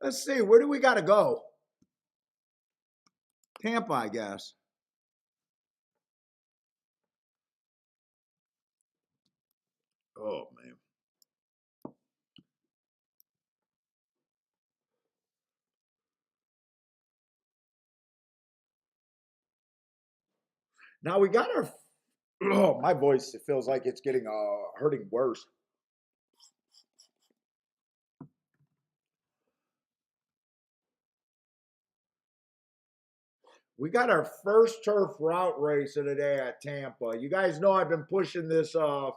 Let's see, where do we got to go? Tampa, I guess. Oh man. Now we got our. Oh, my voice, it feels like it's getting hurting worse. We got our first turf route race of the day at Tampa. You guys know I've been pushing this. I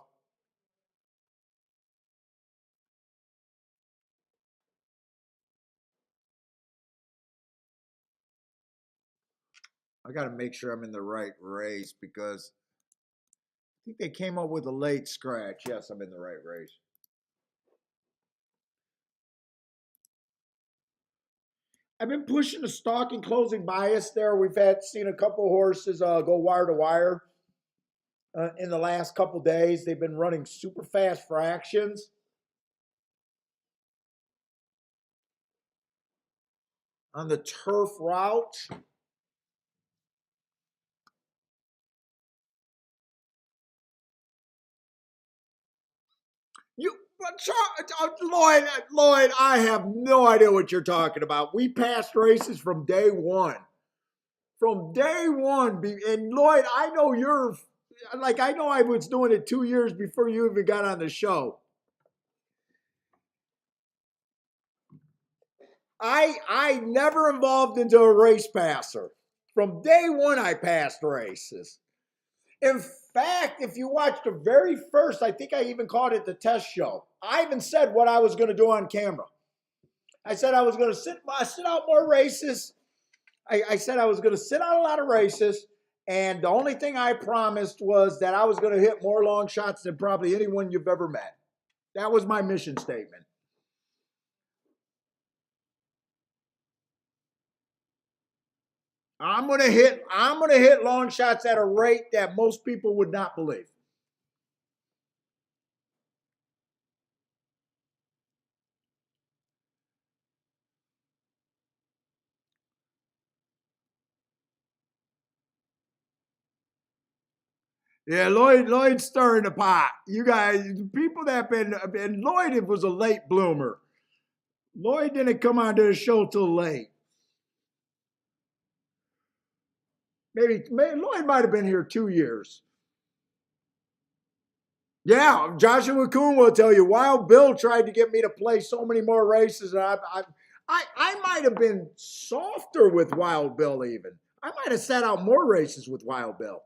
got to make sure I'm in the right race because think they came up with a late scratch. Yes, I'm in the right race. I've been pushing the stalk and closing bias there. We've seen a couple horses go wire to wire in the last couple days. They've been running super fast fractions on the turf route. You, Lloyd, I have no idea what you're talking about. We passed races from day one. From day one. And Lloyd, I know you're like, I know I was doing it 2 years before you even got on the show. I never evolved into a race passer. From day one, I passed races. In fact, if you watched the very first, I think I even called it the test show. I even said what I was going to do on camera. I said I was going to sit out more races. I said I was going to sit out a lot of races. And the only thing I promised was that I was going to hit more long shots than probably anyone you've ever met. That was my mission statement. I'm gonna hit long shots at a rate that most people would not believe. Yeah, Lloyd's stirring the pot. You guys, people that have been Lloyd was a late bloomer. Lloyd didn't come onto the show till late. Maybe Lloyd might have been here 2 years. Yeah, Joshua Kuhn will tell you. Wild Bill tried to get me to play so many more races, and I might have been softer with Wild Bill even. I might have sat out more races with Wild Bill.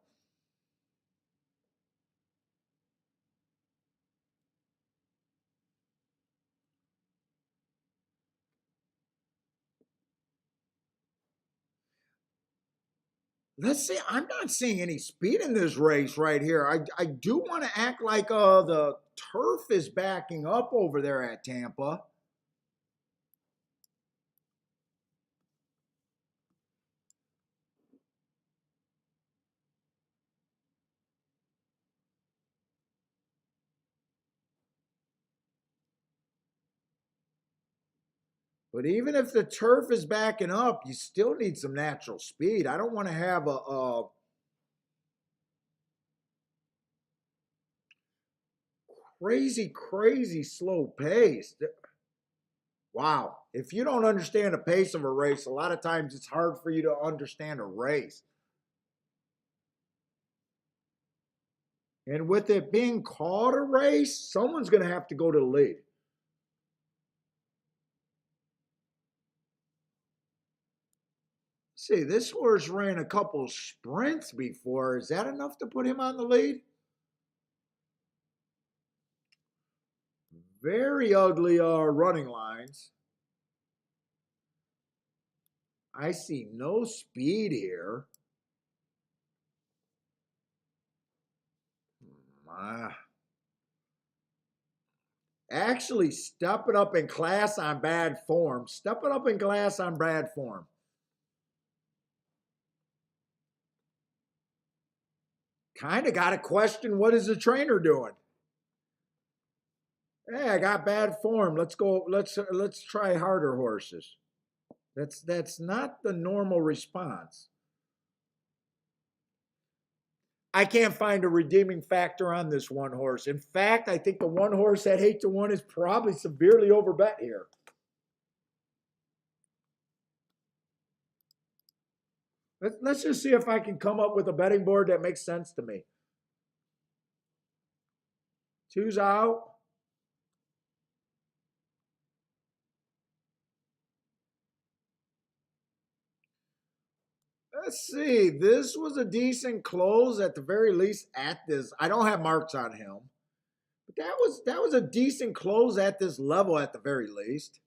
Let's see. I'm not seeing any speed in this race right here. I do want to act like the turf is backing up over there at Tampa. But even if the turf is backing up, you still need some natural speed. I don't want to have a crazy slow pace. Wow. If you don't understand the pace of a race, a lot of times it's hard for you to understand a race. And with it being called a race, someone's going to have to go to the lead. See, this horse ran a couple sprints before. Is that enough to put him on the lead? Very ugly running lines. I see no speed here. Actually, stepping up in class on bad form. Stepping up in class on bad form. Kind of got to question, what is the trainer doing? Hey, I got bad form. Let's go. Let's try harder horses. That's not the normal response. I can't find a redeeming factor on this one horse. In fact, I think the one horse at 8-1 is probably severely overbet here. Let's just see if I can come up with a betting board that makes sense to me. Two's out. Let's see. This was a decent close at the very least at this. I don't have marks on him. But that was a decent close at this level at the very least.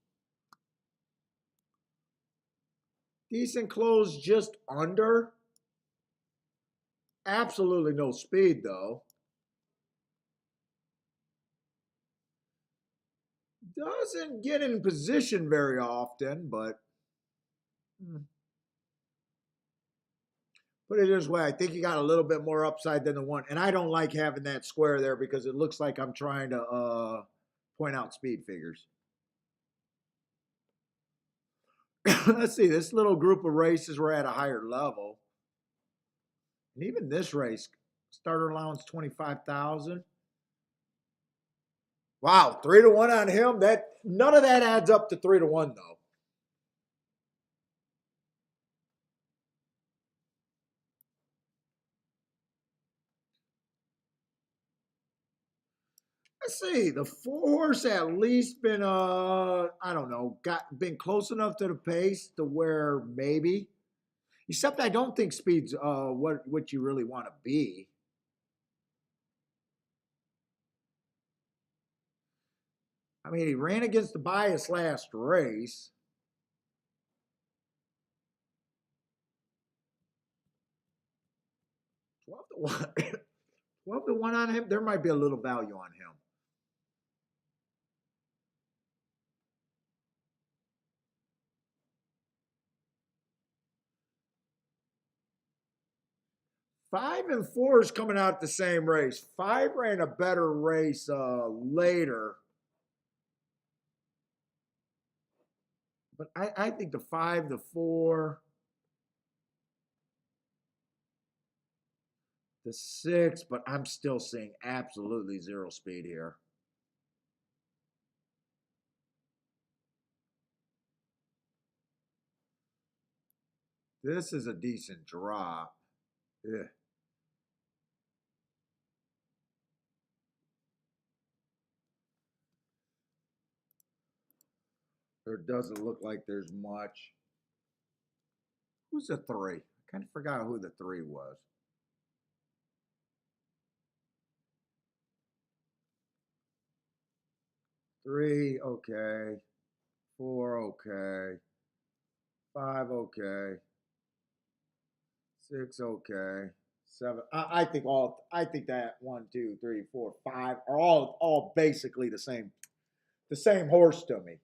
Decent close just under. Absolutely no speed though. Doesn't get in position very often, but put it this way, I think he got a little bit more upside than the one. And I don't like having that square there because it looks like I'm trying to point out speed figures. Let's see, this little group of races were at a higher level. And even this race, starter allowance 25,000. Wow, 3-1 on him. That none of that adds up to 3-1 though. Let's see. The 4-horse at least been I don't know, been close enough to the pace to where maybe. Except I don't think speed's what you really want to be. I mean, he ran against the bias last race. Twelve to 1. 12-1 on him. There might be a little value on him. Five and 4 is coming out the same race. 5 ran a better race later. But I think the 5, the 4, the 6, but I'm still seeing absolutely zero speed here. This is a decent drop. Yeah. There doesn't look like there's much. Who's the 3? I kind of forgot who the 3 was. 3, okay. 4, okay. 5, okay. 6, okay. 7. I think that 1, 2, 3, 4, 5 are all basically the same horse to me.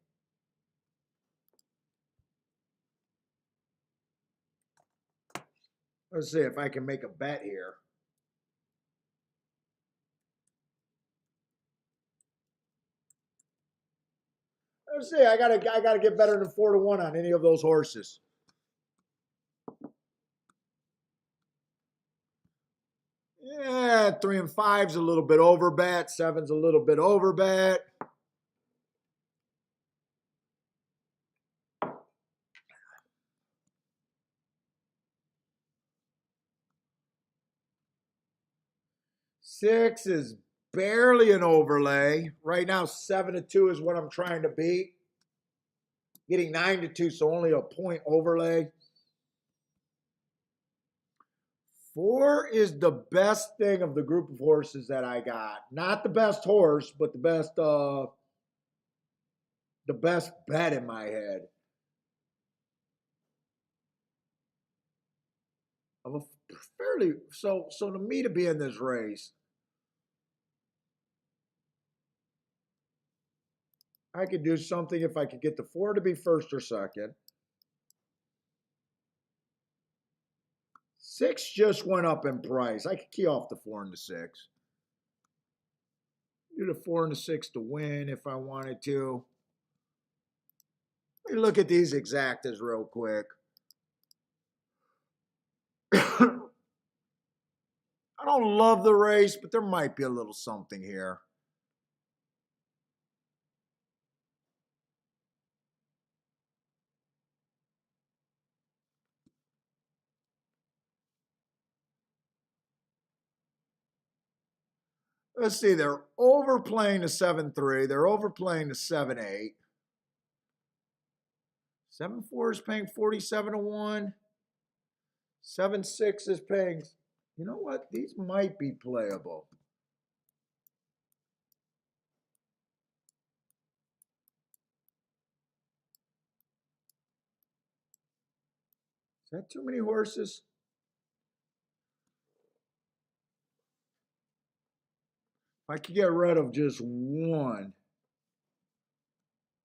Let's see if I can make a bet here. Let's see. I gotta get better than 4-1 on any of those horses. Yeah, 3 and 5's a little bit over bet. 7's a little bit over bet. Six is barely an overlay. Right now, 7-2 is what I'm trying to beat. Getting 9-2, so only a point overlay. 4 is the best thing of the group of horses that I got. Not the best horse, but the best bet in my head. Of a fairly so to me to be in this race, I could do something if I could get the 4 to be first or second. 6 just went up in price. I could key off the 4 and the 6. Do the 4 and the 6 to win if I wanted to. Let me look at these exactas real quick. I don't love the race, but there might be a little something here. Let's see, they're overplaying the 7-3. They're overplaying the 7-8. 7-4 is paying 47-1. 7-6 is paying, you know what? These might be playable. Is that too many horses? If I could get rid of just one.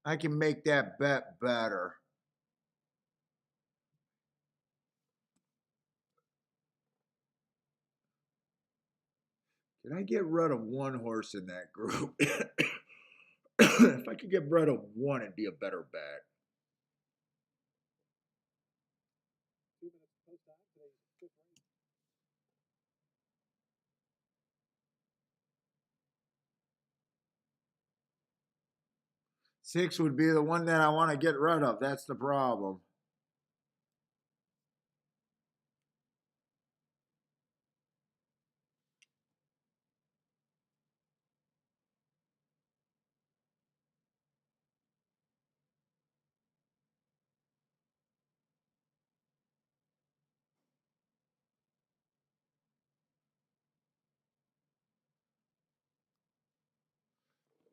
I can make that bet better. Can I get rid of one horse in that group? If I could get rid of one, it'd be a better bet. Six would be the one that I want to get rid of. That's the problem.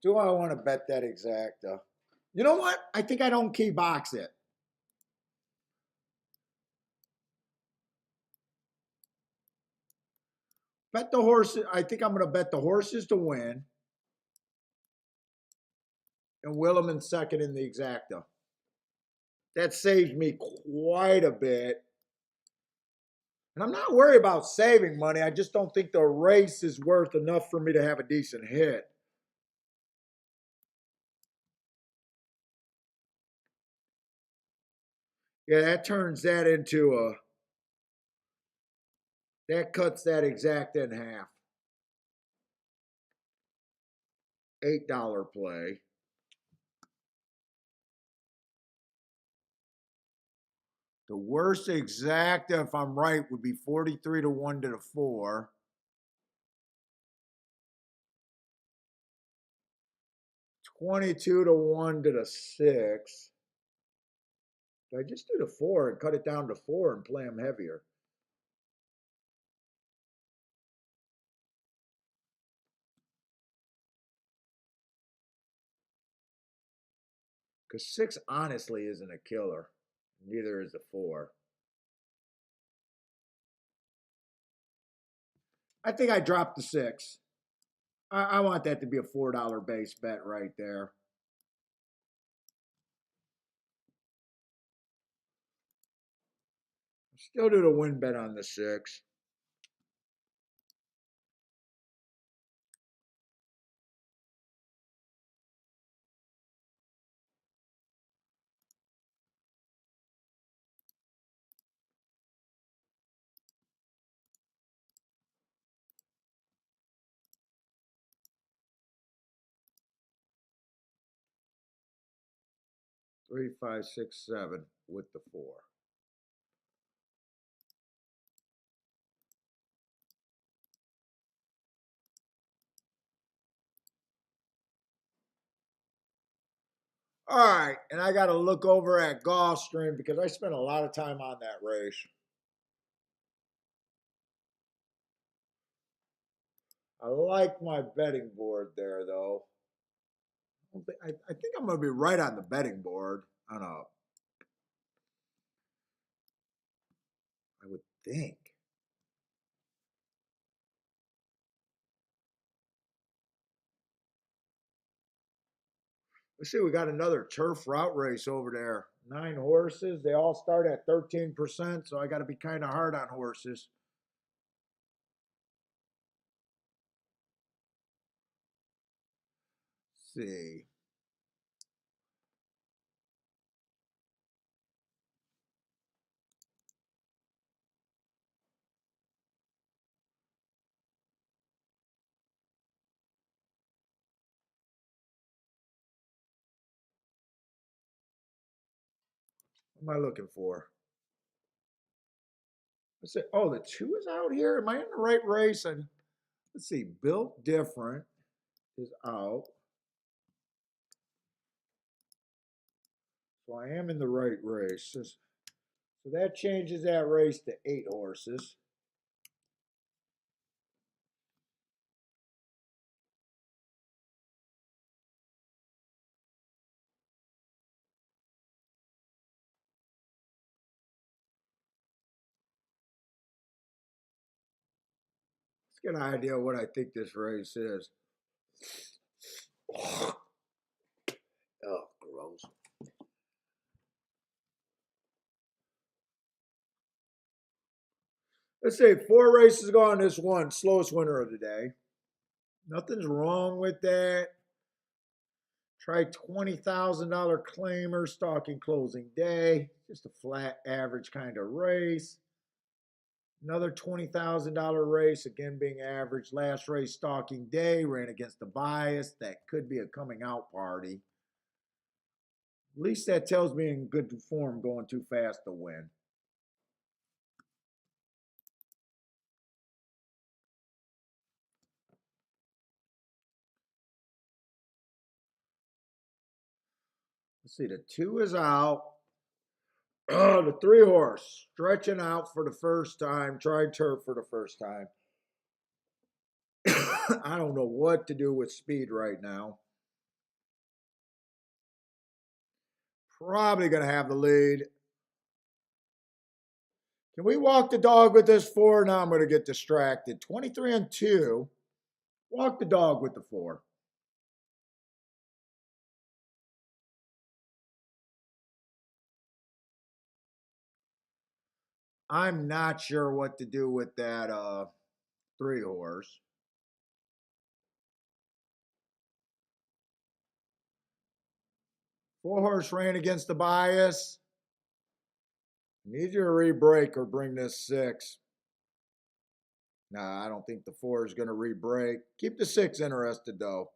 Do I want to bet that exacta? You know what? I think I don't key box it. Bet the horses. I think I'm going to bet the horses to win and Willem in second in the exacta. That saves me quite a bit. And I'm not worried about saving money. I just don't think the race is worth enough for me to have a decent hit. Yeah, that turns that into a. That cuts that exact in half. $8 play. The worst exacta, if I'm right, would be 43 to 1 to the 4. 22 to 1 to the 6. I just do the 4 and cut it down to 4 and play them heavier. Because 6 honestly isn't a killer. Neither is the 4. I think I dropped the 6. I want that to be a $4 base bet right there. Still do the win bet on the 6. Three, five, six, 7 with the 4. All right, and I got to look over at Gulfstream because I spent a lot of time on that race. I like my betting board there, though. I think I'm going to be right on the betting board. I don't know. I would think. Let's see, we got another turf route race over there. 9 horses. They all start at 13%, so I got to be kind of hard on horses. Let's see. What am I looking for? Let's see. Oh, the 2 is out here. Am I in the right race? Let's see. Built Different is out. So I am in the right race. So that changes that race to 8 horses. Let's get an idea of what I think this race is. Oh, those. Let's see, 4 races gone. This one, slowest winner of the day. Nothing's wrong with that. Try $20,000 claimer, stalking closing day. Just a flat average kind of race. Another $20,000 race, again being average. Last race, stalking day, ran against the bias. That could be a coming out party. At least that tells me in good form, going too fast to win. Let's see, the 2 is out. The 3 horse, stretching out for the first time. Tried turf for the first time. I don't know what to do with speed right now. Probably going to have the lead. Can we walk the dog with this 4? Now I'm going to get distracted. 23-2. Walk the dog with the 4. I'm not sure what to do with that 3 horse. Four horse ran against the bias. Need you to re-break or bring this 6. Nah, I don't think the 4 is going to re-break. Keep the 6 interested, though.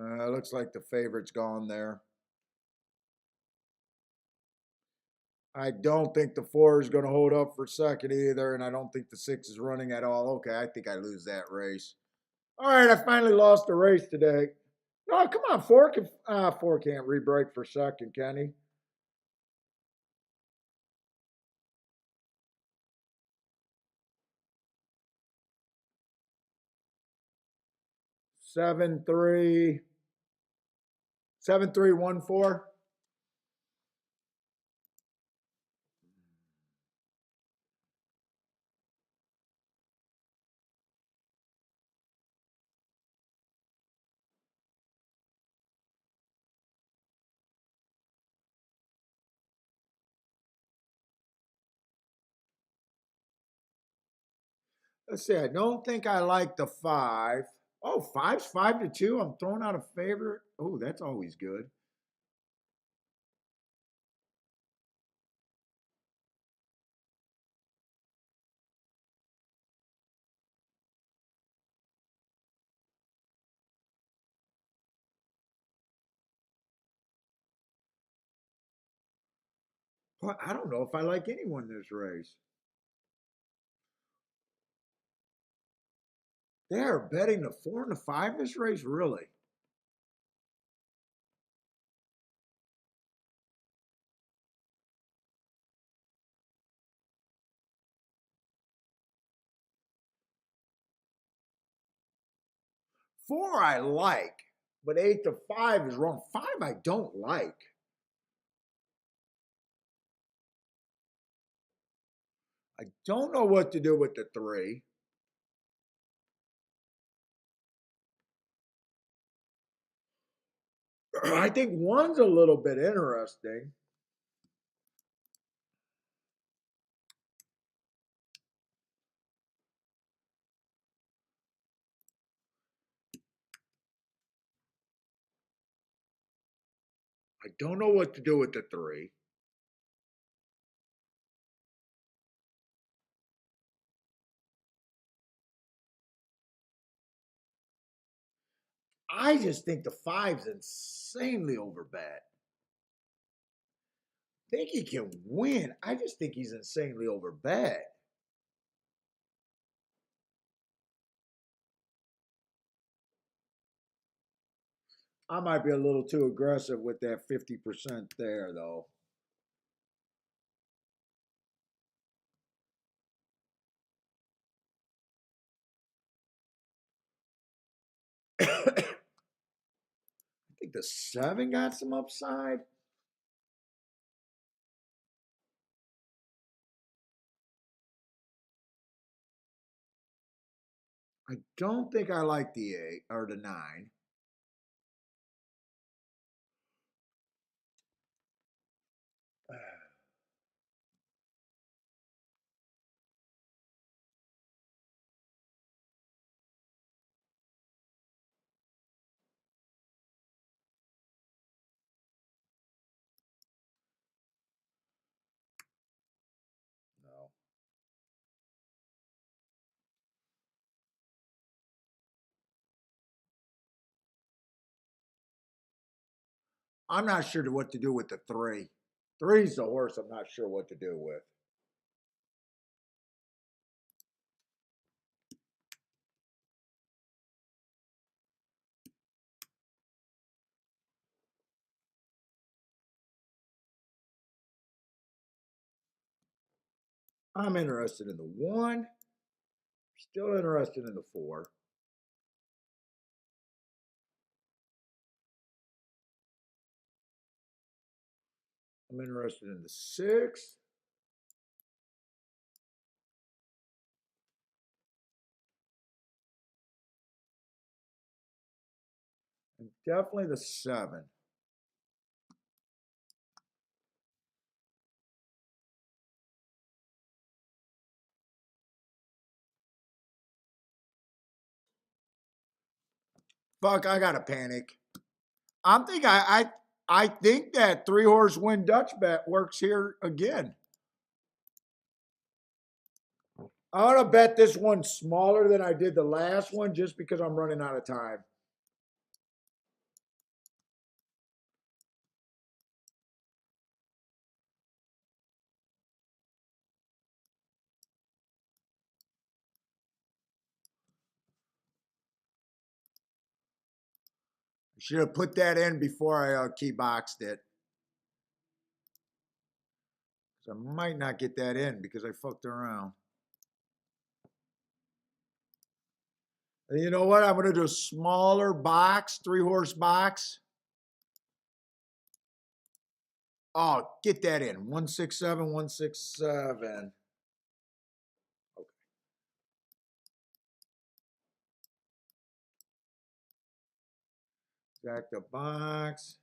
Looks like the favorite's gone there. I don't think the 4 is going to hold up for second either, and I don't think the 6 is running at all. Okay, I think I lose that race. All right, I finally lost the race today. No, come on, 4 can 4 can't re-break for second, can he? Seven three 7-3-1-4. Let's see. I don't think I like the 5. Oh, 5's 5-2. I'm throwing out a favorite. Oh, that's always good. But I don't know if I like anyone in this race. They're betting the 4 and the 5 this race, really. Four I like, but 8-5 is wrong. 5 I don't like. I don't know what to do with the 3. I think 1's a little bit interesting. I don't know what to do with the 3. I just think the 5's insanely overbet. I think he can win. I just think he's insanely overbet. I might be a little too aggressive with that 50% there, though. I think the 7 got some upside. I don't think I like the 8 or the 9. No. I'm not sure what to do with the 3. Three's the horse I'm not sure what to do with. I'm interested in the 1. Still interested in the 4. I'm interested in the 6. And definitely the 7. Fuck, I gotta panic. I think that 3-horse win Dutch bet works here again. I want to bet this one smaller than I did the last one just because I'm running out of time. I should have put that in before I key boxed it. So I might not get that in because I fucked around. And you know what? I'm going to do a smaller box, 3-horse box. Oh, get that in. 167, 167. Okay. Back the box.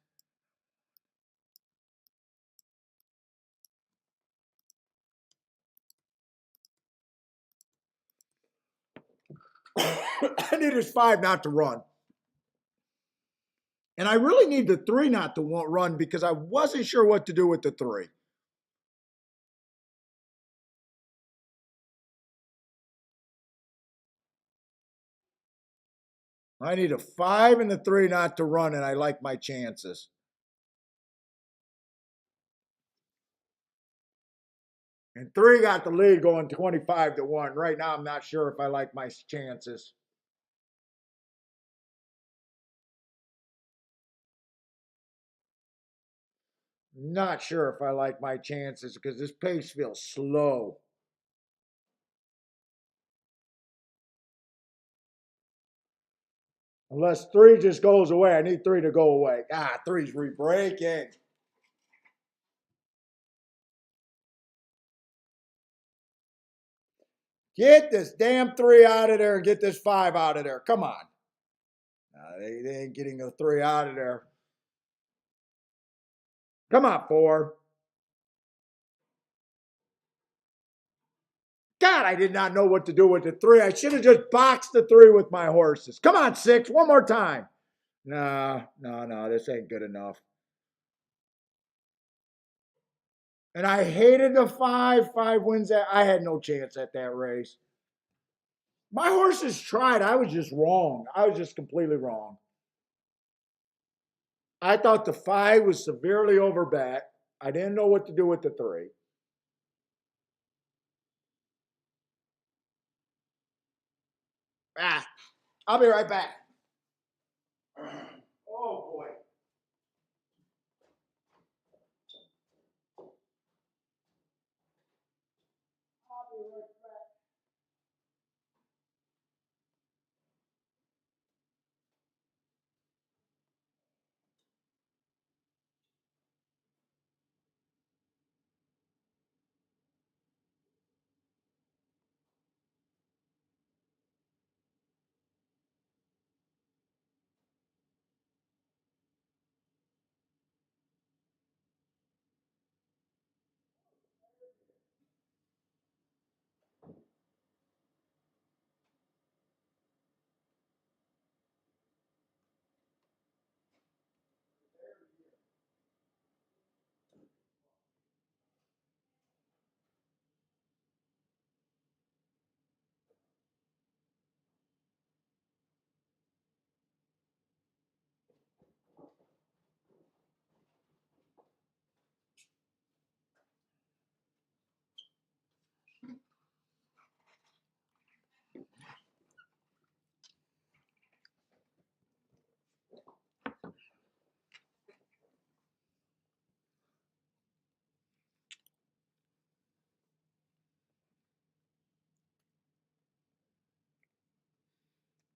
I need his 5 not to run. And I really need the 3 not to run because I wasn't sure what to do with the 3. I need a 5 and the 3 not to run, and I like my chances. And 3 got the lead going 25-1. Right now, I'm not sure if I like my chances. Not sure if I like my chances because this pace feels slow. Unless 3 just goes away. I need 3 to go away. 3's re-breaking. Get this damn 3 out of there and get this 5 out of there. Come on. They ain't getting a 3 out of there. Come on, 4. God, I did not know what to do with the 3. I should have just boxed the 3 with my horses. Come on, 6. One more time. No, this ain't good enough. And I hated the 5. 5 wins that. I had no chance at that race. My horses tried. I was just wrong. I was just completely wrong. I thought the 5 was severely overbet. I didn't know what to do with the 3. I'll be right back. Oh, boy. I'll be right back.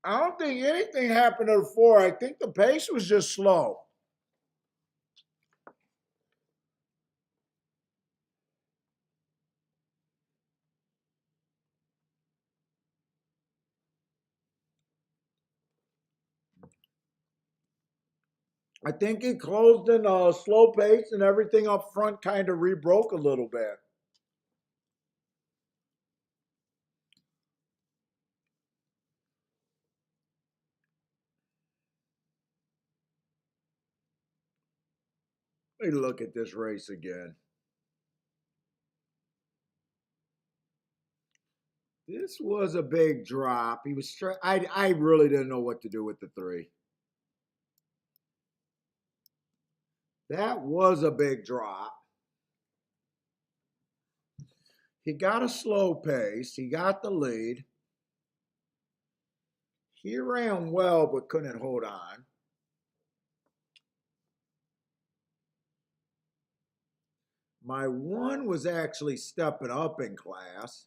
I don't think anything happened to the 4. I think the pace was just slow. I think he closed in a slow pace and everything up front kind of rebroke a little bit. Let me look at this race again. This was a big drop. He was. I really didn't know what to do with the 3. That was a big drop. He got a slow pace. He got the lead. He ran well, but couldn't hold on. My 1 was actually stepping up in class.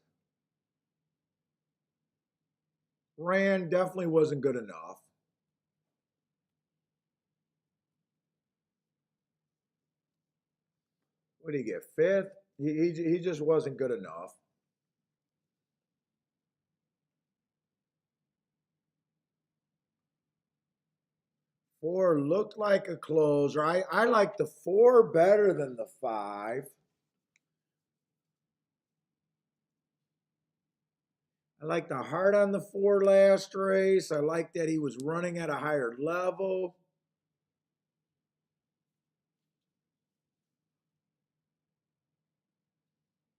Ran definitely wasn't good enough. What did he get? 5th? He just wasn't good enough. 4 looked like a closer. I like the 4 better than the 5. I like the heart on the 4 last race. I like that he was running at a higher level.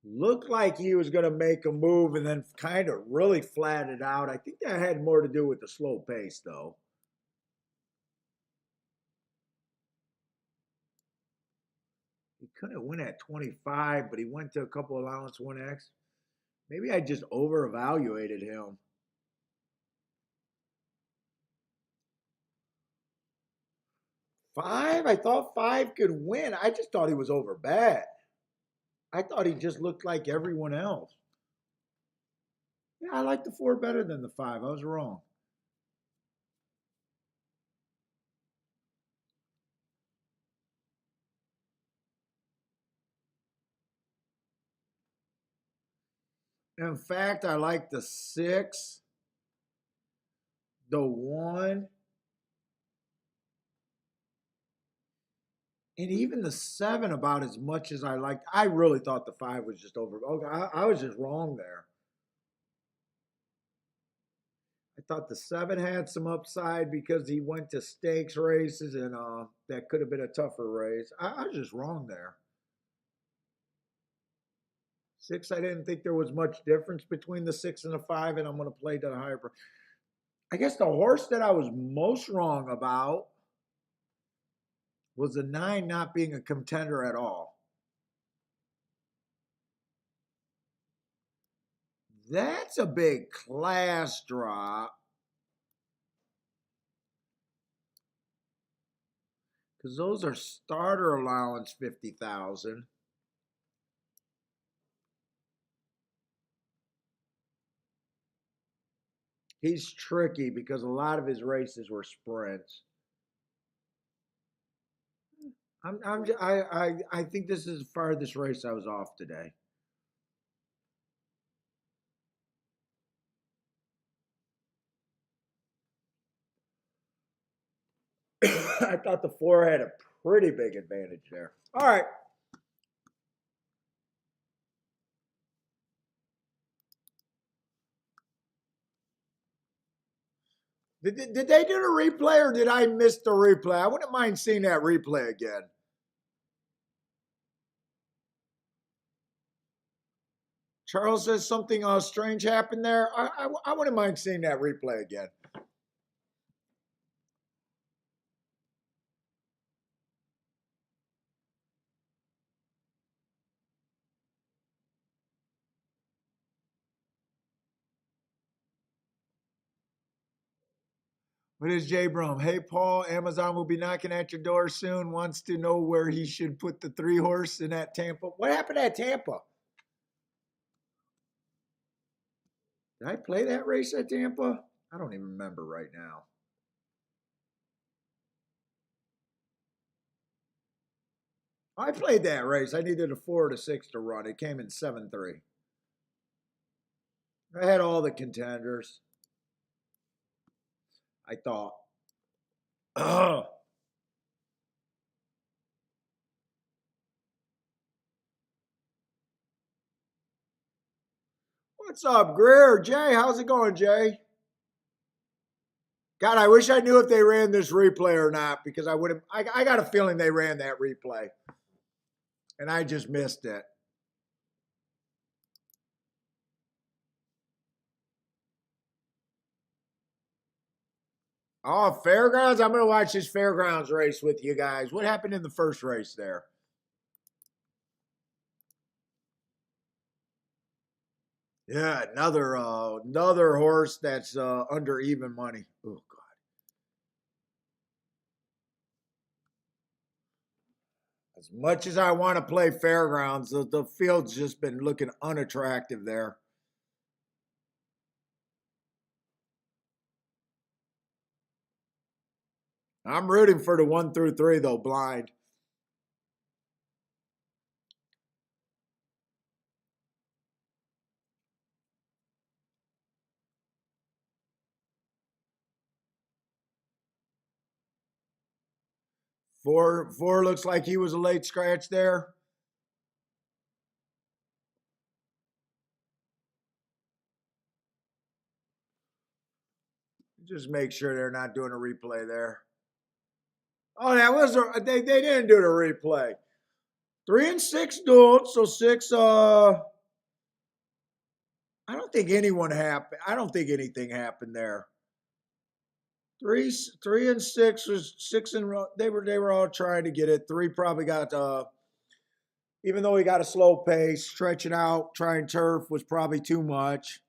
Looked like he was going to make a move and then kind of really flattened out. I think that had more to do with the slow pace, though. He couldn't win at 25, but he went to a couple allowance 1X. Maybe I just over-evaluated him. 5? I thought 5 could win. I just thought he was over bad. I thought he just looked like everyone else. Yeah, I like the 4 better than the 5. I was wrong. In fact, I like the 6, the 1, and even the 7 about as much as I liked. I really thought the 5 was just over. Okay, I was just wrong there. I thought the 7 had some upside because he went to stakes races and that could have been a tougher race. I was just wrong there. 6, I didn't think there was much difference between the 6 and the 5, and I'm going to play to the higher. I guess the horse that I was most wrong about was the 9 not being a contender at all. That's a big class drop. Because those are starter allowance 50,000. He's tricky because a lot of his races were sprints. I think this is the farthest race I was off today. I thought the 4 had a pretty big advantage there. All right. Did they do the replay or did I miss the replay? I wouldn't mind seeing that replay again. Charles says something strange happened there. I wouldn't mind seeing that replay again. What is Jay Brum? Hey, Paul, Amazon will be knocking at your door soon. Wants to know where he should put the 3 horse in at Tampa. What happened at Tampa? Did I play that race at Tampa? I don't even remember right now. I played that race. I needed a 4 to 6 to run. It came in 7-3. I had all the contenders. I thought. What's up, Greer? Jay, how's it going, Jay? God, I wish I knew if they ran this replay or not because I would have. I got a feeling they ran that replay, and I just missed it. Oh, Fairgrounds! I'm going to watch this Fairgrounds race with you guys. What happened in the first race there? Yeah, another horse that's under even money. Oh God! As much as I want to play Fairgrounds, the field's just been looking unattractive there. I'm rooting for the 1 through 3 though, blind. Four looks like he was a late scratch there. Just make sure they're not doing a replay there. Oh, that was they didn't do the replay. 3 and 6 dueled, so 6 I don't think anyone happened. I don't think anything happened there. Three and 6 was 6 and they were all trying to get it. 3 probably got even though he got a slow pace, stretching out, trying turf was probably too much.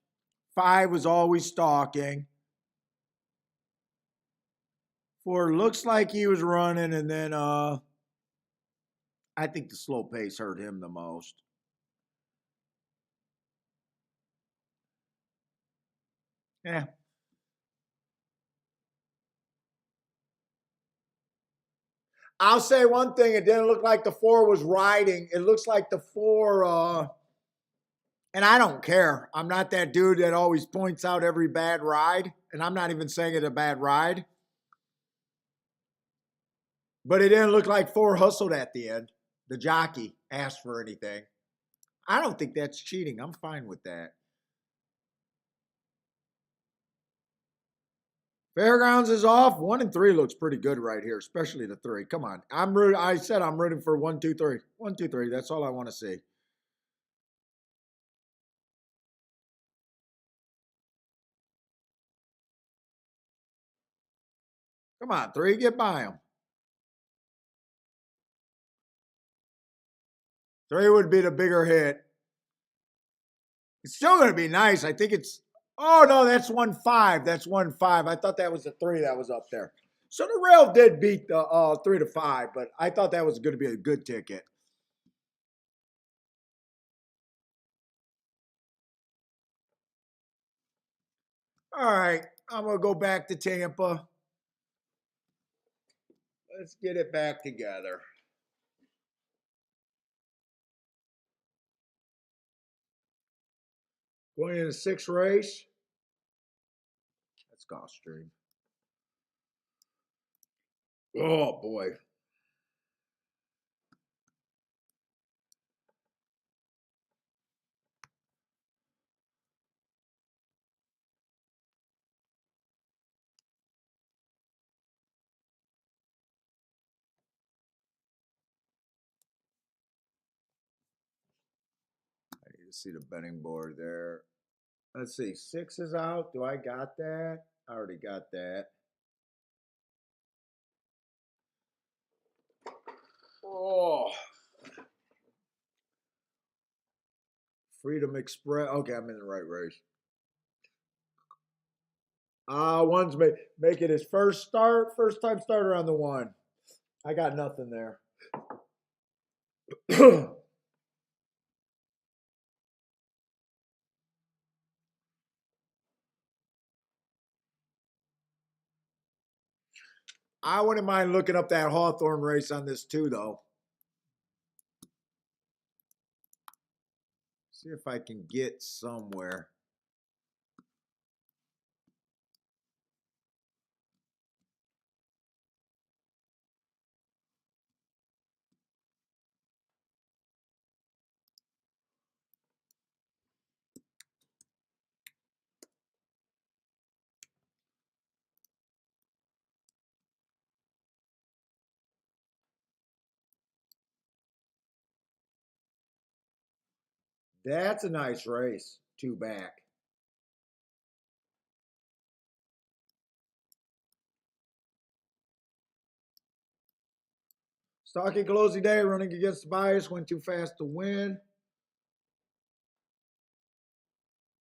5 was always stalking. 4 looks like he was running, and then I think the slow pace hurt him the most. Yeah. I'll say one thing, it didn't look like the 4 was riding. It looks like the 4 and I don't care. I'm not that dude that always points out every bad ride, and I'm not even saying it's a bad ride. But it didn't look like 4 hustled at the end. The jockey asked for anything. I don't think that's cheating. I'm fine with that. Fairgrounds is off. 1 and 3 looks pretty good right here, especially the 3. Come on. I said I'm rooting for 1, 2, 3. 1, 2, 3. That's all I want to see. Come on, 3, get by him. 3 would be the bigger hit. It's still going to be nice. I think it's. Oh no, that's 1-5. That's 1-5. I thought that was the 3 that was up there. So the rail did beat the 3 to 5, but I thought that was going to be a good ticket. All right, I'm gonna go back to Tampa. Let's get it back together. Going in the 6th race. That's Gulfstream. Oh boy. I need to see the betting board there. Let's see. 6 is out. Do I got that? I already got that. Oh. Freedom Express. Okay, I'm in the right race. One's making his first time starter on the 1. I got nothing there. I wouldn't mind looking up that Hawthorne race on this too, though. See if I can get somewhere. That's a nice race. Two back. Stalking closing day, running against the bias, went too fast to win.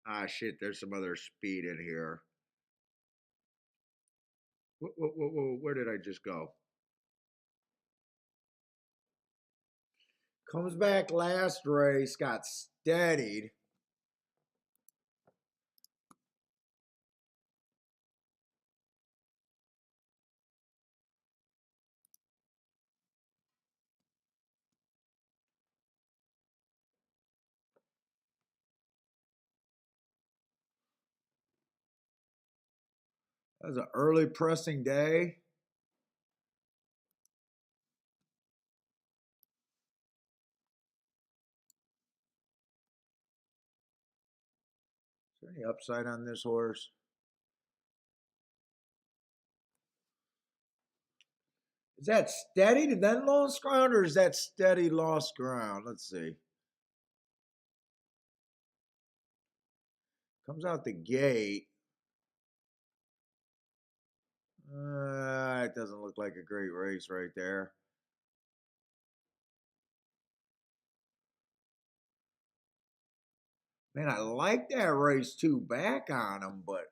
Ah, shit, there's some other speed in here. Where did I just go? Comes back last race, got steadied. That was an early pressing day. Is there any upside on this horse? Is that steady to then lost ground, or is that steady lost ground? Let's see. Comes out the gate. It doesn't look like a great race right there. Man, I like that race too back on him, but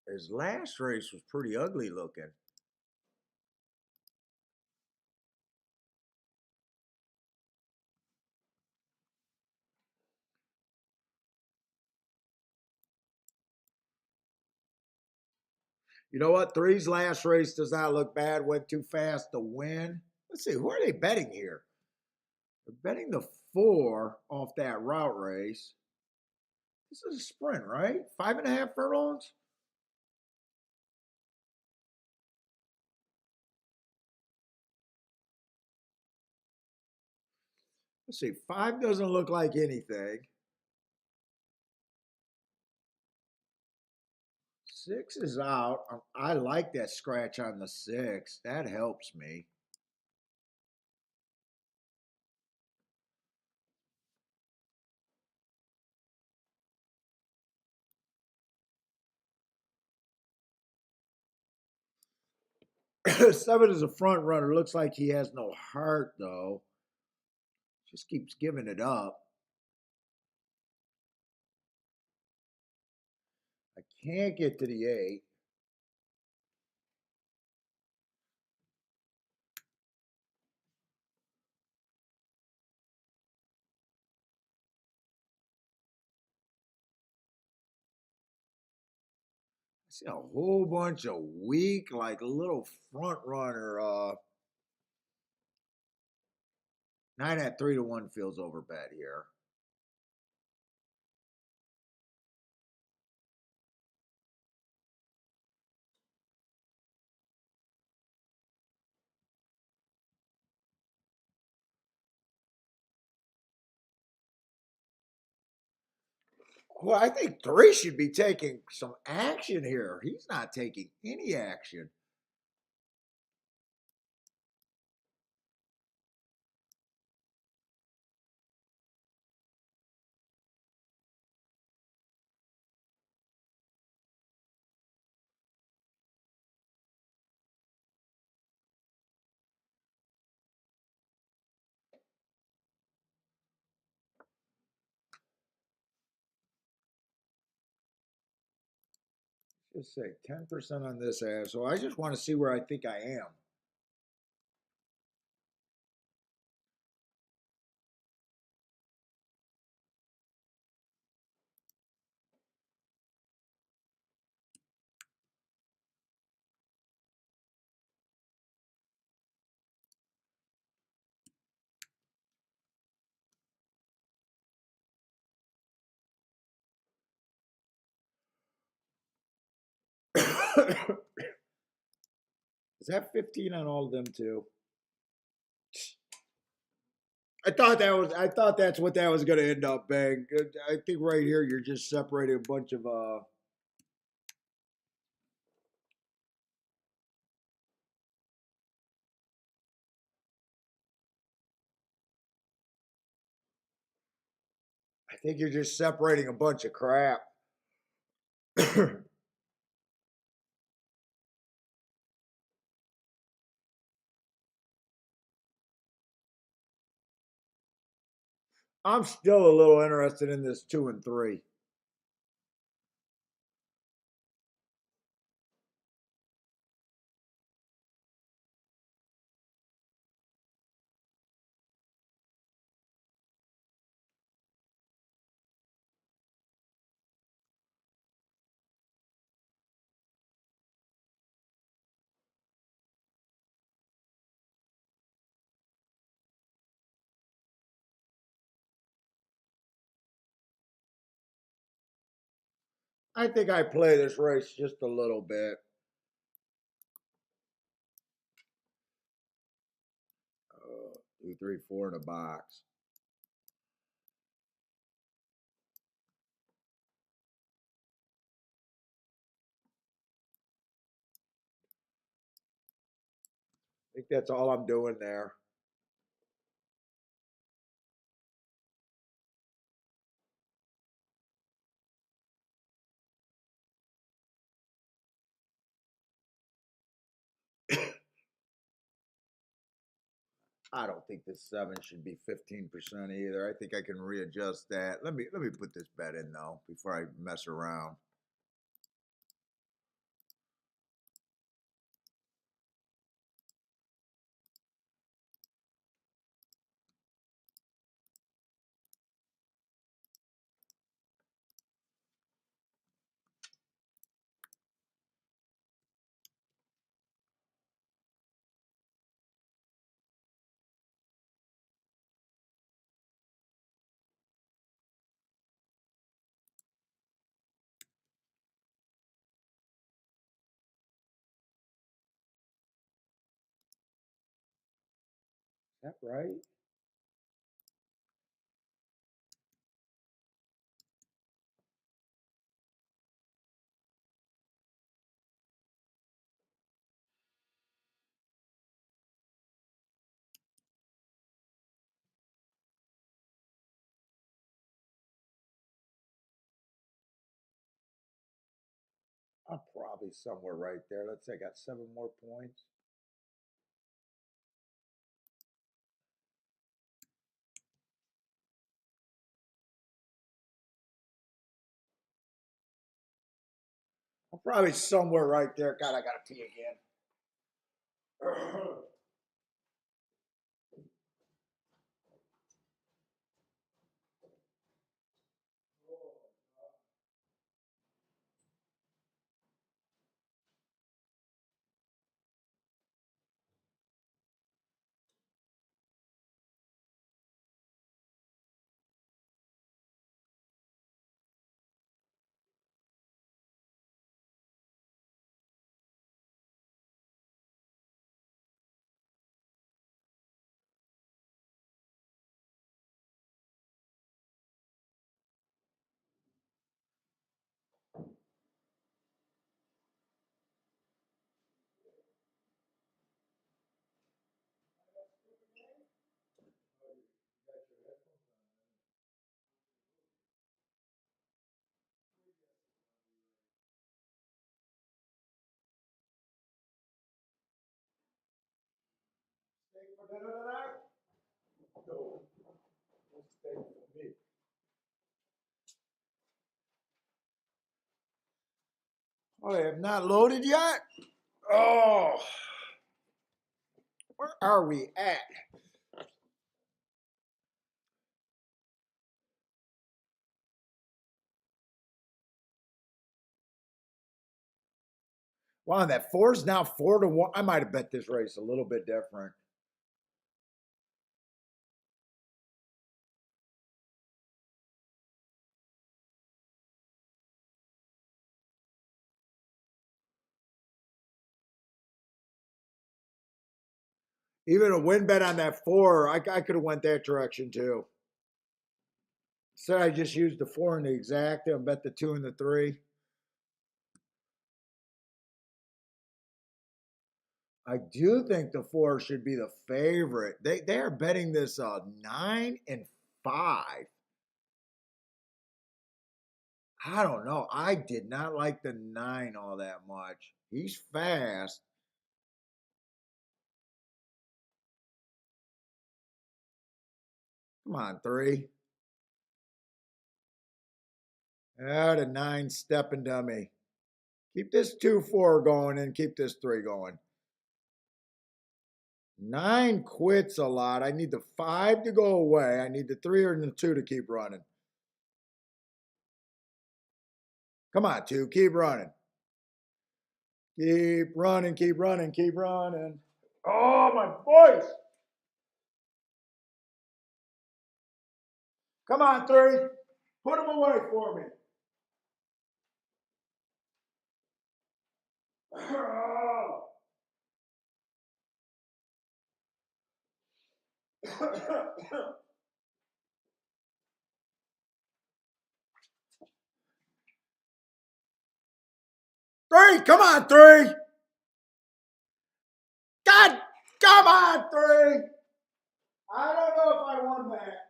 his last race was pretty ugly looking. You know what? Three's last race does not look bad. Went too fast to win. Let's see. Who are they betting here? They're betting the 4 off that route race. This is a sprint, right? 5.5 furlongs? Let's see. 5 doesn't look like anything. 6 is out. I like that scratch on the 6. That helps me. Seven is a front runner. Looks like he has no heart, though. Just keeps giving it up. I can't get to the 8. I see a whole bunch of weak, like little front runner. 9 at 3-1 feels over bet here. Well, I think 3 should be taking some action here. He's not taking any action. Just say 10% on this ad. So I just want to see where I think I am. Is that 15 on all of them too? I thought that's what that was gonna end up being. I think right here you're just separating a bunch of I think you're just separating a bunch of crap. I'm still a little interested in this 2 and 3. I think I play this race just a little bit. 2, 3, 4 in a box. I think that's all I'm doing there. I don't think this 7 should be 15% either. I think I can readjust that. Let me put this bet in though before I mess around. Is that right? I'm probably somewhere right there. Let's say I got 7 more points. I'm probably somewhere right there. God, I gotta pee again. Steak for dinner tonight? No. No steak for me. Oh, they have not loaded yet? Oh, where are we at? Wow, that 4's now 4-1. I might have bet this race a little bit different. Even a win bet on that 4, I could have went that direction too. Instead, I just used the 4 in the exact and bet the 2 and the 3. I do think the 4 should be the favorite. They are betting this 9 and 5. I don't know. I did not like the 9 all that much. He's fast. Come on, 3. The 9 stepping dummy. Keep this 2-4 going and keep this 3 going. 9 quits a lot. I need the 5 to go away. I need the 3 and the 2 to keep running. Come on, 2. Keep running. Keep running, keep running, keep running. Oh, my voice. Come on, 3. Put them away for me. Three, come on, 3. God, come on, 3. I don't know if I won that.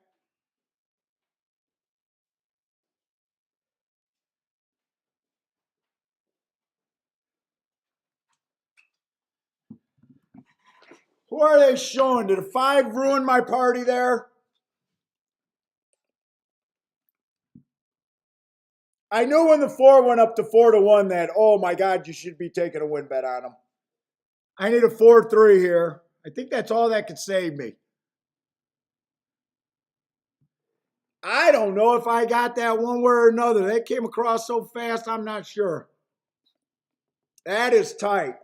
Who are they showing? Did a 5 ruin my party there? I knew when the 4 went up to 4-1 that, oh my God, you should be taking a win bet on them. I need a 4-3 here. I think that's all that could save me. I don't know if I got that one way or another. That came across so fast, I'm not sure. That is tight.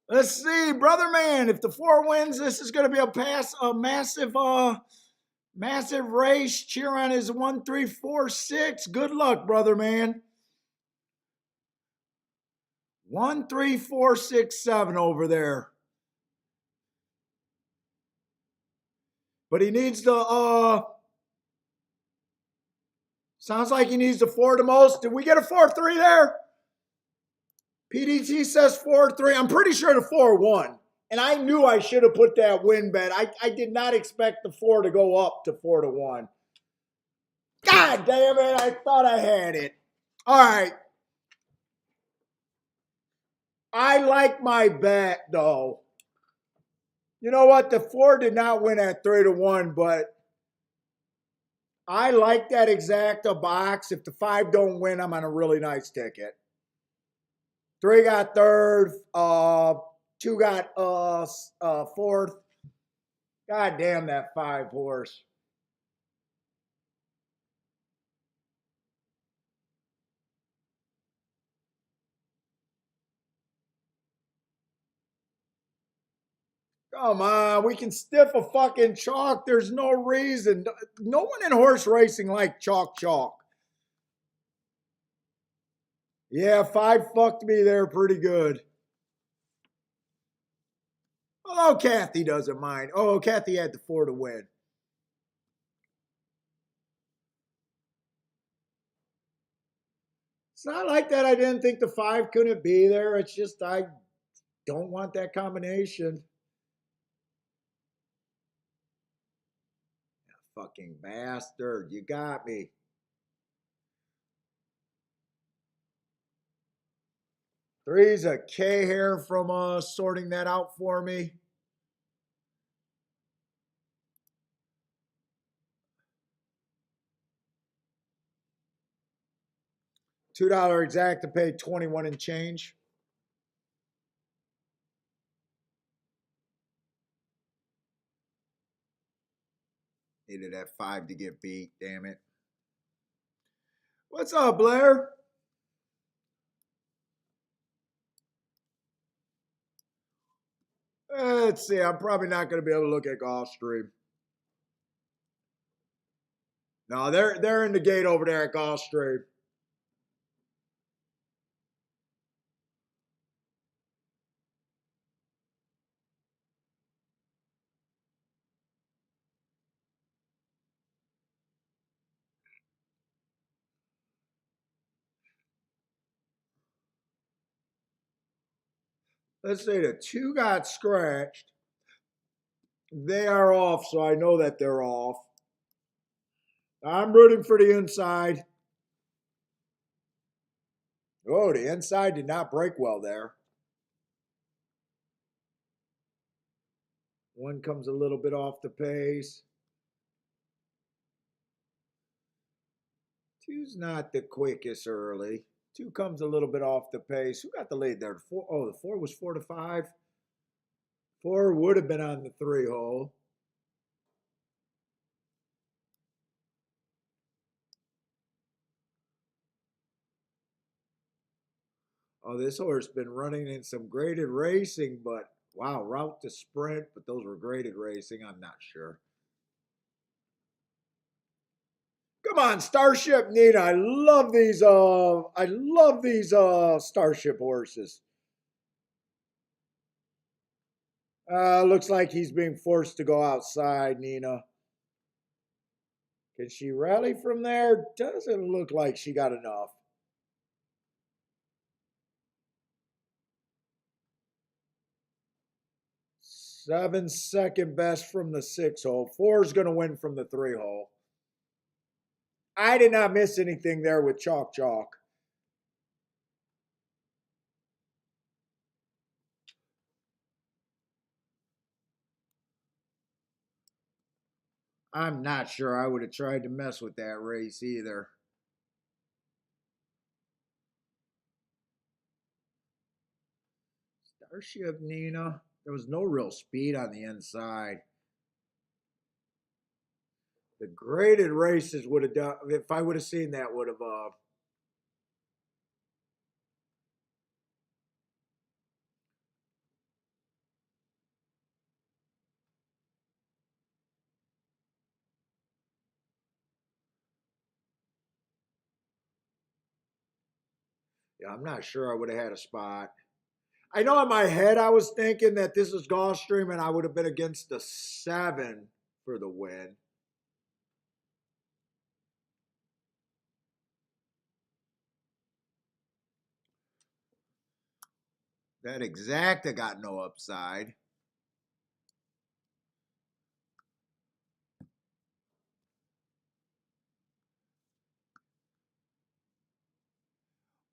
Let's see, brother man. If the 4 wins, this is going to be a massive race. Cheer on his 1, 3, 4, 6. Good luck, brother man. 1, 3, 4, 6, 7 over there. But he needs the sounds like he needs the 4 the most. Did we get a 4-3 there? PDT says 4-3. I'm pretty sure the 4 won. And I knew I should have put that win bet. I did not expect the 4 to go up to 4-1. God damn it. I thought I had it. All right. I like my bet, though. You know what? The 4 did not win at 3-1, but I like that exacta box. If the 5 don't win, I'm on a really nice ticket. 3 got third. 2 got fourth. God damn that 5 horse. Come on, we can stiff a fucking chalk. There's no reason. No one in horse racing like chalk. Yeah, 5 fucked me there pretty good. Oh, Kathy doesn't mind. Oh, Kathy had the 4 to win. It's not like that I didn't think the 5 couldn't be there. It's just I don't want that combination. Fucking bastard. You got me. Three's a K hair from sorting that out for me. $2 exact to pay 21 and change. Needed that 5 to get beat, damn it. What's up, Blair? Let's see. I'm probably not going to be able to look at Gulfstream. No, they're in the gate over there at Gulfstream. stream. Let's say the 2 got scratched. They are off, so I know that they're off. I'm rooting for the inside. Oh, the inside did not break well there. 1 comes a little bit off the pace. 2's not the quickest early. 2 comes a little bit off the pace. Who got the lead there? 4. Oh, the 4 was 4 to 5. 4 would have been on the 3 hole. Oh, this horse been running in some graded racing, but wow, route to sprint, but those were graded racing. I'm not sure. Come on, Starship Nina. I love these Starship horses. Looks like he's being forced to go outside, Nina. Can she rally from there? Doesn't look like she got enough. 7 second best from the 6 hole. 4 is going to win from the 3 hole. I did not miss anything there with Chalk Chalk. I'm not sure I would have tried to mess with that race either. Starship Nina. There was no real speed on the inside. The graded races would have done, if I would have seen that, would have. Yeah, I'm not sure I would have had a spot. I know in my head I was thinking that this is Gulfstream and I would have been against the 7 for the win. That exacta got no upside.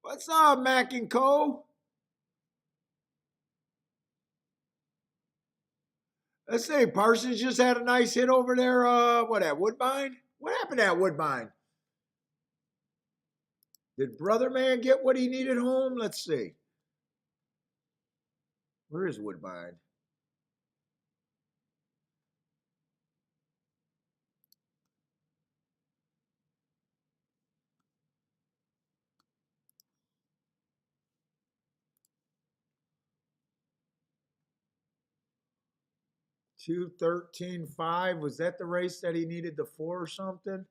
What's up, Mac and Co? Let's see. Parsons just had a nice hit over there. What at Woodbine? What happened at Woodbine? Did Brother Man get what he needed home? Let's see. Where is Woodbine? Two 13.5. Was that the race that he needed the 4 or something?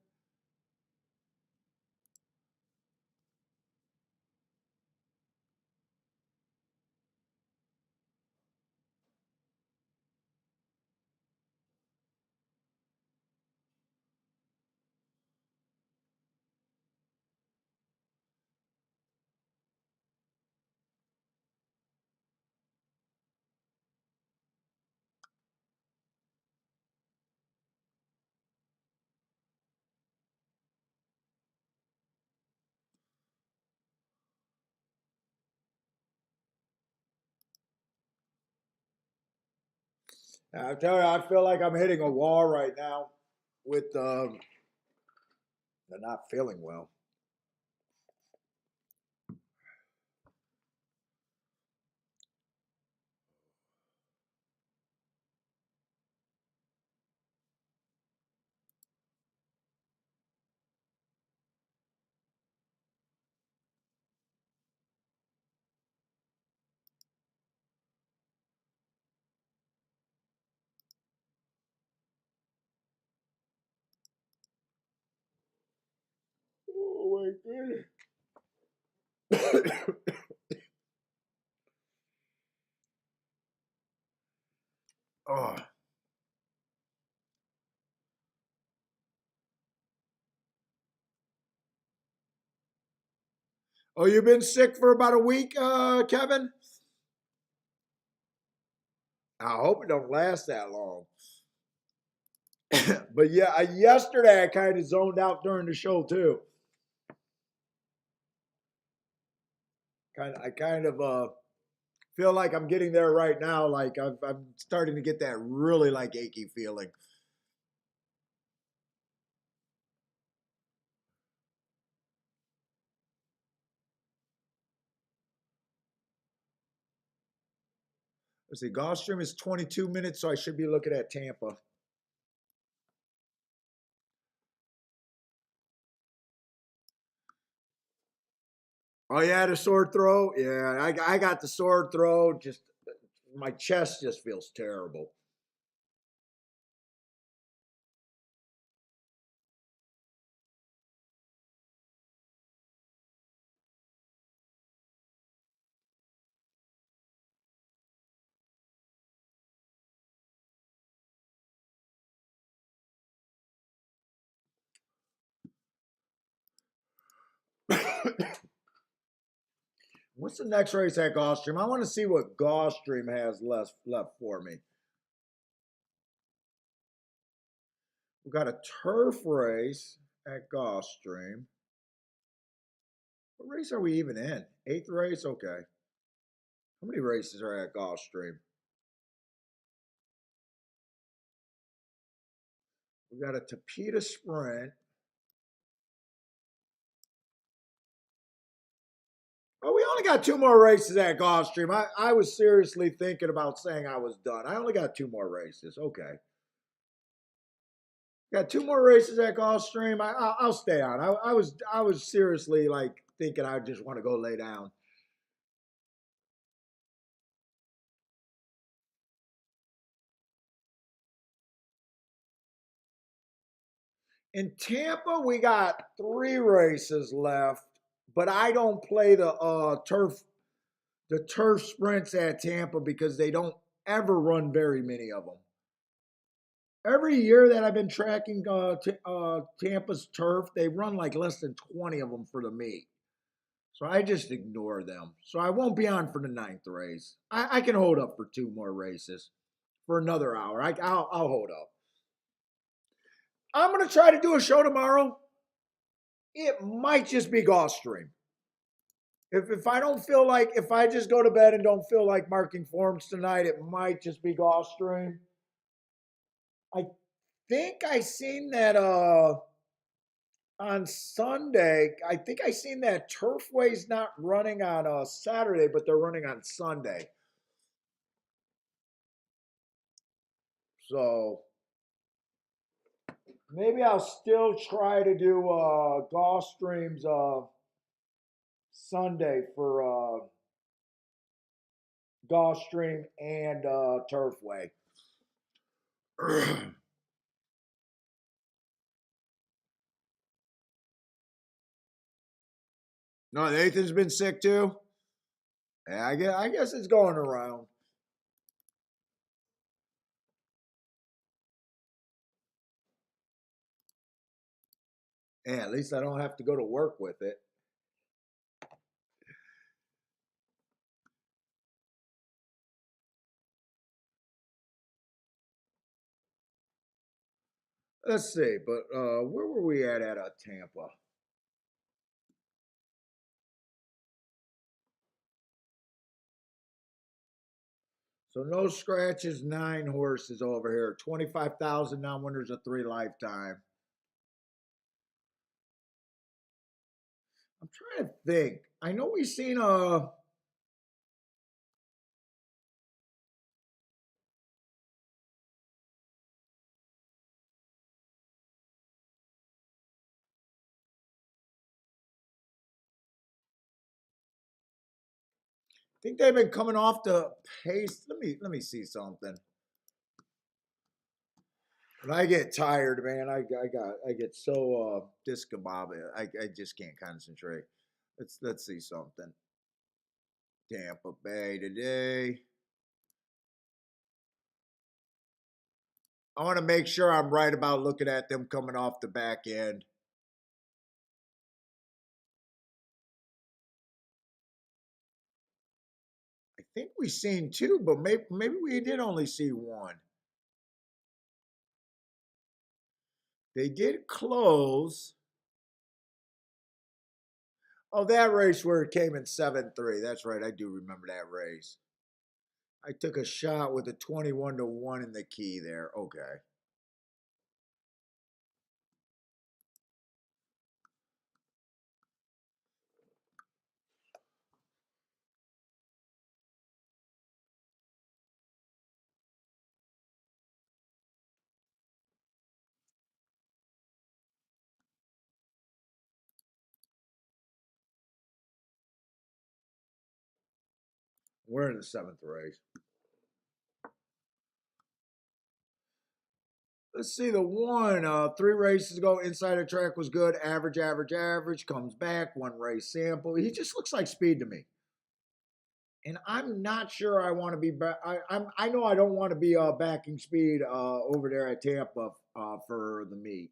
I tell you, I feel like I'm hitting a wall right now with they're not feeling well. Oh my goodness. Oh. Oh, you've been sick for about a week, Kevin? I hope it don't last that long. But yeah, yesterday I kind of zoned out during the show too. I kind of feel like I'm getting there right now. Like I'm starting to get that really like achy feeling. Let's see, Gulfstream is 22 minutes, so I should be looking at Tampa. Oh yeah, the sore throat. Yeah, I got the sore throat. Just my chest just feels terrible. What's the next race at Gulfstream? I want to see what Gulfstream has left for me. We've got a turf race at Gulfstream. What race are we even in? Eighth race? Okay. How many races are at Gulfstream? We got a Tapeta Sprint. Oh, we only got two more races at Gulfstream. I was seriously thinking about saying I was done. I only got two more races. Okay. Got two more races at Gulfstream. I'll stay on. I was seriously like thinking I just want to go lay down. In Tampa, we got three races left, but I don't play the turf sprints at Tampa because they don't ever run very many of them. Every year that I've been tracking Tampa's turf, they run like less than 20 of them for the meet. So I just ignore them. So I won't be on for the ninth race. I can hold up for two more races for another hour. I'll hold up. I'm going to try to do a show tomorrow. It might just be Gulfstream. If I don't feel like, if I just go to bed and don't feel like marking forms tonight, it might just be Gulfstream. I think I seen that on Sunday. I think I seen that Turfway's not running on Saturday, but they're running on Sunday. So maybe I'll still try to do Gulfstream's Sunday for Gulfstream and Turfway. No, Nathan's been sick too. Yeah, I guess it's going around. Yeah, at least I don't have to go to work with it. Let's see, but where were we at Tampa? So no scratches, nine horses over here. 25,000 non-winners of three lifetime. I'm trying to think. I know we've seen I think they've been coming off the pace. Let me see something. When I get tired, man, I get so discombobulated. I just can't concentrate. Let's see something. Tampa Bay today. I want to make sure I'm right about looking at them coming off the back end. I think we seen two, but maybe we did only see one. They did close. Oh, that race where it came in 7-3. That's right. I do remember that race. I took a shot with a 21-1 in the key there. Okay. We're in the seventh race. Let's see the one. 3 races ago, inside the track was good. Average, average, average. Comes back. 1 race sample. He just looks like speed to me. And I'm not sure I want to be back. I know I don't want to be backing speed over there at Tampa for the meet.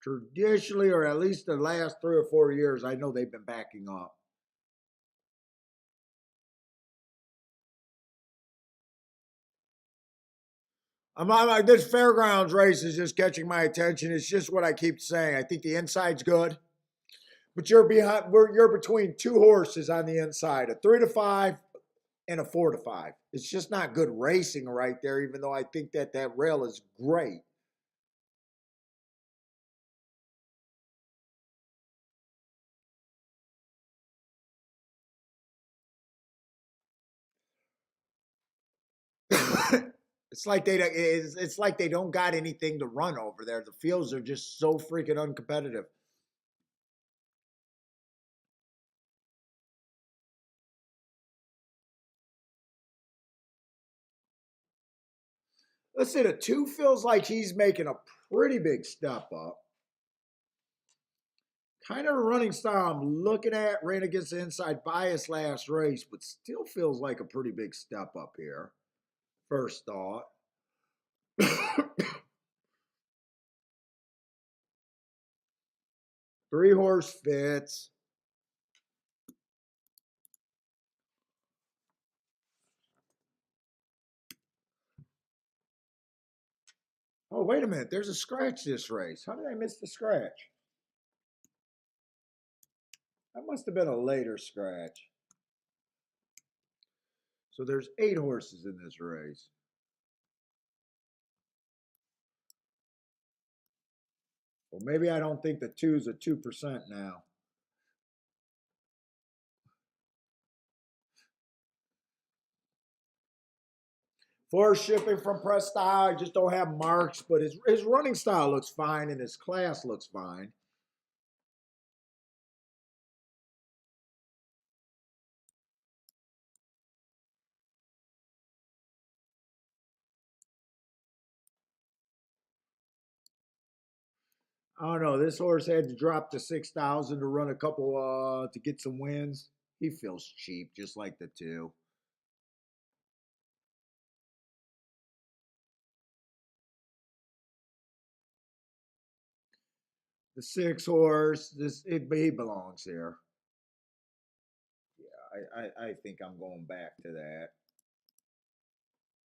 Traditionally, or at least the last 3 or 4 years, I know they've been backing up. I'm not like this fairgrounds race is just catching my attention. It's just what I keep saying. I think the inside's good, but you're behind. You're between 2 horses on the inside, a 3-5 and a 4-5. It's just not good racing right there. Even though I think that rail is great. It's like they don't got anything to run over there. The fields are just so freaking uncompetitive. Let's say the 2 feels like he's making a pretty big step up. Kind of a running style I'm looking at. Ran against the inside bias last race, but still feels like a pretty big step up here. First thought. 3 horse fits. Oh, wait a minute. There's a scratch this race. How did I miss the scratch? That must have been a later scratch. So there's 8 horses in this race. Well, maybe I don't think the two's a 2% now. For shipping from press style, I just don't have marks, but his running style looks fine and his class looks fine. I don't know. This horse had to drop to 6,000 to run a couple to get some wins. He feels cheap, just like the two. The 6 horse, he belongs here. Yeah, I think I'm going back to that.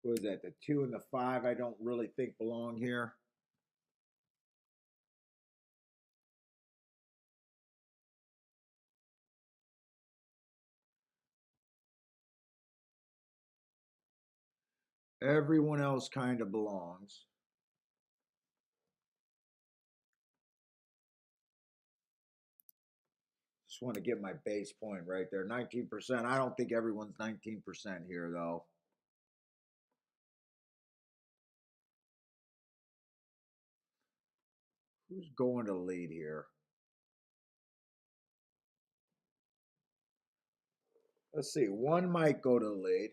What is that? The 2 and the 5, I don't really think belong here. Everyone else kind of belongs. Just want to get my base point right there. 19%. I don't think everyone's 19% here, though. Who's going to lead here? Let's see. One might go to lead.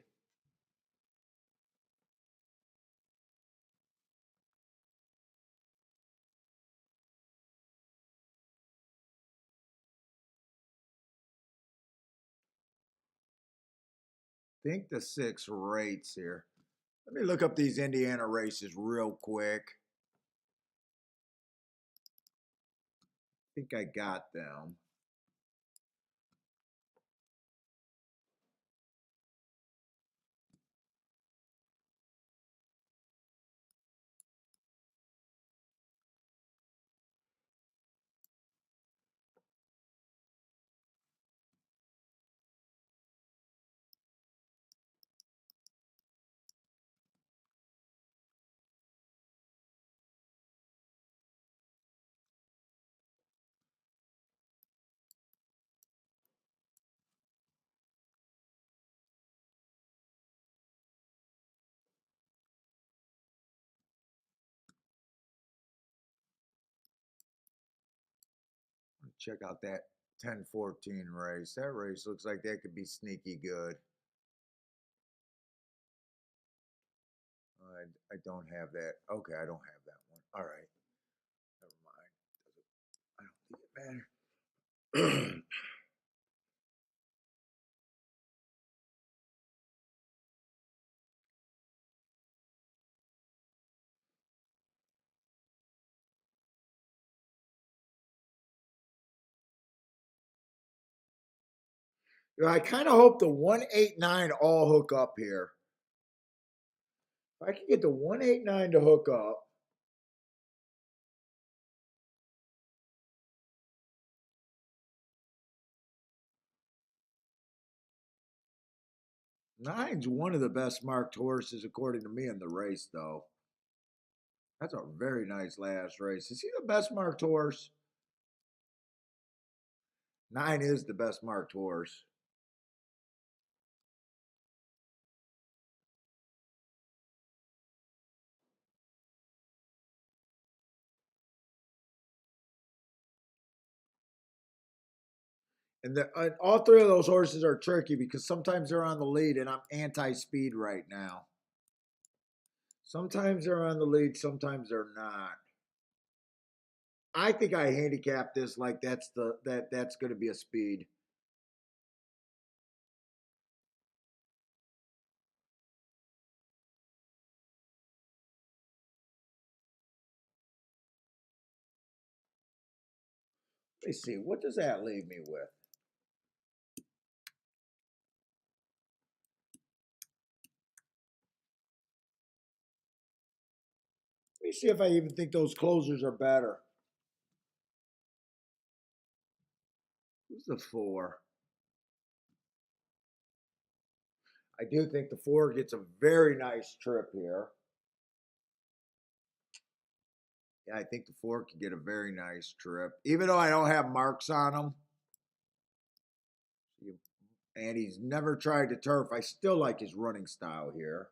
Think the 6 rates here. Let me look up these Indiana races real quick. I think I got them. Check out that 10-14 race. That race looks like that could be sneaky good. I don't have that. Okay, I don't have that one. All right. Never mind. I don't think it matters. I kind of hope the 189 all hook up here. If I can get the 189 to hook up. Nine's one of the best marked horses, according to me, in the race, though. That's a very nice last race. Is he the best marked horse? Nine is the best marked horse. And all three of those horses are tricky because sometimes they're on the lead, and I'm anti-speed right now. Sometimes they're on the lead, sometimes they're not. I think I handicapped this like that's going to be a speed. Let me see. What does that leave me with? Let me see if I even think those closers are better. Who's the 4? I do think the 4 gets a very nice trip here. Yeah, I think the 4 could get a very nice trip, even though I don't have marks on him. And he's never tried to turf. I still like his running style here.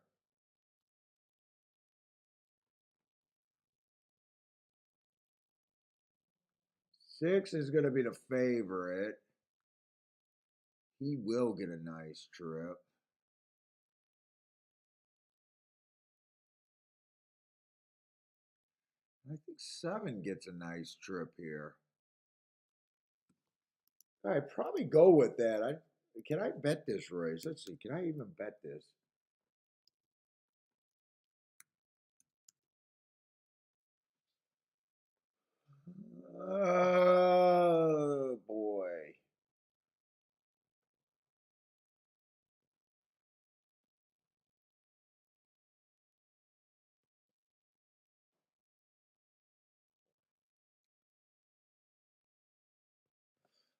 Six is going to be the favorite. He will get a nice trip. I think 7 gets a nice trip here. I'd probably go with that. Can I bet this race? Let's see. Can I even bet this? Oh boy.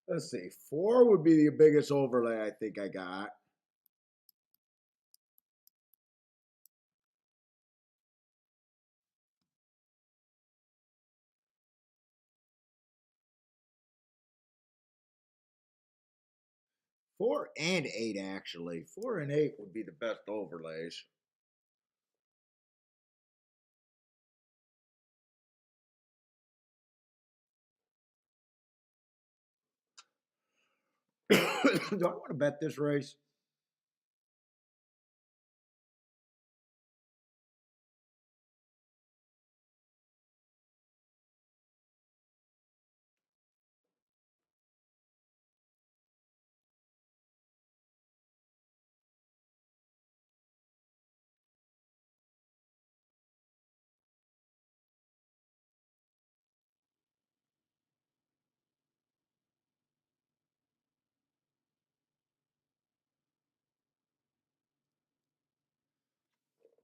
Let's see. 4 would be the biggest overlay I think I got. Four and eight, actually. 4 and 8 would be the best overlays. Do I want to bet this race?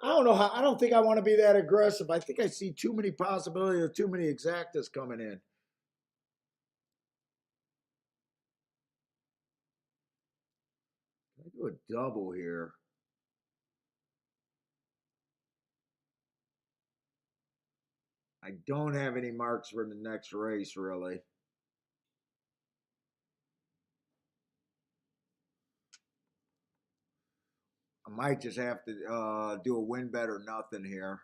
I don't know how. I don't think I want to be that aggressive. I think I see too many possibilities, too many exactas coming in. I do a double here. I don't have any marks for the next race, really. I might just have to do a win bet or nothing here.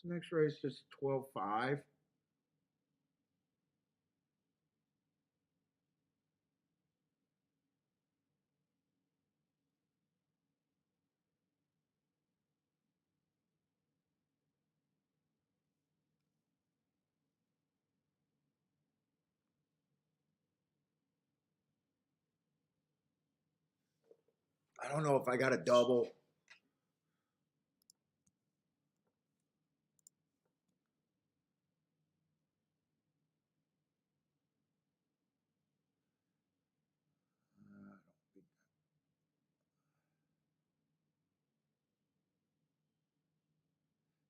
This next race is 12.5. I don't know if I got a double.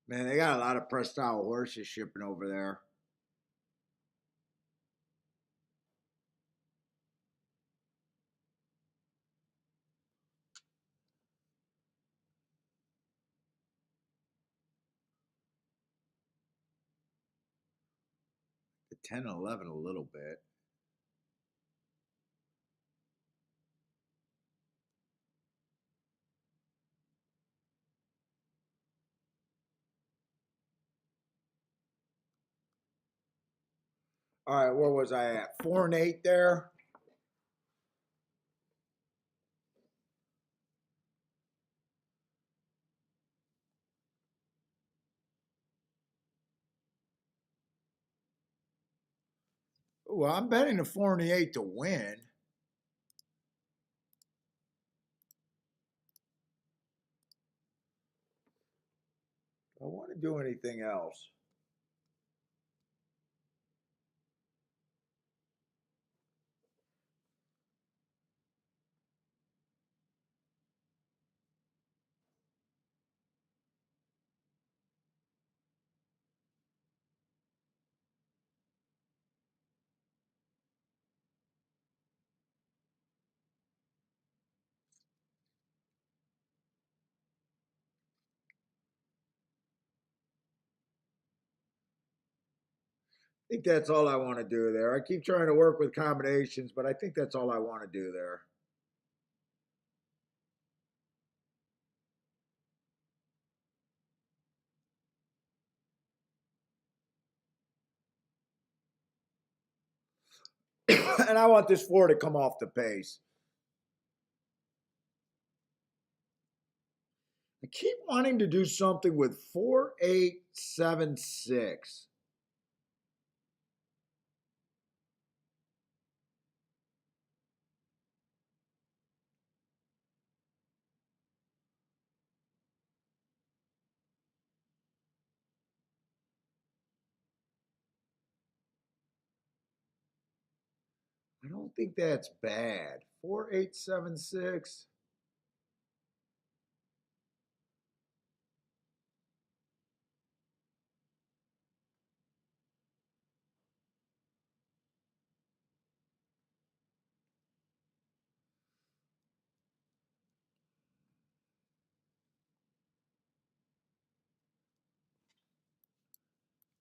Man, they got a lot of press style horses shipping over there. The 10 and 11 a little bit. All right, where was I at? 4 and 8 there. Well, I'm betting the 4 and the 8 to win. I want to do anything else. I think that's all I want to do there. I keep trying to work with combinations, but I think that's all I want to do there. And I want this 4 to come off the pace. I keep wanting to do something with 4, 8, 7, 6. I don't think that's bad. 4, 8, 7, 6.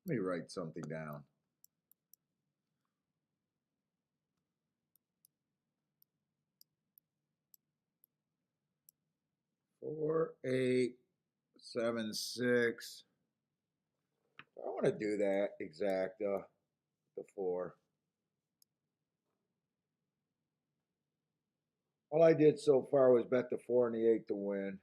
Let me write something down. 4, 8, 7, 6. I want to do that exact. The 4. All I did so far was bet the 4 and the 8 to win.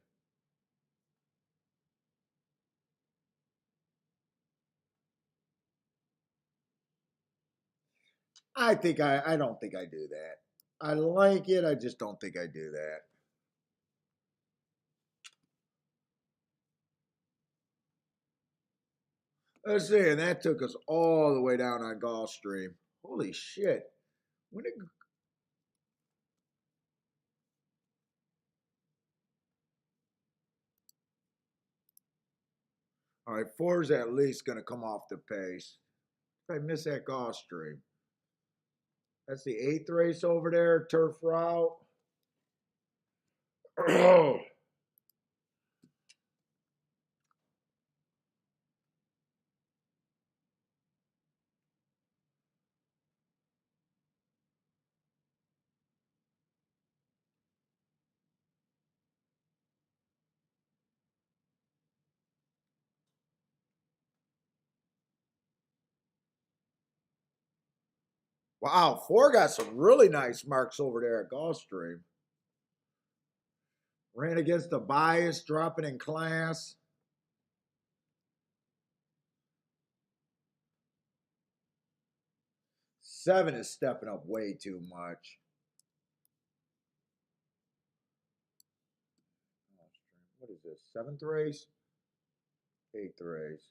I don't think I do that. I like it. I just don't think I do that. Let's see, and that took us all the way down on Gulfstream. Holy shit! When did all right, 4 is at least going to come off the pace. If I miss that Gulfstream, that's the 8th race over there, turf route. Wow, 4 got some really nice marks over there at Gulfstream. Ran against the bias, dropping in class. Seven is stepping up way too much. What is this? Seventh race? Eighth race.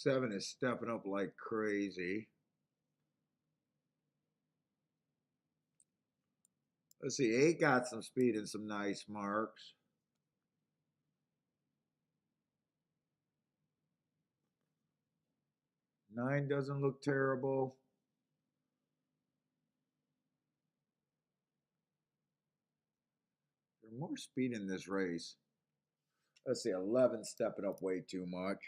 Seven is stepping up like crazy. Let's see, 8 got some speed and some nice marks. 9 doesn't look terrible. There's more speed in this race. Let's see, 11 stepping up way too much.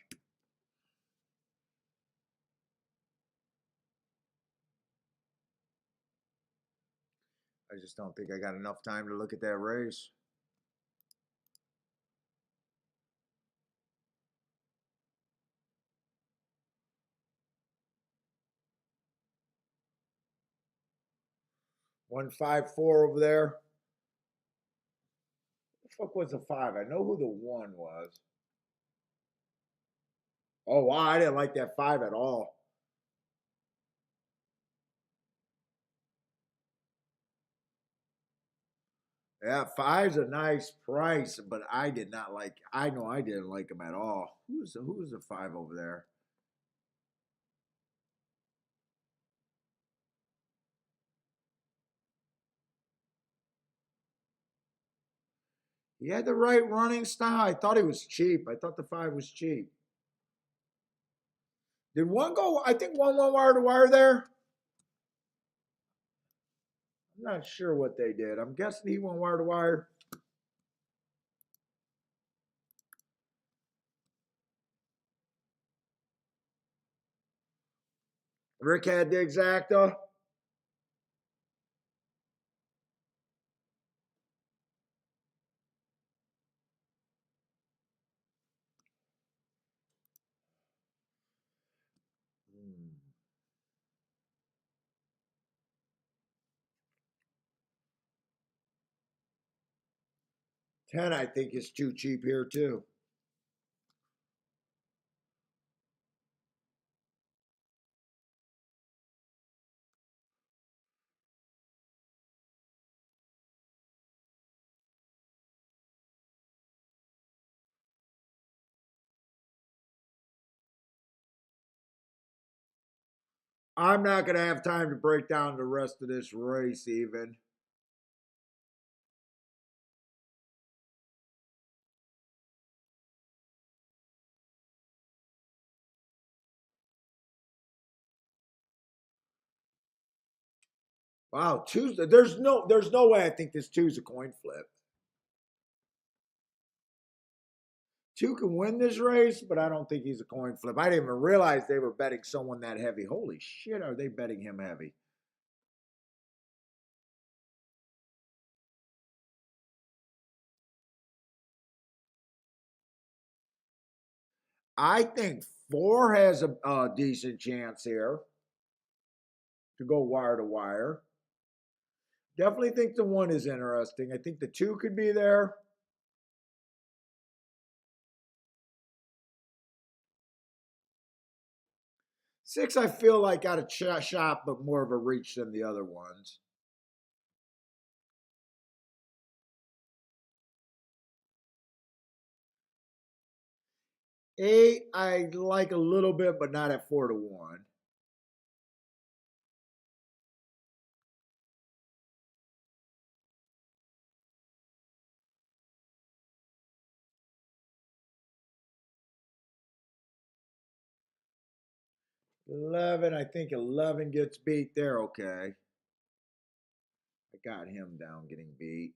I just don't think I got enough time to look at that race. One 5-4 over there. What the fuck was the 5? I know who the 1 was. Oh wow, I didn't like that 5 at all. Yeah, 5's a nice price, but I did not like. I know I didn't like him at all. Who's the 5 over there? He had the right running style. I thought he was cheap. I thought the 5 was cheap. Did one go? I think one went wire to wire there. I'm not sure what they did. I'm guessing he went wire to wire. Rick had the exacta. Hmm. 10, I think, is too cheap here too. I'm not going to have time to break down the rest of this race even. Wow, Tuesday. There's no way I think this two's a coin flip. 2 can win this race, but I don't think he's a coin flip. I didn't even realize they were betting someone that heavy. Holy shit, are they betting him heavy? I think 4 has a decent chance here to go wire to wire. Definitely think the 1 is interesting. I think the 2 could be there. 6, I feel like got a shot, but more of a reach than the other ones. 8, I like a little bit, but not at 4-1. 11, I think 11 gets beat there. Okay. I got him down getting beat.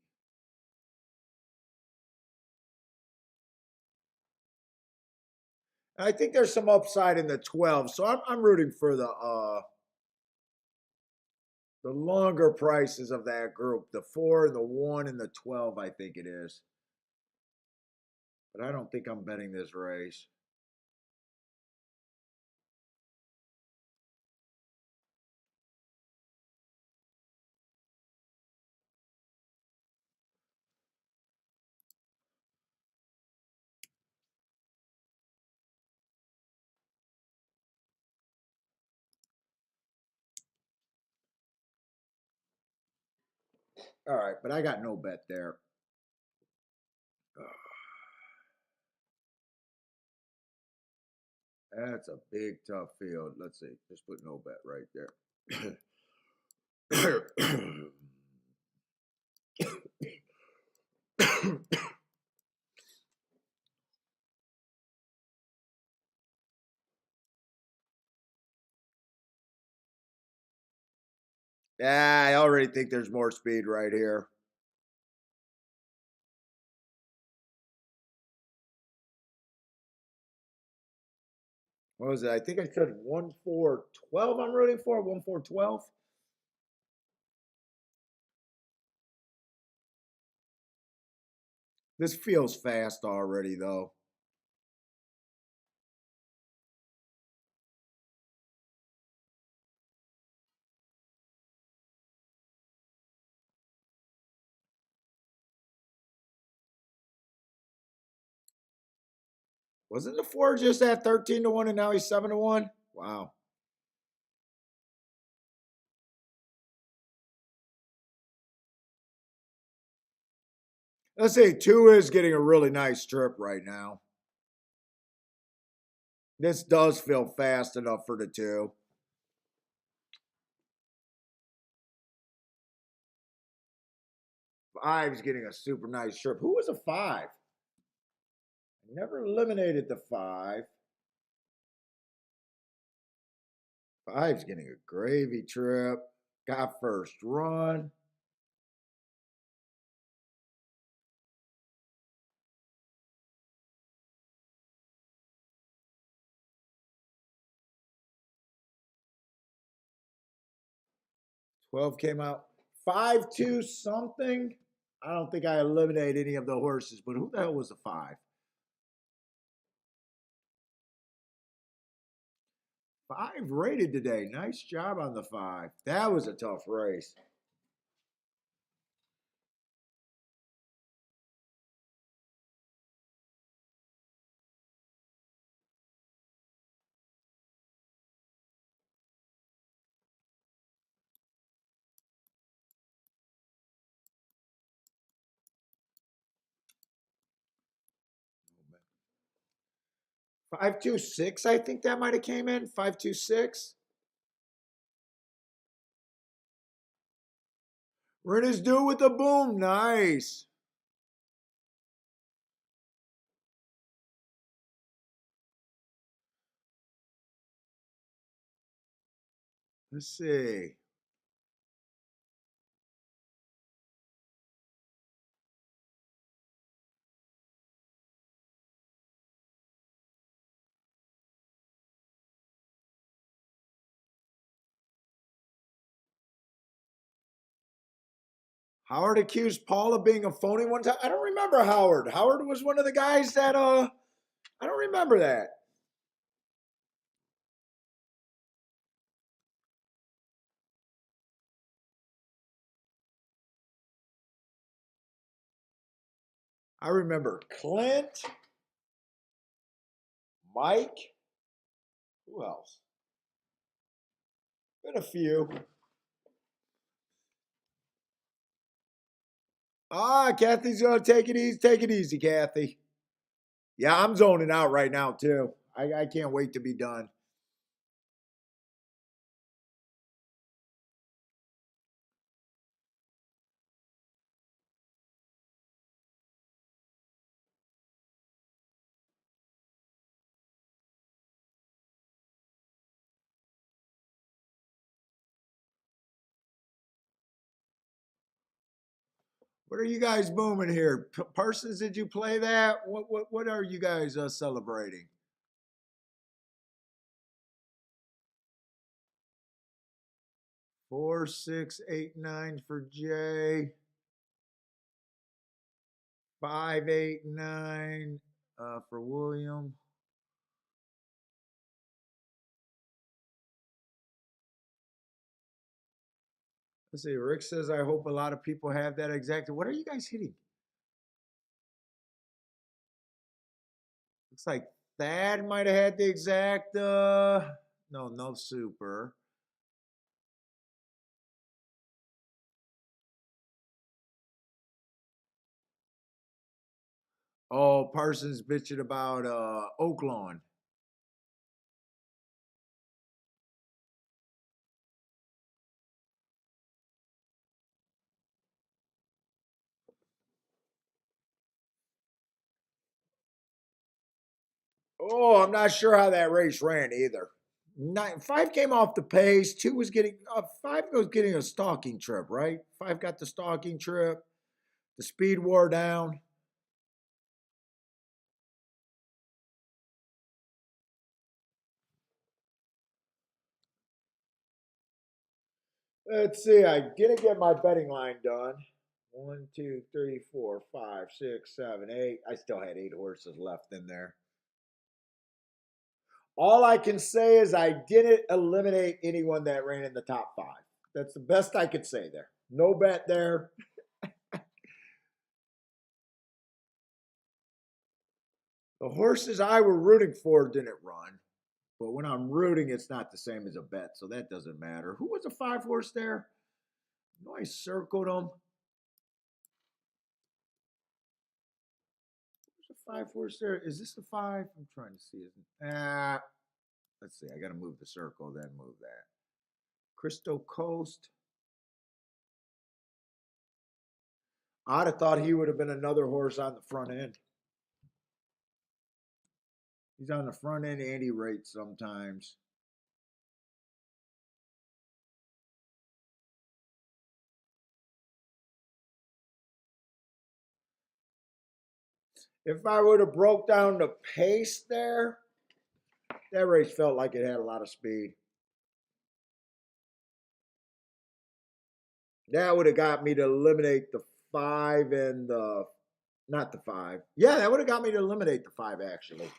I think there's some upside in the 12, so I'm rooting for the longer prices of that group, the 4 and the 1 and the 12. I think it is. but I don't think I'm betting this race. All right, but I got no bet there. That's a big, tough field. Let's see. Just put no bet right there. Yeah, I already think there's more speed right here. What was it? I think I said 1-4-12 I'm rooting for. 1-4-12. This feels fast already, though. Wasn't the 4 just at 13-1 and now he's 7-1? Wow. Let's say 2 is getting a really nice trip right now. This does feel fast enough for the 2. 5's getting a super nice trip. Who was a 5? I never eliminated the 5. 5's getting a gravy trip. Got first run. $12 came out. 5-2 something. I don't think I eliminated any of the horses, but who the hell was the 5? 5 rated today. Nice job on the 5. That was a tough race. Oh, 5-2-6, I think that might have came in. 5-2-6. Renner's due with the boom. Nice. Let's see. Howard accused Paul of being a phony one time. I don't remember Howard. Howard was one of the guys that I don't remember that. I remember Clint, Mike. Who else? Been a few. Kathy's gonna take it easy. Take it easy, Kathy. Yeah, I'm zoning out right now too. I can't wait to be done. What are you guys booming here? Parsons, did you play that? What are you guys celebrating? 4, 6, 8, 9 for Jay. 5, 8, 9. for William. Let's see. Rick says, I hope a lot of people have that exact. What are you guys hitting? Looks like Thad might have had the exact. No super. Oh, Parsons bitching about Oaklawn. Oh, I'm not sure how that race ran either. Five came off the pace. Two was getting five was getting a stalking trip, right? Five got the stalking trip. The speed wore down. Let's see. I didn't get my betting line done. One, two, three, four, five, six, seven, eight. I still had 8 horses left in there. All I can say is I didn't eliminate anyone that ran in the top 5. That's the best I could say there. No bet there. The horses I were rooting for didn't run. But when I'm rooting, it's not the same as a bet, so that doesn't matter. Who was a 5 horse there? I circled them. Who's a 5 horse there? Is this the 5? I'm trying to see. Let's see. I got to move the circle, then move that. Crystal Coast. I'd have thought he would have been another horse on the front end. He's on the front end and he rates sometimes. If I would have broke down the pace there, that race felt like it had a lot of speed. That would have got me to eliminate the 5 and the not the 5. Yeah, that would have got me to eliminate the 5 actually.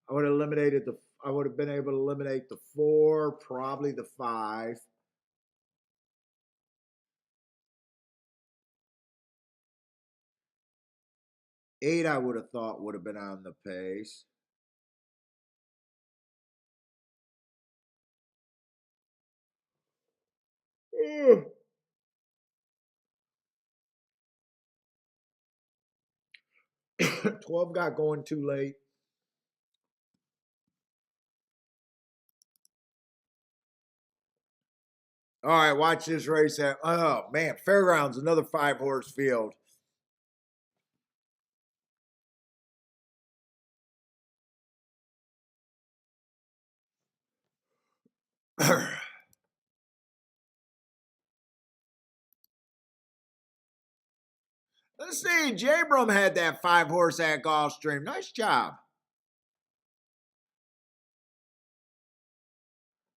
I would have eliminated the. I would have been able to eliminate the 4, probably the 5. 8, I would have thought would have been on the pace. Ugh. 12 got going too late. All right, watch this race. Oh man, Fairgrounds, another 5 horse field. Let's see. Jabram had that 5 horse at Gulfstream. Nice job.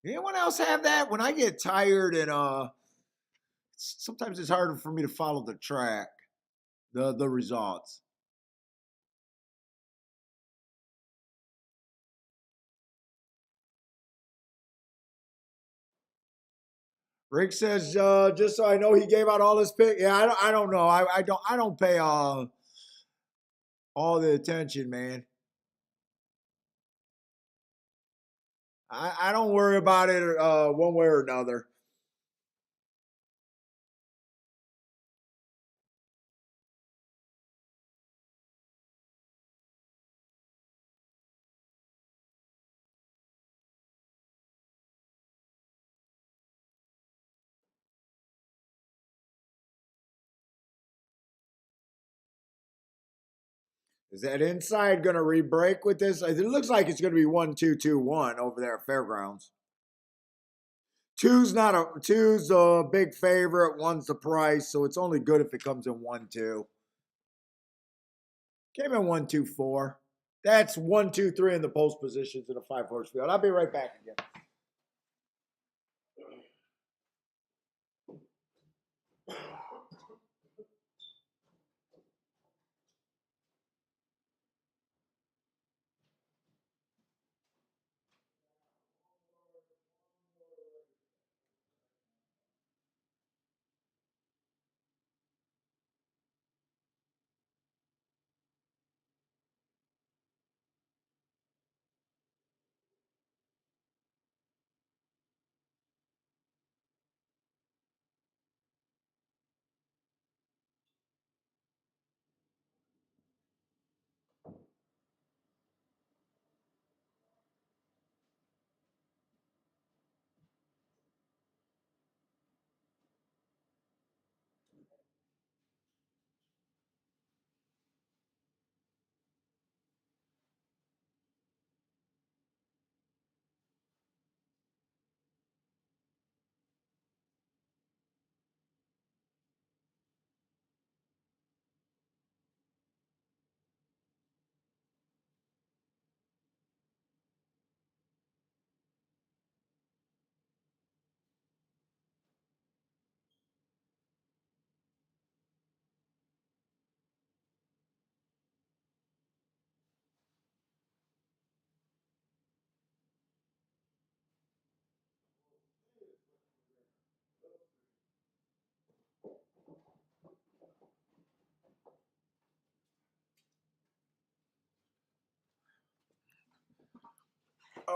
Anyone else have that? When I get tired and sometimes it's harder for me to follow the track, the results. Rick says, just so I know, he gave out all his picks. Yeah, I don't know. I don't pay all the attention, man. I don't worry about it one way or another. Is that inside going to re-break with this? It looks like it's going to be 1-2-2-1 over there at Fairgrounds. Two's a big favorite. One's the price, so it's only good if it comes in 1-2. Came in 1-2-4. That's 1-2-3 in the post positions in a 5 horse field. I'll be right back again.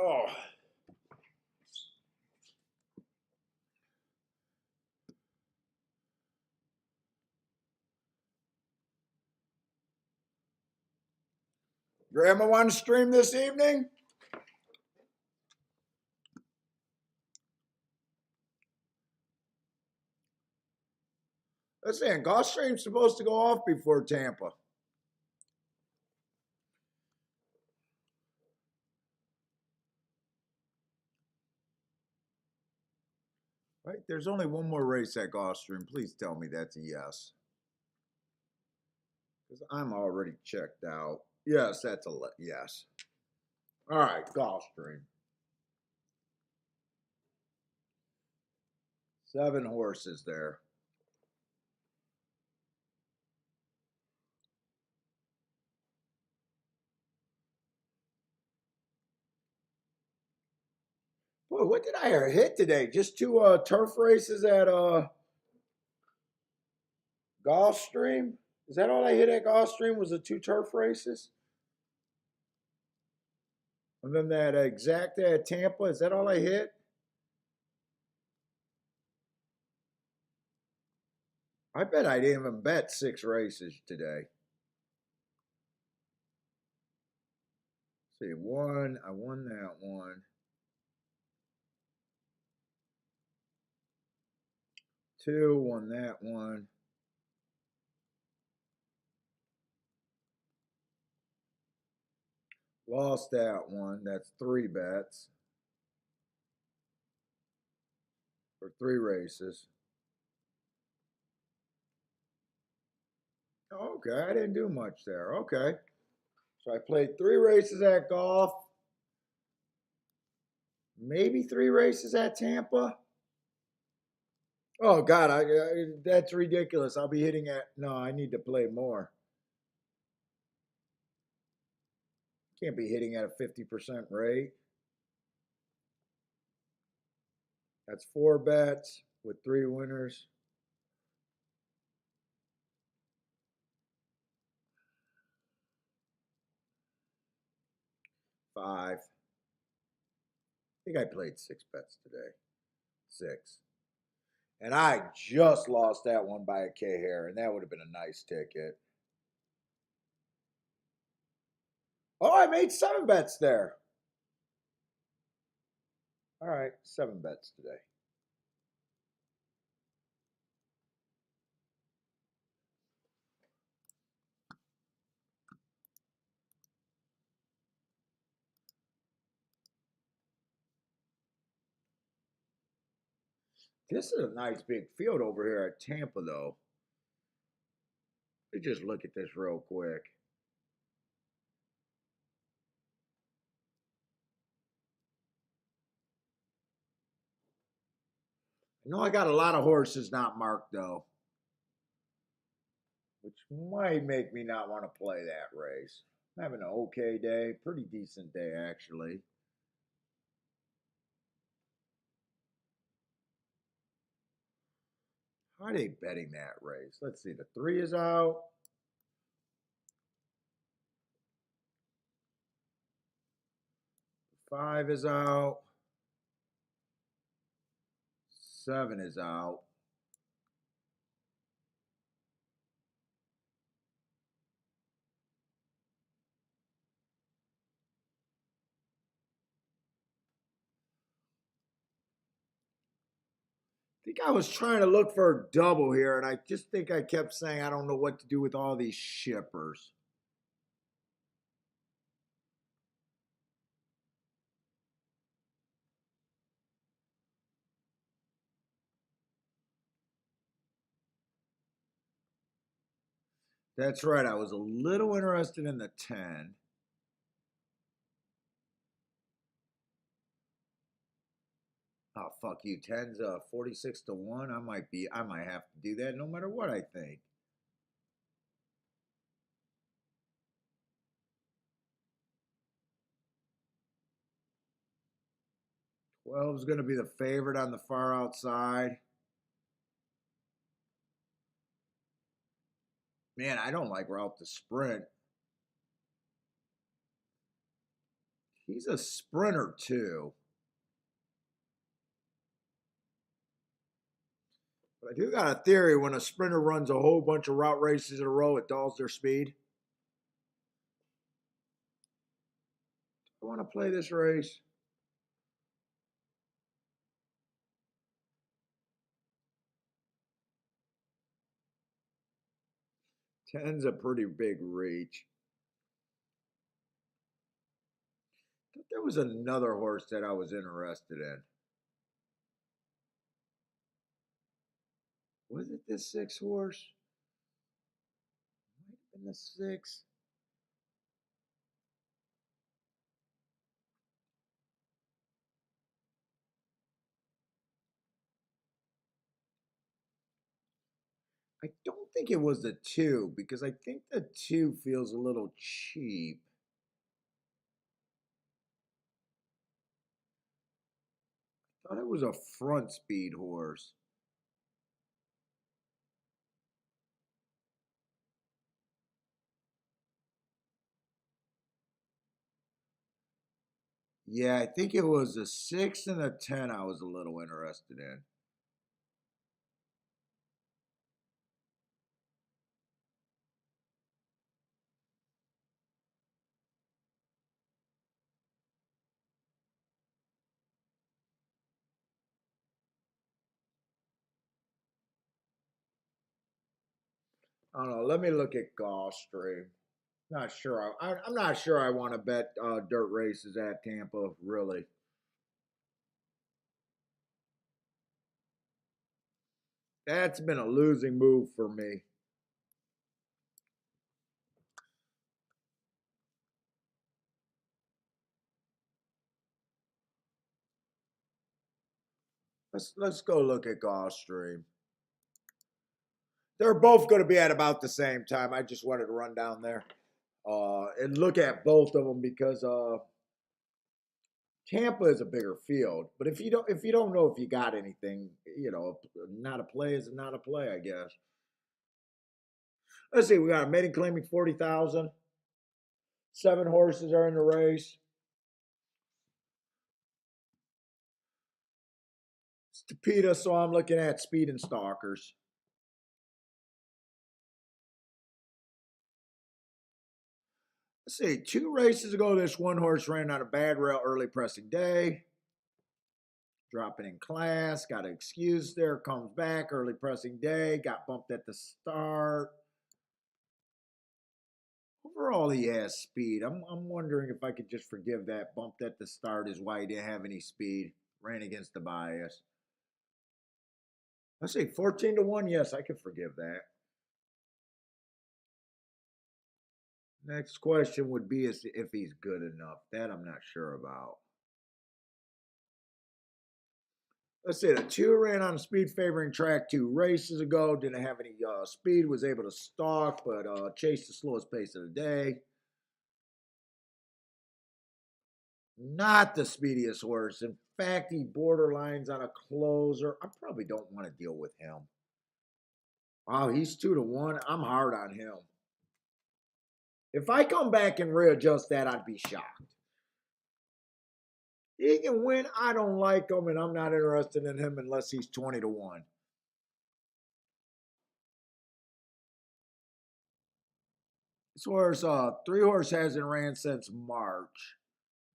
Oh. Grandma want to stream this evening? Listen, Gulfstream's supposed to go off before Tampa. Right? There's only one more race at Gulfstream. Please tell me that's a yes. Because I'm already checked out. Yes, that's a yes. All right, Gulfstream. 7 horses there. Boy, what did I hit today? Just 2 turf races at Gulfstream? Is that all I hit at Gulfstream? Was the 2 turf races? And then that exacta at Tampa, is that all I hit? I bet I didn't even bet 6 races today. Let's see, I won that one. 2, won that one. Lost that one. That's 3 bets for 3 races. Okay, I didn't do much there. Okay. So I played 3 races at golf, maybe 3 races at Tampa. Oh God, that's ridiculous. I'll be hitting at no. I need to play more. Can't be hitting at a 50% rate. That's 4 bets with 3 winners. Five. I think I played 6 bets today. 6. And I just lost that one by a K hair, and that would have been a nice ticket. Oh, I made 7 bets there. All right, 7 bets today. This is a nice big field over here at Tampa, though. Let me just look at this real quick. I know I got a lot of horses not marked, though, which might make me not want to play that race. I'm having an okay day, pretty decent day, actually. How are they betting that race? Let's see. The 3 is out. The 5 is out. 7 is out. I think I was trying to look for a double here, and I just think I kept saying I don't know what to do with all these shippers. That's right. I was a little interested in the 10. Oh fuck you. 10's 46 to 1. I might have to do that no matter what I think. 12 is going to be the favorite on the far outside. Man, I don't like route the sprint. He's a sprinter too. But I do got a theory when a sprinter runs a whole bunch of route races in a row, it dulls their speed. I want to play this race. 10's a pretty big reach. I thought there was another horse that I was interested in. Was it this 6 horse? Might have been the 6. I don't think it was the 2 because I think the 2 feels a little cheap. I thought it was a front speed horse. Yeah, I think it was a 6 and a 10 I was a little interested in. I don't know. Let me look at Gulfstream. Not sure. I'm not sure I want to bet dirt races at Tampa, really. That's been a losing move for me. Let's go look at Gulfstream. They're both going to be at about the same time. I just wanted to run down there and look at both of them because Tampa is a bigger field. But if you don't know if you got anything, not a play is not a play, I guess. Let's see. We got a maiden claiming 40,000. 7 horses are in the race. Stupida, so I'm looking at speed and stalkers. Let's see, 2 races ago, this one horse ran on a bad rail early pressing day. Dropping in class, got an excuse there, comes back, early pressing day, got bumped at the start. Overall, he has speed. I'm wondering if I could just forgive that. Bumped at the start is why he didn't have any speed. Ran against the bias. Let's see, 14 to 1. Yes, I could forgive that. Next question would be if he's good enough. That I'm not sure about. Let's see, the 2 ran on speed favoring track 2 races ago. Didn't have any speed. Was able to stalk, but chased the slowest pace of the day. Not the speediest horse. In fact, he borderlines on a closer. I probably don't want to deal with him. Wow, he's 2 to 1. I'm hard on him. If I come back and readjust that, I'd be shocked. He can win. I don't like him, and I'm not interested in him unless he's 20 to 1. This horse, 3 horse hasn't ran since March.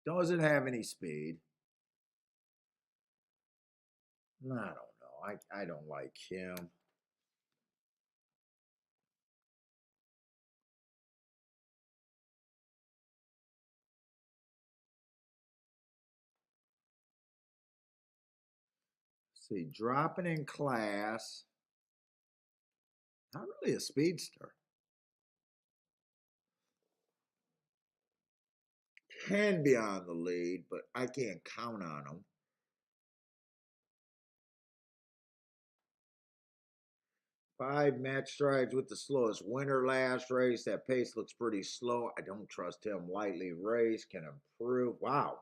Doesn't have any speed. I don't know. I don't like him. Let's see, dropping in class. Not really a speedster. Can be on the lead, but I can't count on him. 5 match strides with the slowest winner last race. That pace looks pretty slow. I don't trust him. Lightly raced, can improve. Wow.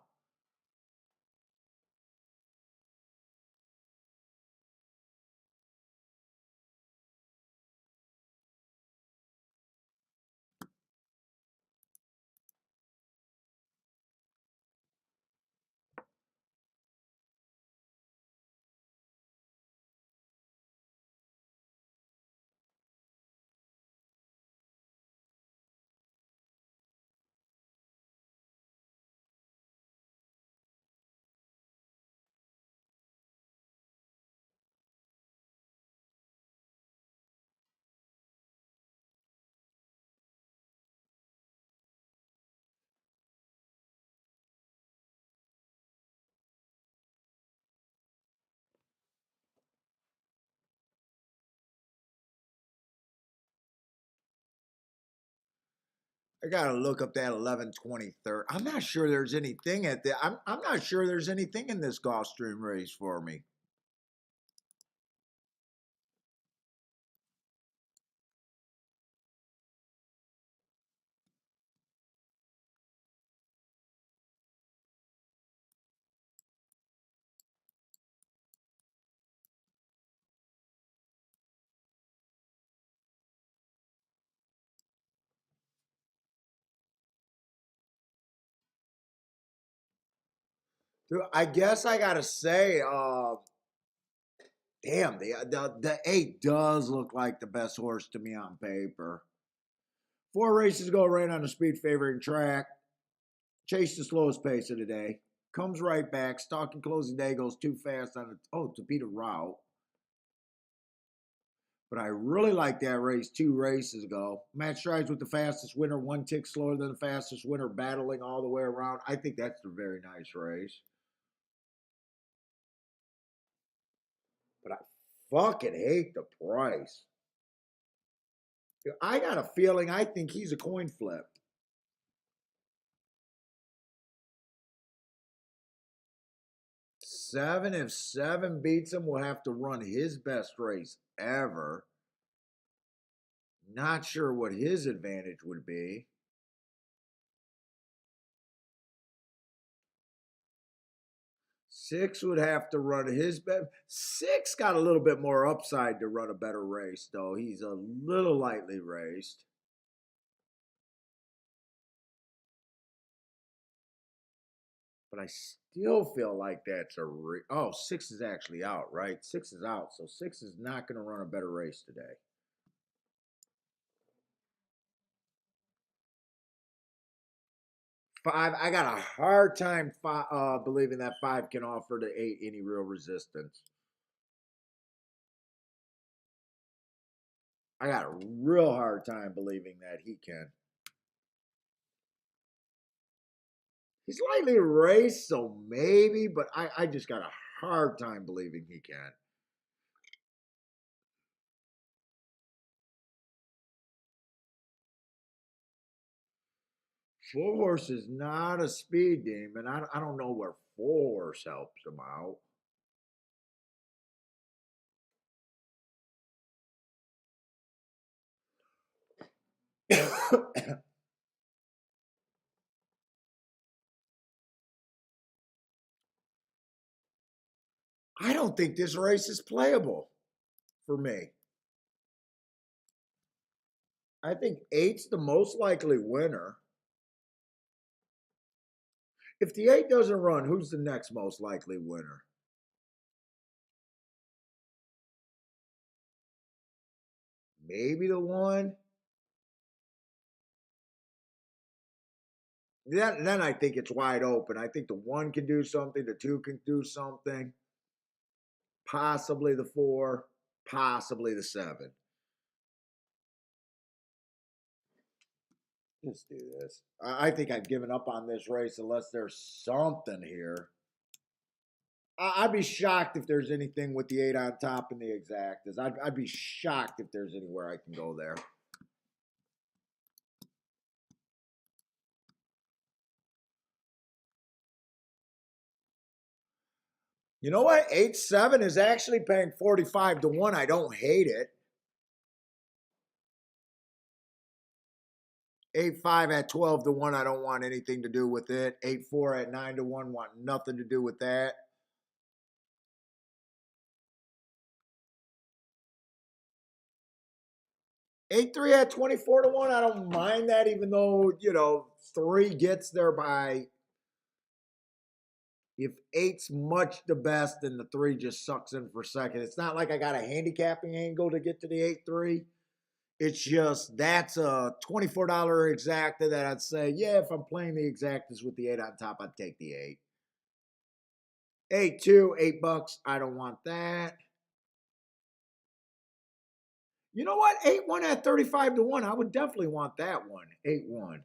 I gotta look up that 11/23. I'm not sure there's anything at the. I'm not sure there's anything in this Gulfstream race for me. Dude, I guess I gotta say, damn, the 8 does look like the best horse to me on paper. 4 races ago, ran on a speed favoring track. Chased the slowest pace of the day. Comes right back. Stalking closing day goes too fast on to beat a route. But I really like that race 2 races ago. Match strides with the fastest winner, 1 tick slower than the fastest winner, battling all the way around. I think that's a very nice race. But I fucking hate the price. I got a feeling I think he's a coin flip. 7, if 7 beats him, will have to run his best race ever. Not sure what his advantage would be. 6 would have to run his best. 6 got a little bit more upside to run a better race, though. He's a little lightly raced. But I still feel like that's a oh, 6 is actually out, right? 6 is out, so 6 is not going to run a better race today. 5, I got a hard time believing that 5 can offer the 8 any real resistance. I got a real hard time believing that he can. He's lightly raced, so maybe, but I just got a hard time believing he can. Four Horse is not a speed demon. I don't know where Four Horse helps him out. I don't think this race is playable for me. I think 8's the most likely winner. If the 8 doesn't run, who's the next most likely winner? Maybe the 1. Then I think it's wide open. I think the 1 can do something, the 2 can do something, possibly the 4, possibly the 7. Let's do this. I think I've given up on this race unless there's something here. I'd be shocked if there's anything with the 8 on top in the exactas. I'd be shocked if there's anywhere I can go there. You know what? 8-7 is actually paying 45 to 1. I don't hate it. 8-5 at 12 to 1. I don't want anything to do with it. 8-4 at 9 to 1. Want nothing to do with that. 8-3 at 24 to 1. I don't mind that, even though, 3 gets there by. If 8's much the best, then the 3 just sucks in for second. It's not like I got a handicapping angle to get to the 8-3. It's just that's a $24 exacta that I'd say, yeah, if I'm playing the exactas with the 8 on top, I'd take the 8. 8-2, $8. I don't want that. You know what? 8-1 at 35 to 1. I would definitely want that one. 8-1.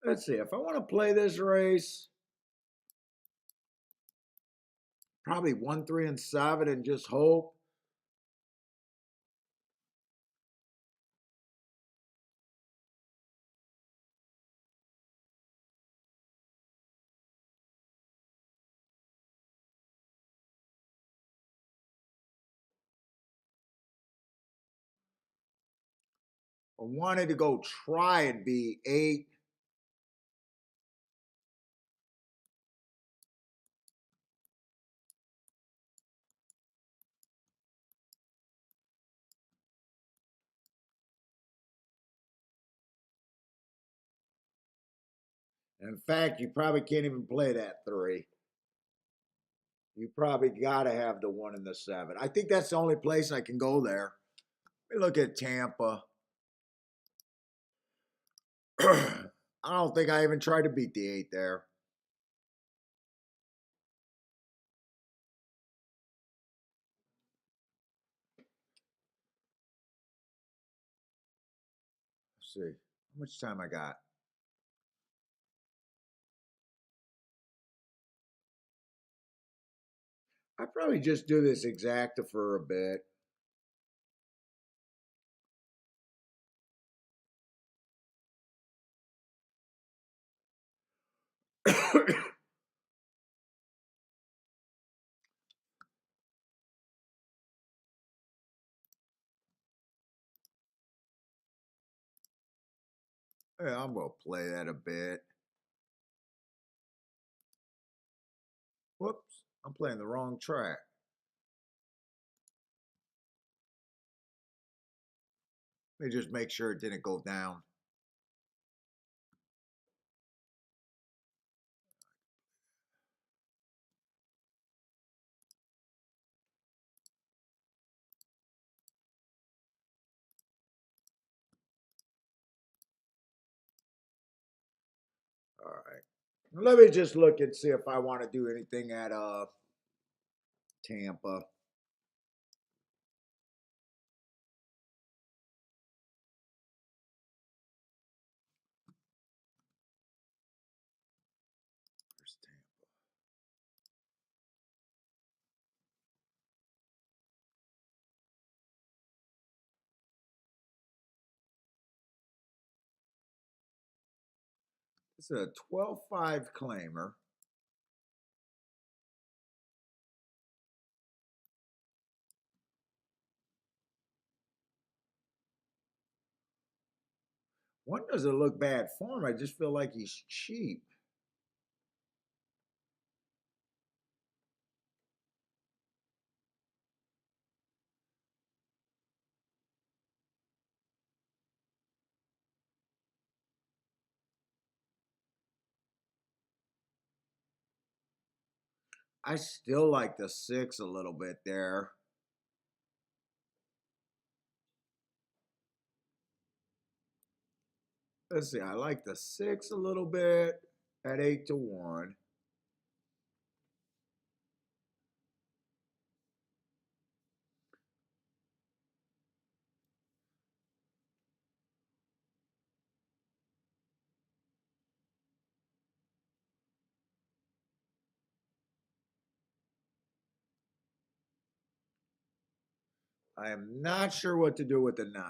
Let's see. If I want to play this race, probably 1, 3, and 7 and just hope. wanted to go try and be 8. In fact, you probably can't even play that 3. You probably got to have the 1 and the 7. I think that's the only place I can go there. Let me look at Tampa. I don't think I even tried to beat the 8 there. Let's see. How much time I got? I probably just do this exacta for a bit. Yeah, I'm going to play that a bit. Whoops, I'm playing the wrong track. Let me just make sure it didn't go down. All right. Let me just look and see if I want to do anything at Tampa. Where's Tampa? This is a 12-5 claimer. One doesn't look bad for him. I just feel like he's cheap. I still like the 6 a little bit there. Let's see. I like the 6 a little bit at 8-1. I am not sure what to do with the 9.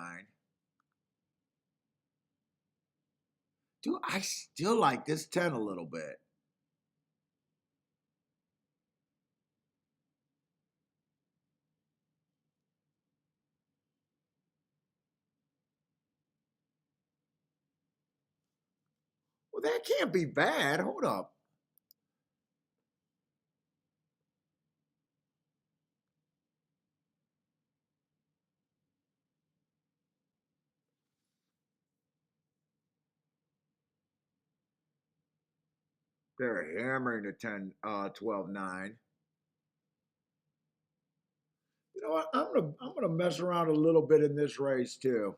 Dude, I still like this 10 a little bit. Well, that can't be bad. Hold up. They're hammering the 10, 12, 9. You know what? I'm gonna mess around a little bit in this race too.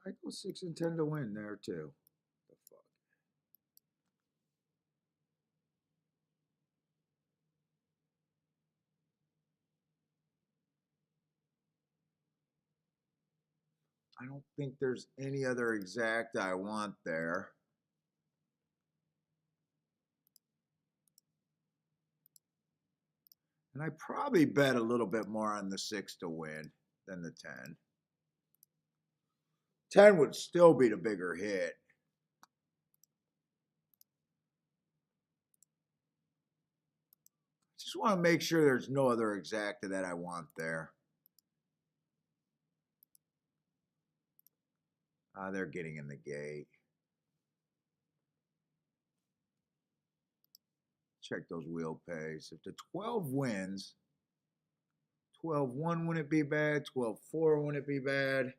I go 6 and 10 to win there too. The fuck? I don't think there's any other exact I want there. And I probably bet a little bit more on the 6 to win than the 10. 10 would still be the bigger hit. Just want to make sure there's no other exacta that I want there. They're getting in the gate. Check those wheel pays. If the 12 wins, 12-1 wouldn't be bad. 12-4 wouldn't be bad.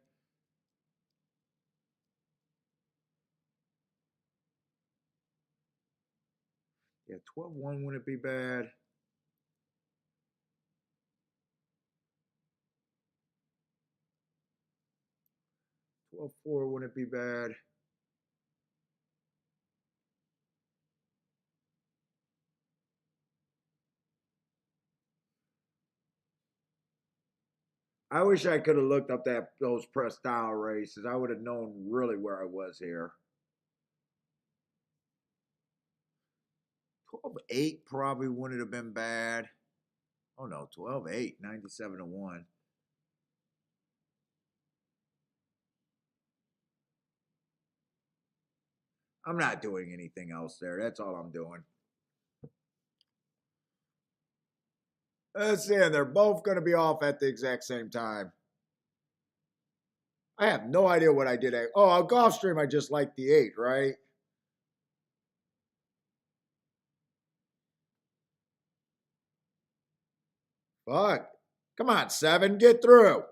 Yeah, 12-1 wouldn't be bad. Four wouldn't be bad. I wish I could have looked up those press style races. I would have known really where I was here. 12-8 probably wouldn't have been bad. Oh no, 12-8, 97-1. I'm not doing anything else there. That's all I'm doing. Let's see, and they're both going to be off at the exact same time. I have no idea what I did. Oh, a Gulfstream, I just liked the 8, right? Fuck. Come on, 7, get through.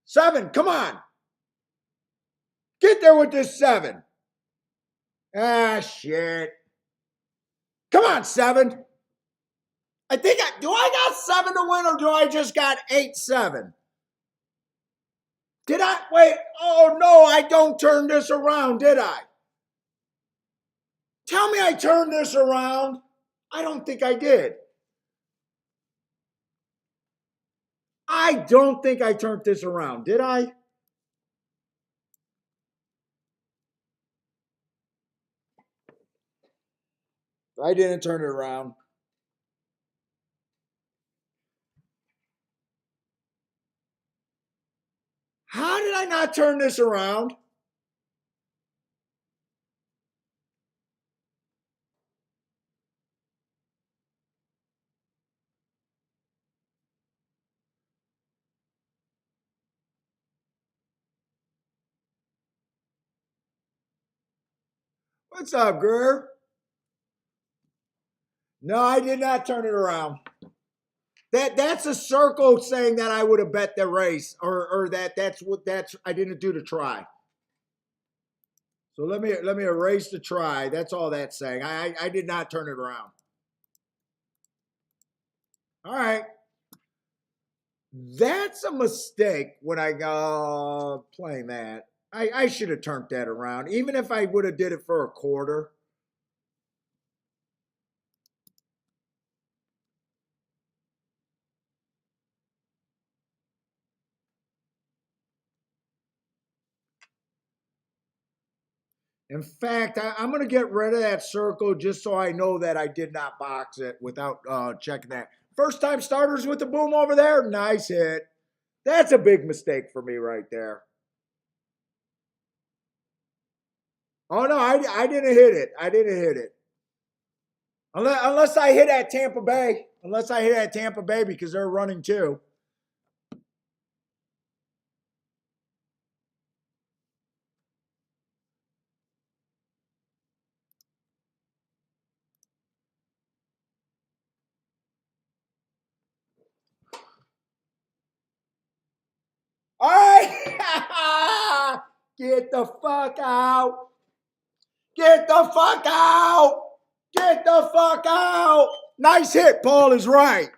Seven, come on. Get there with this 7. Ah, shit. Come on, 7. I think do I got 7 to win or do I just got 8-7? Did I? Wait. Oh, no, I don't turn this around, did I? Tell me I turned this around. I don't think I did. I don't think I turned this around, did I? I didn't turn it around. How did I not turn this around? What's up, Greer? No, I did not turn it around. That's a circle saying that I would have bet the race, or that's I didn't do the try. So let me erase the try. That's all that's saying. I did not turn it around. All right. That's a mistake when I go playing that. I should have turned that around, even if I would have did it for a quarter. In fact, I'm going to get rid of that circle just so I know that I did not box it without checking that. First time starters with the boom over there. Nice hit. That's a big mistake for me right there. Oh, no, I didn't hit it. I didn't hit it. Unless I hit at Tampa Bay. Unless I hit at Tampa Bay because they're running too. All right. Get the fuck out. Get the fuck out. Get the fuck out. Nice hit. Paul is right.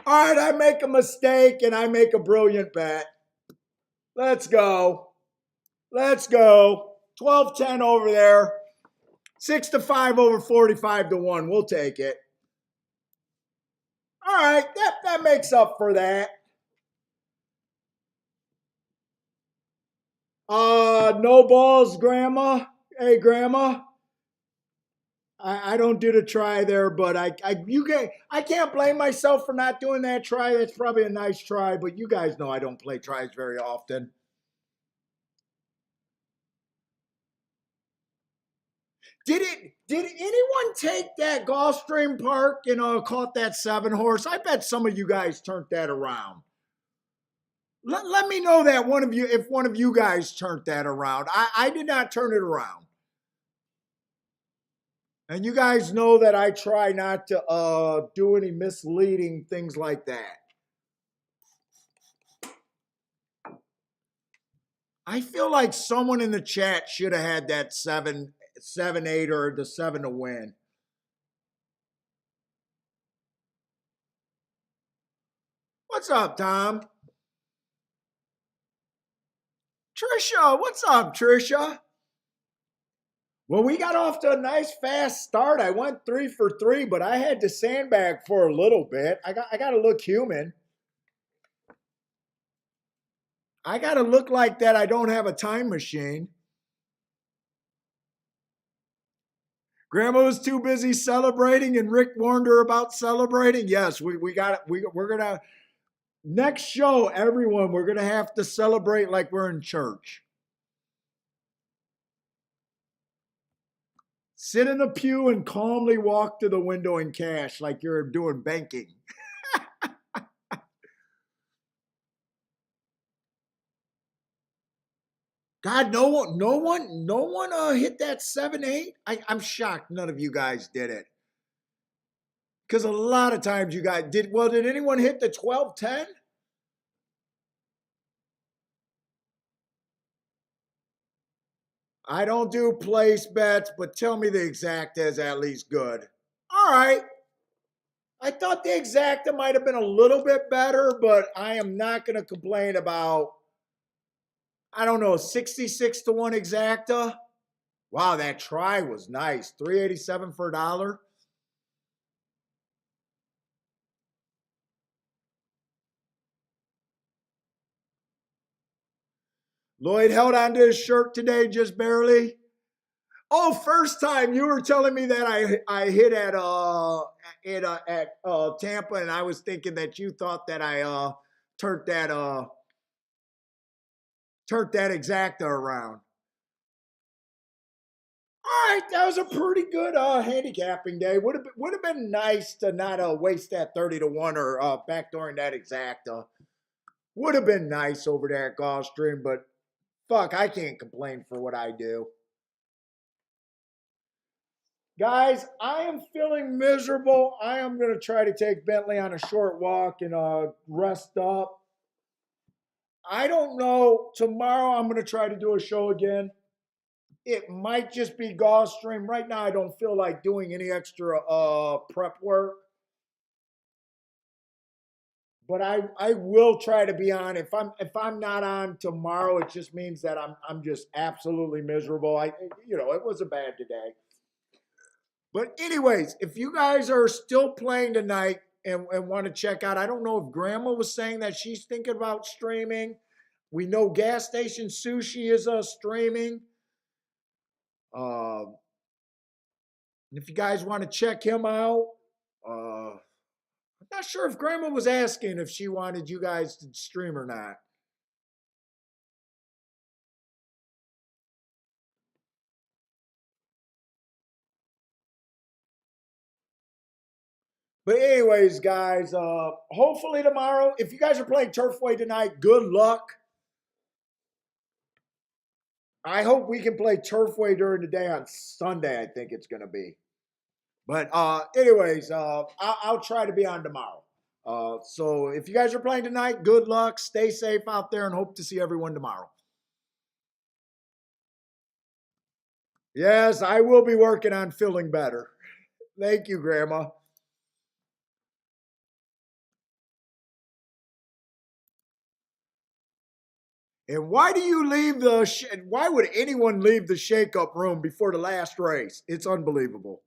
All right, I make a mistake and I make a brilliant bet. Let's go. Let's go. 12-10 over there. 6-5 over 45-1. We'll take it. All right, that makes up for that. No balls, Grandma. Hey, Grandma. I don't do the try there, but I can't blame myself for not doing that try. That's probably a nice try, but you guys know I don't play tries very often. Did anyone take that Gulfstream Park and caught that 7 horse? I bet some of you guys turned that around. Let me know that one of you, if one of you guys turned that around. I did not turn it around. And you guys know that I try not to do any misleading things like that. I feel like someone in the chat should have had that 7-8 or the 7 to win. What's up, Tom? Trisha, what's up, Trisha? Well, we got off to a nice fast start. I went 3 for 3, but I had to sandbag for a little bit. I got to look human. I got to look like that I don't have a time machine. Grandma was too busy celebrating, and Rick warned her about celebrating. Yes, we're gonna next show, everyone. We're gonna have to celebrate like we're in church. Sit in the pew and calmly walk to the window and cash like you're doing banking. God, no one hit that 7-8. I'm shocked none of you guys did it. Because a lot of times you guys did. Well, did anyone hit the 12-10? I don't do place bets, but tell me the exacta is at least good. All right. I thought the exacta might have been a little bit better, but I am not going to complain about, I don't know, 66 to 1 exacta. Wow, that try was nice. 387 for $1. Lloyd held onto his shirt today just barely. Oh, first time you were telling me that I hit at Tampa, and I was thinking that you thought that I turned that exacta around. All right, that was a pretty good handicapping day. Would have been nice to not waste that 30 to 1 or backdooring that exacta. Would have been nice over there at Gulfstream, but fuck, I can't complain for what I do. Guys, I am feeling miserable. I am going to try to take Bentley on a short walk and rest up. I don't know. Tomorrow I'm going to try to do a show again. It might just be Gulfstream. Right now I don't feel like doing any extra prep work. But I will try to be on. If I'm not on tomorrow, it just means that I'm just absolutely miserable. It was a bad today. But anyways, if you guys are still playing tonight and want to check out, I don't know if Grandma was saying that she's thinking about streaming. We know Gas Station Sushi is streaming. If you guys want to check him out, I'm not sure if Grandma was asking if she wanted you guys to stream or not. But anyways, guys, hopefully tomorrow, if you guys are playing Turfway tonight, good luck. I hope we can play Turfway during the day on Sunday, I think it's going to be. But anyways, I'll try to be on tomorrow. So if you guys are playing tonight, good luck. Stay safe out there and hope to see everyone tomorrow. Yes, I will be working on feeling better. Thank you, Grandma. And why do you leave why would anyone leave the shake-up room before the last race? It's unbelievable.